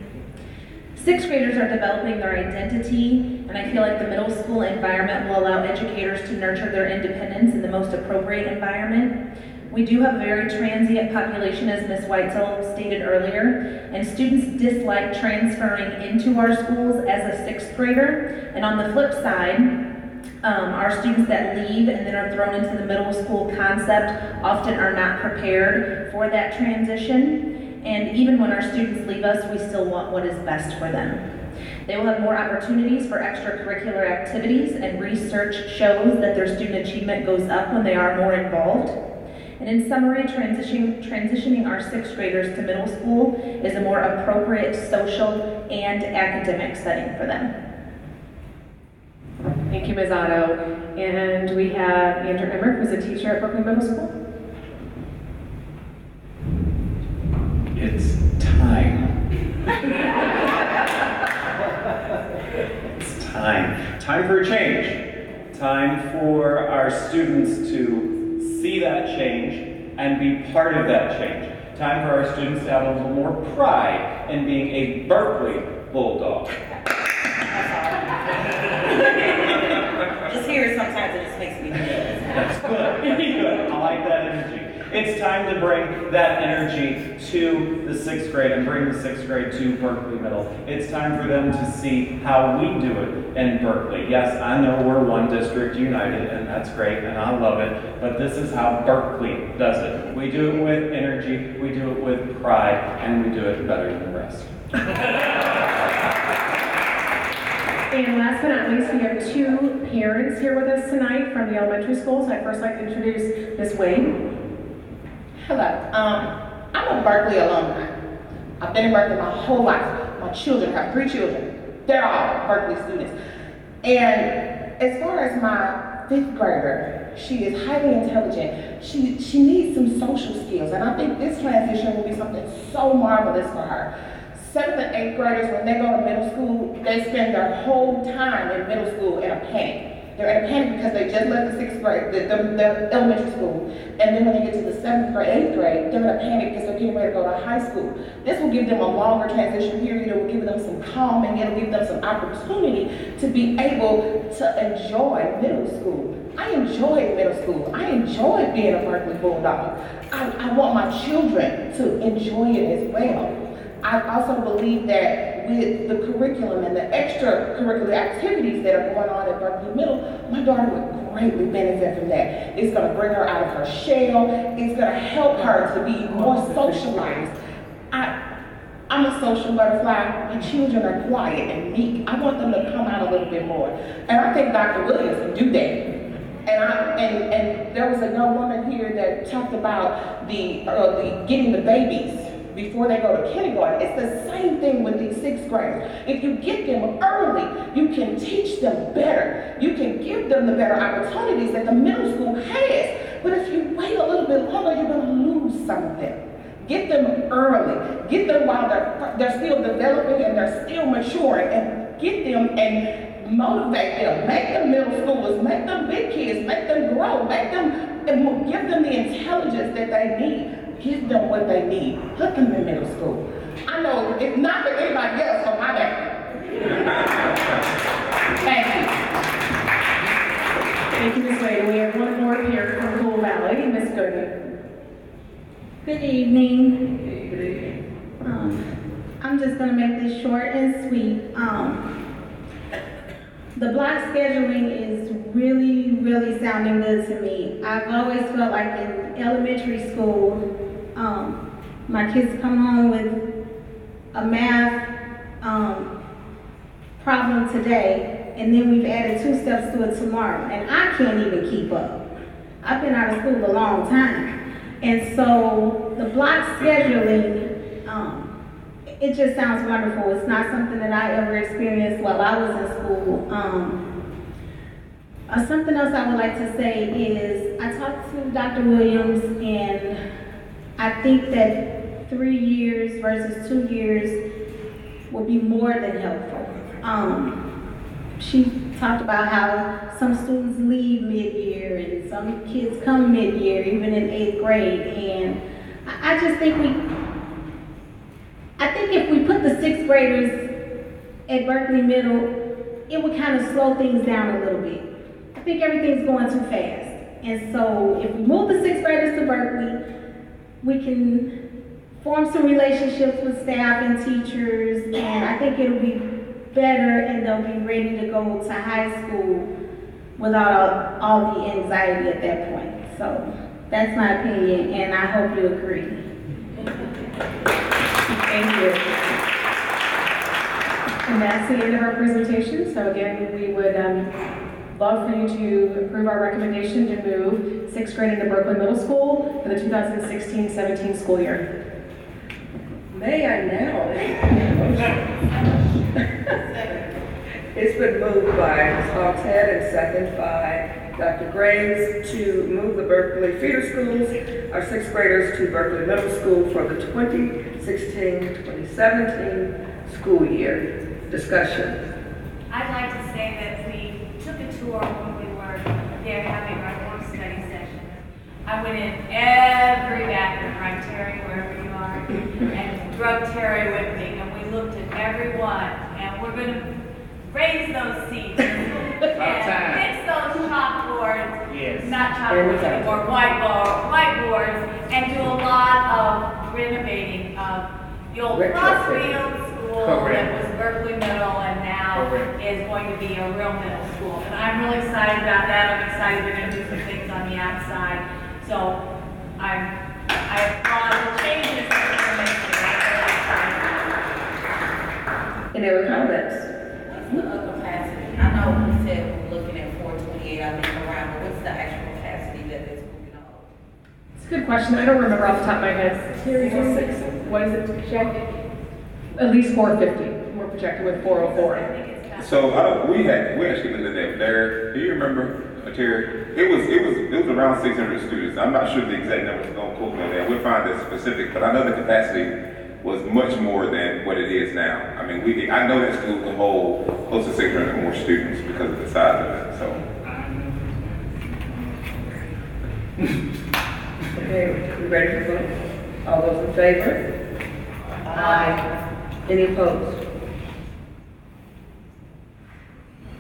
6th graders are developing their identity, and I feel like the middle school environment will allow educators to nurture their independence in the most appropriate environment. We do have a very transient population, as Ms. Weitzel stated earlier, and students dislike transferring into our schools as a 6th grader. And on the flip side, our students that leave and then are thrown into the middle school concept often are not prepared for that transition. And even when our students leave us, we still want what is best for them. They will have more opportunities for extracurricular activities, and research shows that their student achievement goes up when they are more involved. And in summary, transitioning our 6th graders to middle school is a more appropriate social and academic setting for them. Thank you, Ms. Otto. And we have Andrew Emmerich, who's a teacher at Berkeley Middle School. It's time. Time for a change. Time for our students to see that change and be part of that change. Time for our students to have a little more pride in being a Berkeley Bulldog. Just hear it sometimes, it just makes me nervous. That's good. Good. I like that energy. It's time to bring that energy to the 6th grade and bring the 6th grade to Berkeley Middle. It's time for them to see how we do it in Berkeley. Yes, I know we're one district united, and that's great, and I love it, but this is how Berkeley does it. We do it with energy, we do it with pride, and we do it better than the rest. And last but not least, we have 2 parents here with us tonight from the elementary school. So I'd first like to introduce Ms. Wade. Hello. I'm a Berkeley alumni. I've been in Berkeley my whole life. My children, I have 3 children. They're all Berkeley students. And as far as my 5th grader, she is highly intelligent. She needs some social skills, and I think this transition will be something so marvelous for her. 7th and 8th graders, when they go to middle school, they spend their whole time in middle school in a panic. They're in a panic because they just left the 6th grade, the elementary school, and then when they get to the 7th grade, 8th grade, they're in a panic because they're getting ready to go to high school. This will give them a longer transition period. It will give them some calming. It'll give them some opportunity to be able to enjoy middle school. I enjoyed middle school. I enjoyed being a Berkeley Bulldog. I want my children to enjoy it as well. I also believe that with the curriculum and the extracurricular activities that are going on at Berkeley Middle, my daughter would greatly benefit from that. It's going to bring her out of her shell. It's going to help her to be more socialized. I'm a social butterfly. My children are quiet and meek. I want them to come out a little bit more. And I think Dr. Williams can do that. And there was a young woman here that talked about the getting the babies before they go to kindergarten. It's the same thing with these 6th graders. If you get them early, you can teach them better. You can give them the better opportunities that the middle school has. But if you wait a little bit longer, you're going to lose something. Get them early. Get them while they're still developing and they're still maturing, and get them and motivate them. Make them middle schoolers. Make them big kids. Make them grow. Make them, give them the intelligence that they need. Give them what they need. Put them in middle school. I know it's not for anybody else on my back. Thank you. Thank you, Ms. Wade. We have one more here from Cool Valley, Ms. Goodman. Good evening. I'm just going to make this short and sweet. The block scheduling is really sounding good to me. I've always felt like in elementary school, my kids come home with a math problem today, and then we've added 2 steps to it tomorrow, and I can't even keep up. I've been out of school a long time, and so the block scheduling, it just sounds wonderful. It's not something that I ever experienced while I was in school. Something else I would like to say is I talked to Dr. Williams, and I think that 3 years versus 2 years would be more than helpful. She talked about how some students leave mid-year and some kids come mid-year, even in 8th grade. And I just think if we put the 6th graders at Berkeley Middle, it would kind of slow things down a little bit. I think everything's going too fast. And so if we move the 6th graders to Berkeley, we can form some relationships with staff and teachers, and I think it'll be better and they'll be ready to go to high school without all the anxiety at that point. So that's my opinion, and I hope you agree. Thank you. And that's the end of our presentation. So again, we would love for you to approve our recommendation to move 6th grade into Berkeley Middle School for the 2016-17 school year. May I now? It's been moved by Ms. Hogshead and seconded by Dr. Graves to move the Berkeley feeder schools, our 6th graders, to Berkeley Middle School for the 2016-2017 school year. Discussion. I'd like to say that we I went in every bathroom, right, Terry, wherever you are, and drug Terry with me, and we looked at every one, and we're gonna raise those seats and fix those chalkboards, Yes. not chalkboards anymore, whiteboards, and do a lot of renovating of the old Crossfield School that was Berkeley Middle and now is going to be a real middle school. And I'm really excited about that. I'm excited they're going to do some things on the outside. So I applaud the changes that they're making. I'm really excited. Any other comments? What's the capacity? I know we said we're looking at 428 out there around, but what's the actual capacity that this school can hold? It's a good question. I don't remember off the top of my head. What is it projected? At least 450. We're projected with 404. So we actually looked at that there. Do you remember, Terry? It was around 600 students. I'm not sure the exact number. Don't quote me on that. We'll find that specific, but I know the capacity was much more than what it is now. I mean, I know that school can hold close to 600 more students because of the size of it. So. Okay, we ready for vote? All those in favor? Aye. Any opposed?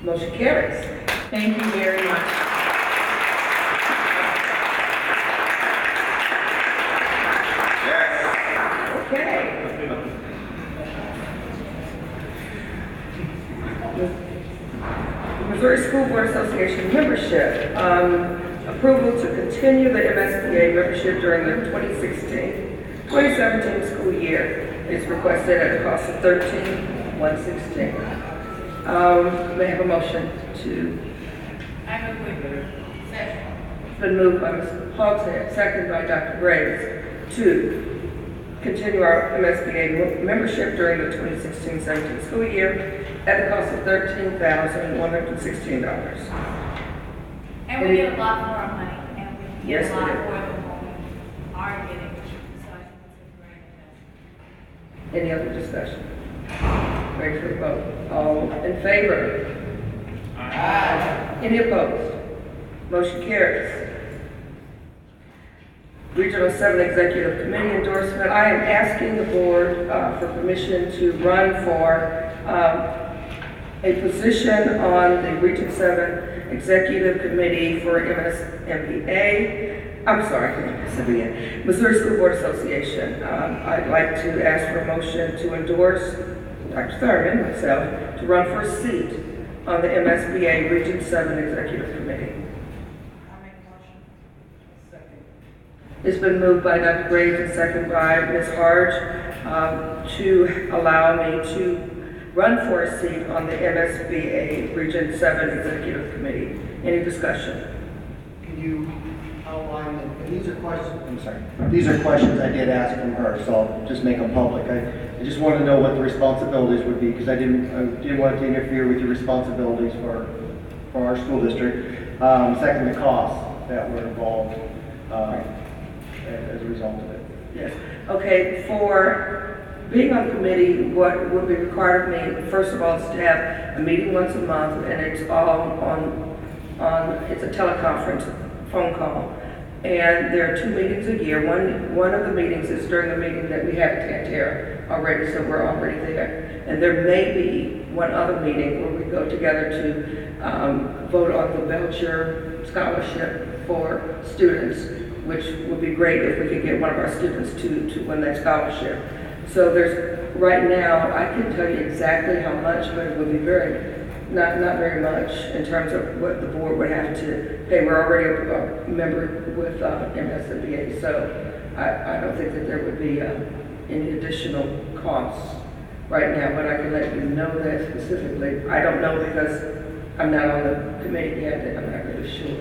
Motion carries. Thank you very much. Okay. Missouri School Board Association membership. Approval to continue the MSBA membership during the 2016-2017 school year is requested at a cost of $13,116. May I have a motion to? I move with Second. It's been moved by Ms. Hogshead, second by Dr. Graves, to continue our MSBA membership during the 2016-17 school year at the cost of $13,116. And we get a lot more money, and we get Yes, a we lot do. more than what we are getting. So I think it's a great investment. Any other discussion? Ready for the vote? All in favor? Aye. Any opposed? Motion carries. Regional 7 Executive Committee endorsement. I am asking the board for permission to run for a position on the Region 7 Executive Committee for MSBA. I'm sorry, MSBA, Missouri School Board Association. I'd like to ask for a motion to endorse Dr. Thurman, myself, to run for a seat on the MSBA Region 7 Executive Committee. It's been moved by Dr. Graves and seconded by Ms. Harge to allow me to run for a seat on the MSBA Region 7 Executive Committee. Any discussion? Can you outline, and these are questions, I'm sorry, these are questions I did ask from her, so I'll just make them public. I just want to know what the responsibilities would be, because I didn't want to interfere with your responsibilities for our school district. Second, the costs that were involved as a result of it. Yes. Okay, for being on committee, what would be required of me, first of all, is to have a meeting once a month, and it's all on it's a teleconference phone call. And there are 2 meetings a year. One of the meetings is during the meeting that we have at Tantera already, so we're already there. And there may be one other meeting where we go together to vote on the Belcher Scholarship for students, which would be great if we could get one of our students to win that scholarship. So there's, right now, I can tell you exactly how much, but it would be not very much in terms of what the board would have to pay. We're already a member with MSBA, so I don't think that there would be any additional costs right now, but I can let you know that specifically. I don't know because I'm not on the committee yet, and I'm not really sure.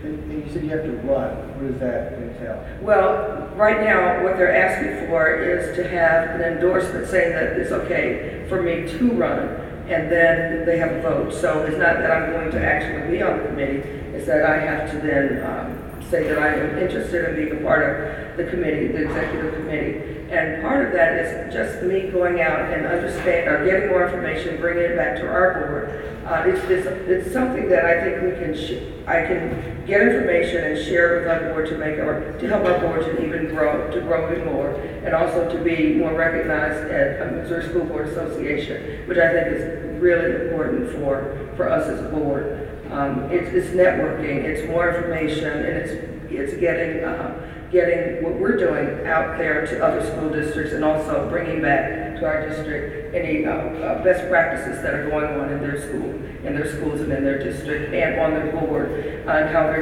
And you said you have to run. What does that entail? Well, right now, what they're asking for is to have an endorsement saying that it's okay for me to run, and then they have a vote. So it's not that I'm going to actually be on the committee, it's that I have to then say that I am interested in being a part of the committee, the executive committee. And part of that is just me going out and getting more information, bringing it back to our board. It's something that I think I can get information and share it with our board to help our board to grow even more, and also to be more recognized at Missouri School Board Association, which I think is really important for us as a board. It's networking, it's more information, and it's getting what we're doing out there to other school districts, and also bringing back to our district any best practices that are going on in their schools and in their district and on their board, on how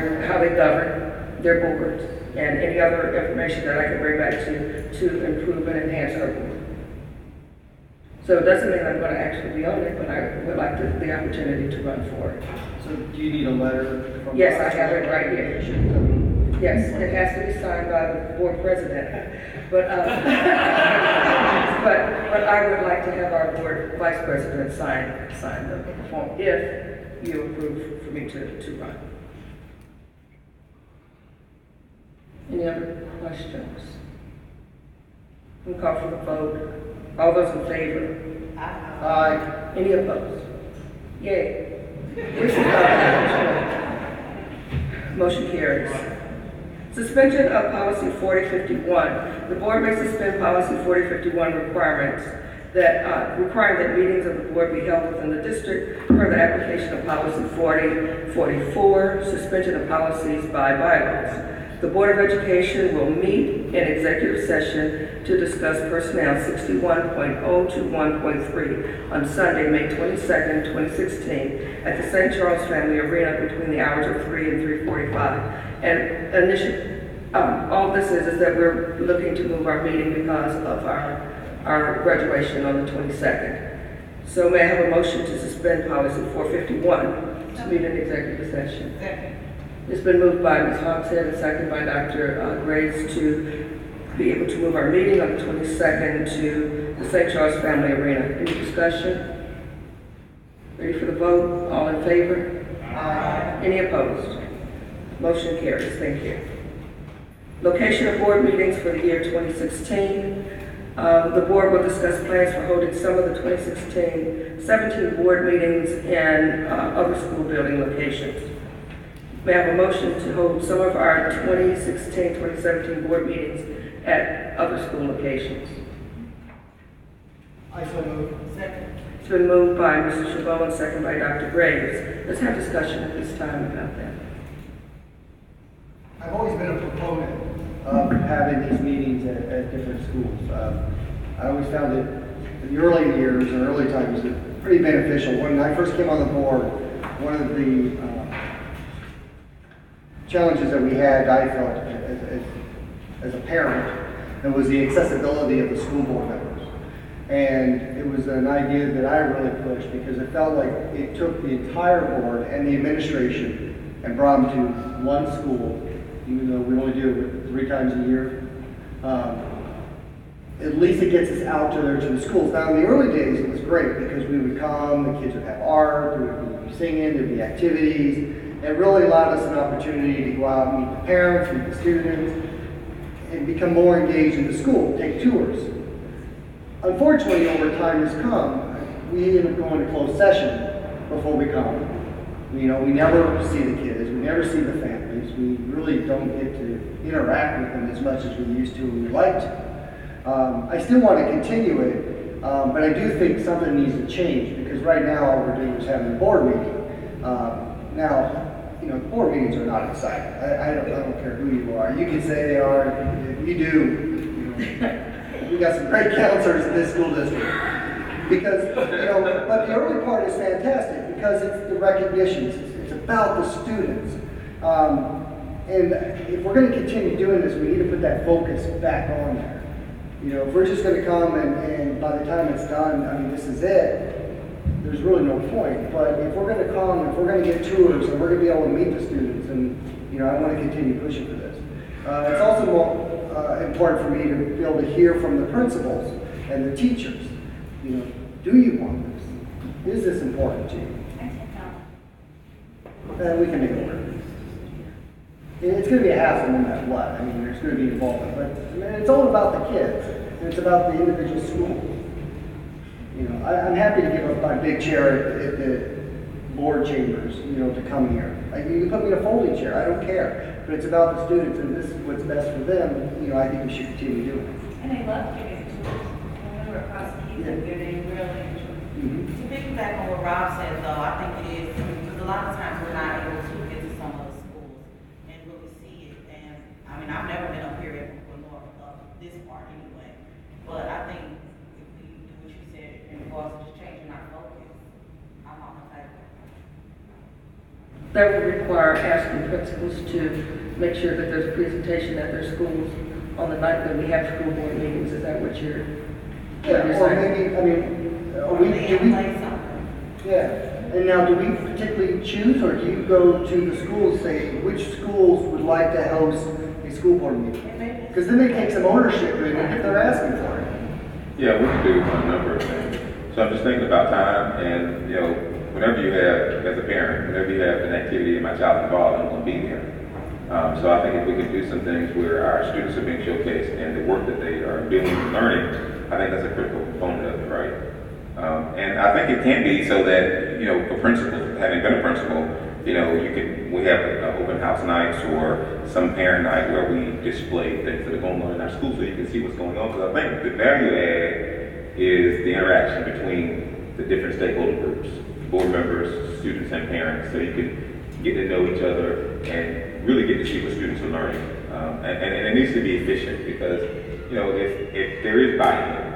they govern their boards, and any other information that I can bring back to improve and enhance our board. So it doesn't mean I'm going to actually be on it, but I would like the opportunity to run for it. So do you need a letter from? Yes, I have it right here. Yes, it has to be signed by the board president, but but I would like to have our board vice president sign the form if you approve for me to run. Any other questions? We'll call for the vote. All those in favor? Aye. Any opposed? Yay. Motion carries. Suspension of policy 4051. The board may suspend policy 4051 requirements that requiring that meetings of the board be held within the district per the application of policy 4044, suspension of policies by bylaws. The Board of Education will meet in executive session to discuss personnel 61.021.3 on Sunday, May 22nd, 2016 at the St. Charles Family Arena between the hours of 3 and 3:45. And all this is that we're looking to move our meeting because of our graduation on the 22nd. So may I have a motion to suspend policy 451 to meet in executive session? Second. It's been moved by Ms. Hogshead and seconded by Dr. Graves to be able to move our meeting on the 22nd to the St. Charles Family Arena. Any discussion? Ready for the vote? All in favor? Aye. Any opposed? Motion carries. Thank you. Location of board meetings for the year 2016. The board will discuss plans for holding some of the 2016-17 board meetings in other school building locations. May I have a motion to hold some of our 2016-2017 board meetings at other school locations? I so move. Second. It's been moved by Mr. Chabot and seconded by Dr. Graves. Let's have discussion at this time about that. I've always been a proponent of having these meetings at different schools. I always found it in the early years or early times pretty beneficial. When I first came on the board, one of the challenges that we had, I felt as a parent, and was the accessibility of the school board members. And it was an idea that I really pushed because it felt like it took the entire board and the administration and brought them to one school, even though we only do it 3 times a year. At least it gets us out to the schools. Now, in the early days, it was great because we would come, the kids would have art, there would be singing, there'd be activities. It really allowed us an opportunity to go out and meet the parents, meet the students, and become more engaged in the school, take tours. Unfortunately, over time has come, we end up going to closed session before we come. We never see the kids, we never see the families, we really don't get to interact with them as much as we used to and we'd like to. I still want to continue it, but I do think something needs to change because right now all we're doing is having a board meeting. Now, board meetings are not exciting. I don't care who you are. You can say they are. If you do, we got some great counselors in this school district. Because, but the early part is fantastic because it's the recognitions. It's about the students. And if we're going to continue doing this, we need to put that focus back on there. If we're just going to come and by the time it's done, this is it. There's really no point. But if we're going to come, if we're going to get tours, and we're going to be able to meet the students, and I want to continue pushing for this. It's also more important for me to be able to hear from the principals and the teachers. Do you want this? Is this important to you? And we can make it work. It's going to be a hassle no matter what. There's going to be involvement, but it's all about the kids, and it's about the individual school. I'm happy to give up my big chair at the board chambers, to come here. I You can put me in a folding chair, I don't care. But it's about the students and this is what's best for them, I think we should continue doing it. And they love giving tours. When we were across the keys up there, they really enjoyed it. To piggyback on what Rob said though, I think it is, because a lot of times we're not able to get to some of the schools and really see it. And, I mean, I've never been up here at McCluer North, this part anyway. But I think if we do what you said in regards to just changing our focus, I'm on the table. That would require asking principals to make sure that there's a presentation at their schools on the night that we have school board meetings. Is that what you're Yeah, or saying? maybe, yeah. And now, do we particularly choose, or do you go to the schools, say, which schools would like to host a school board meeting? Because then they take some ownership in it if they're asking for it. Yeah, we can do a number of things. So I'm just thinking about time, and whenever you have, as a parent, whenever you have an activity and my child's involved, I'm going to be there. So I think if we could do some things where our students are being showcased and the work that they are doing and learning, I think that's a critical component of it, right? And I think it can be so that, for principals, having been a principal, we have open house nights or some parent night where we display things that are going on in our school so you can see what's going on. Because I think the value add is the interaction between the different stakeholder groups, board members, students, and parents, so you can get to know each other and really get to see what students are learning. And it needs to be efficient because, if there is buy-in,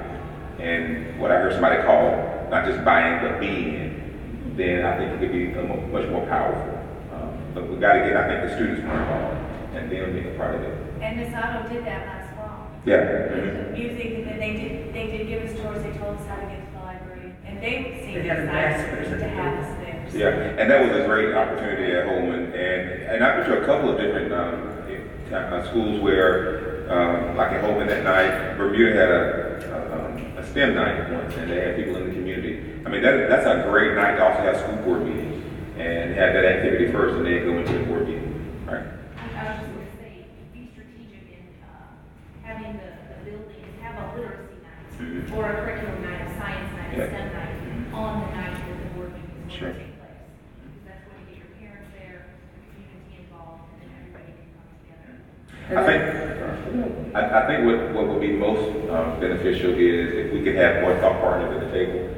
and what I heard somebody call, not just buying, but being, then I think it could be much more powerful. But we got to get, I think, the students more involved, and them being a part of it. And Ms. Otto did that last fall. Yeah. With the music, and then they did give us tours, they told us how to get to the library, and they seemed They had excited ambassadors to have us there. So. Yeah, and that was a great opportunity at Holman, and I've been to a couple of different schools where, like at Holman that night, Bermuda had a STEM night once, and they had people in the community. I mean, that's a great night to also have school board meetings and have that activity first, and then go into the board meeting. Right. I was just going to say, be strategic in having the buildings have a literacy night or a curriculum night, a science night, a STEM night on the night that the board meeting is going to take place. Because that's when you get your parents there, the community involved, and then everybody can come together. I think what would be most beneficial is if we could have more thought partners at the table.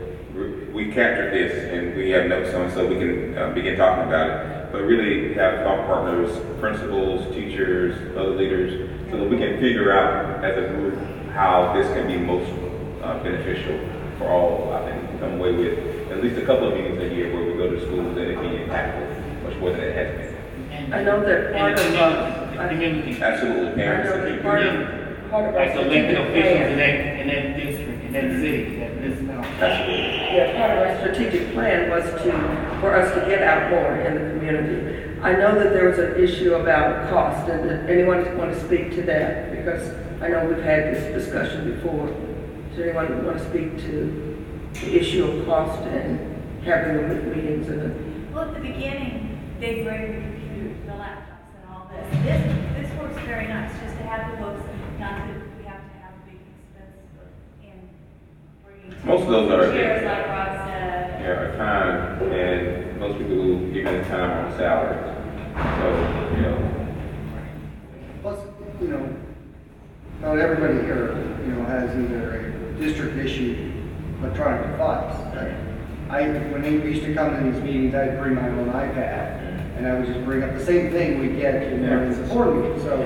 We captured this and we have notes on so we can begin talking about it. But really have thought partners, principals, teachers, other leaders, so that we can figure out as a group how this can be most beneficial for all. I think we can come away with at least a couple of meetings a year where we go to schools and it be impactful, much more than it has been. I know that part of absolutely parents part of like elected officials in that district, in that city, that municipality. Yeah, part of our strategic plan was for us to get out more in the community. I know that there was an issue about cost, and did anyone want to speak to that? Because I know we've had this discussion before. Does anyone want to speak to the issue of cost and having the meetings and the... Well, at the beginning, they bring the computers, the laptops, and all this. This works very nice, just to have the books, not that we have to have a big expense in bringing. Most of those are chairs, like Rob said. Yeah, time, and most people who give me time on salary. So, Plus, not everybody here, has either a district issued electronic device. When they used to come to these meetings, I'd bring my own iPad, and I would just bring up the same thing we get in the board meeting. So,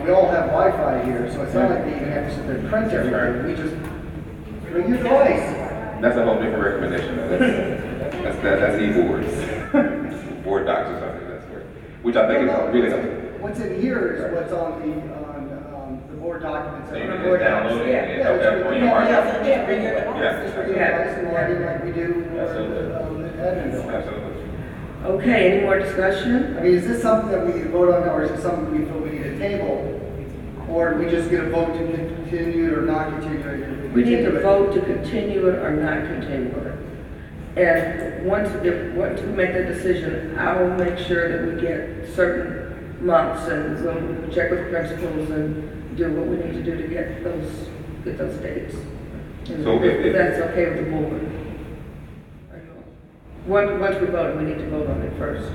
we all have Wi-Fi here, so it's not like they even have to sit there and print everything. We just bring your device. That's a whole different recommendation. That's e-boards, board docs or something. That's where, which I think is really helpful. What's in here is what's on the board documents. So you can just download it and have that on your hard Bring your device and log in like we do. Absolutely. Okay, any more discussion? I mean, is this something that we can vote on, or is it something we feel we need to table? Or do we just get a vote to continue it or not continue it? We need to vote to continue it or not continue it. And once we make that decision, I will make sure that we get certain months and we'll check with principals and do what we need to do to get those dates. And So if that's okay with the board. Once we vote, we need to vote on it first.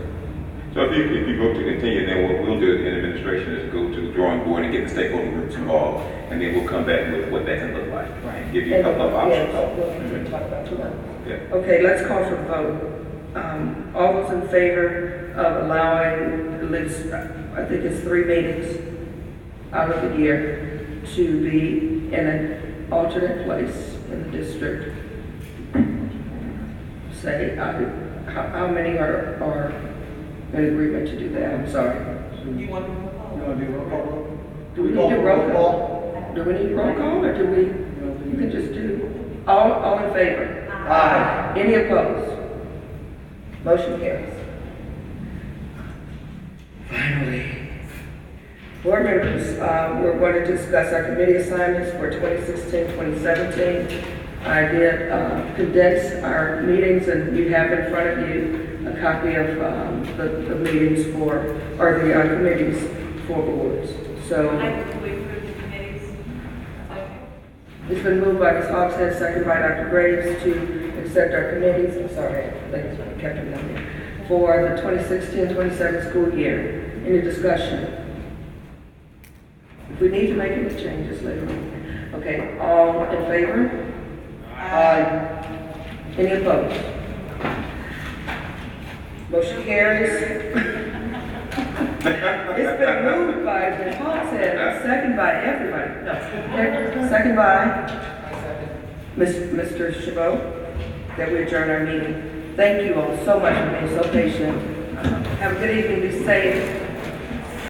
So if you vote to continue, then what we'll do in administration is go to the drawing board and get the stakeholder groups involved, and then we'll come back with what that can look like. Right. Give you a couple of options. We'll talk about that. Yeah. Okay, let's call for the vote. All those in favor of allowing at least, I think it's 3 meetings out of the year to be in an alternate place in the district? Say, how many are in agreement to do that? I'm sorry. You want to do roll call? Do we need to roll call? Do we need roll call, or do we, you can just do, all in favor? Aye. Any opposed? Motion carries. Finally. Board members, we're going to discuss our committee assignments for 2016-2017. I did condense our meetings, and you have in front of you a copy of the meetings or the committees for boards. So it's been moved by Ms. Hogshead, second by Dr. Graves, to accept our committees. I'm sorry, I think it's kept it down there. For the 2016-27 school year. Any discussion? If we need to make any changes later on. Okay, all in favor? Aye. Any opposed? Motion carries. It's been moved by Ms. Hogshead, second by everybody. No, second by Mr. Chabot, that we adjourn our meeting. Thank you all so much for being so patient. Have a good evening, be safe.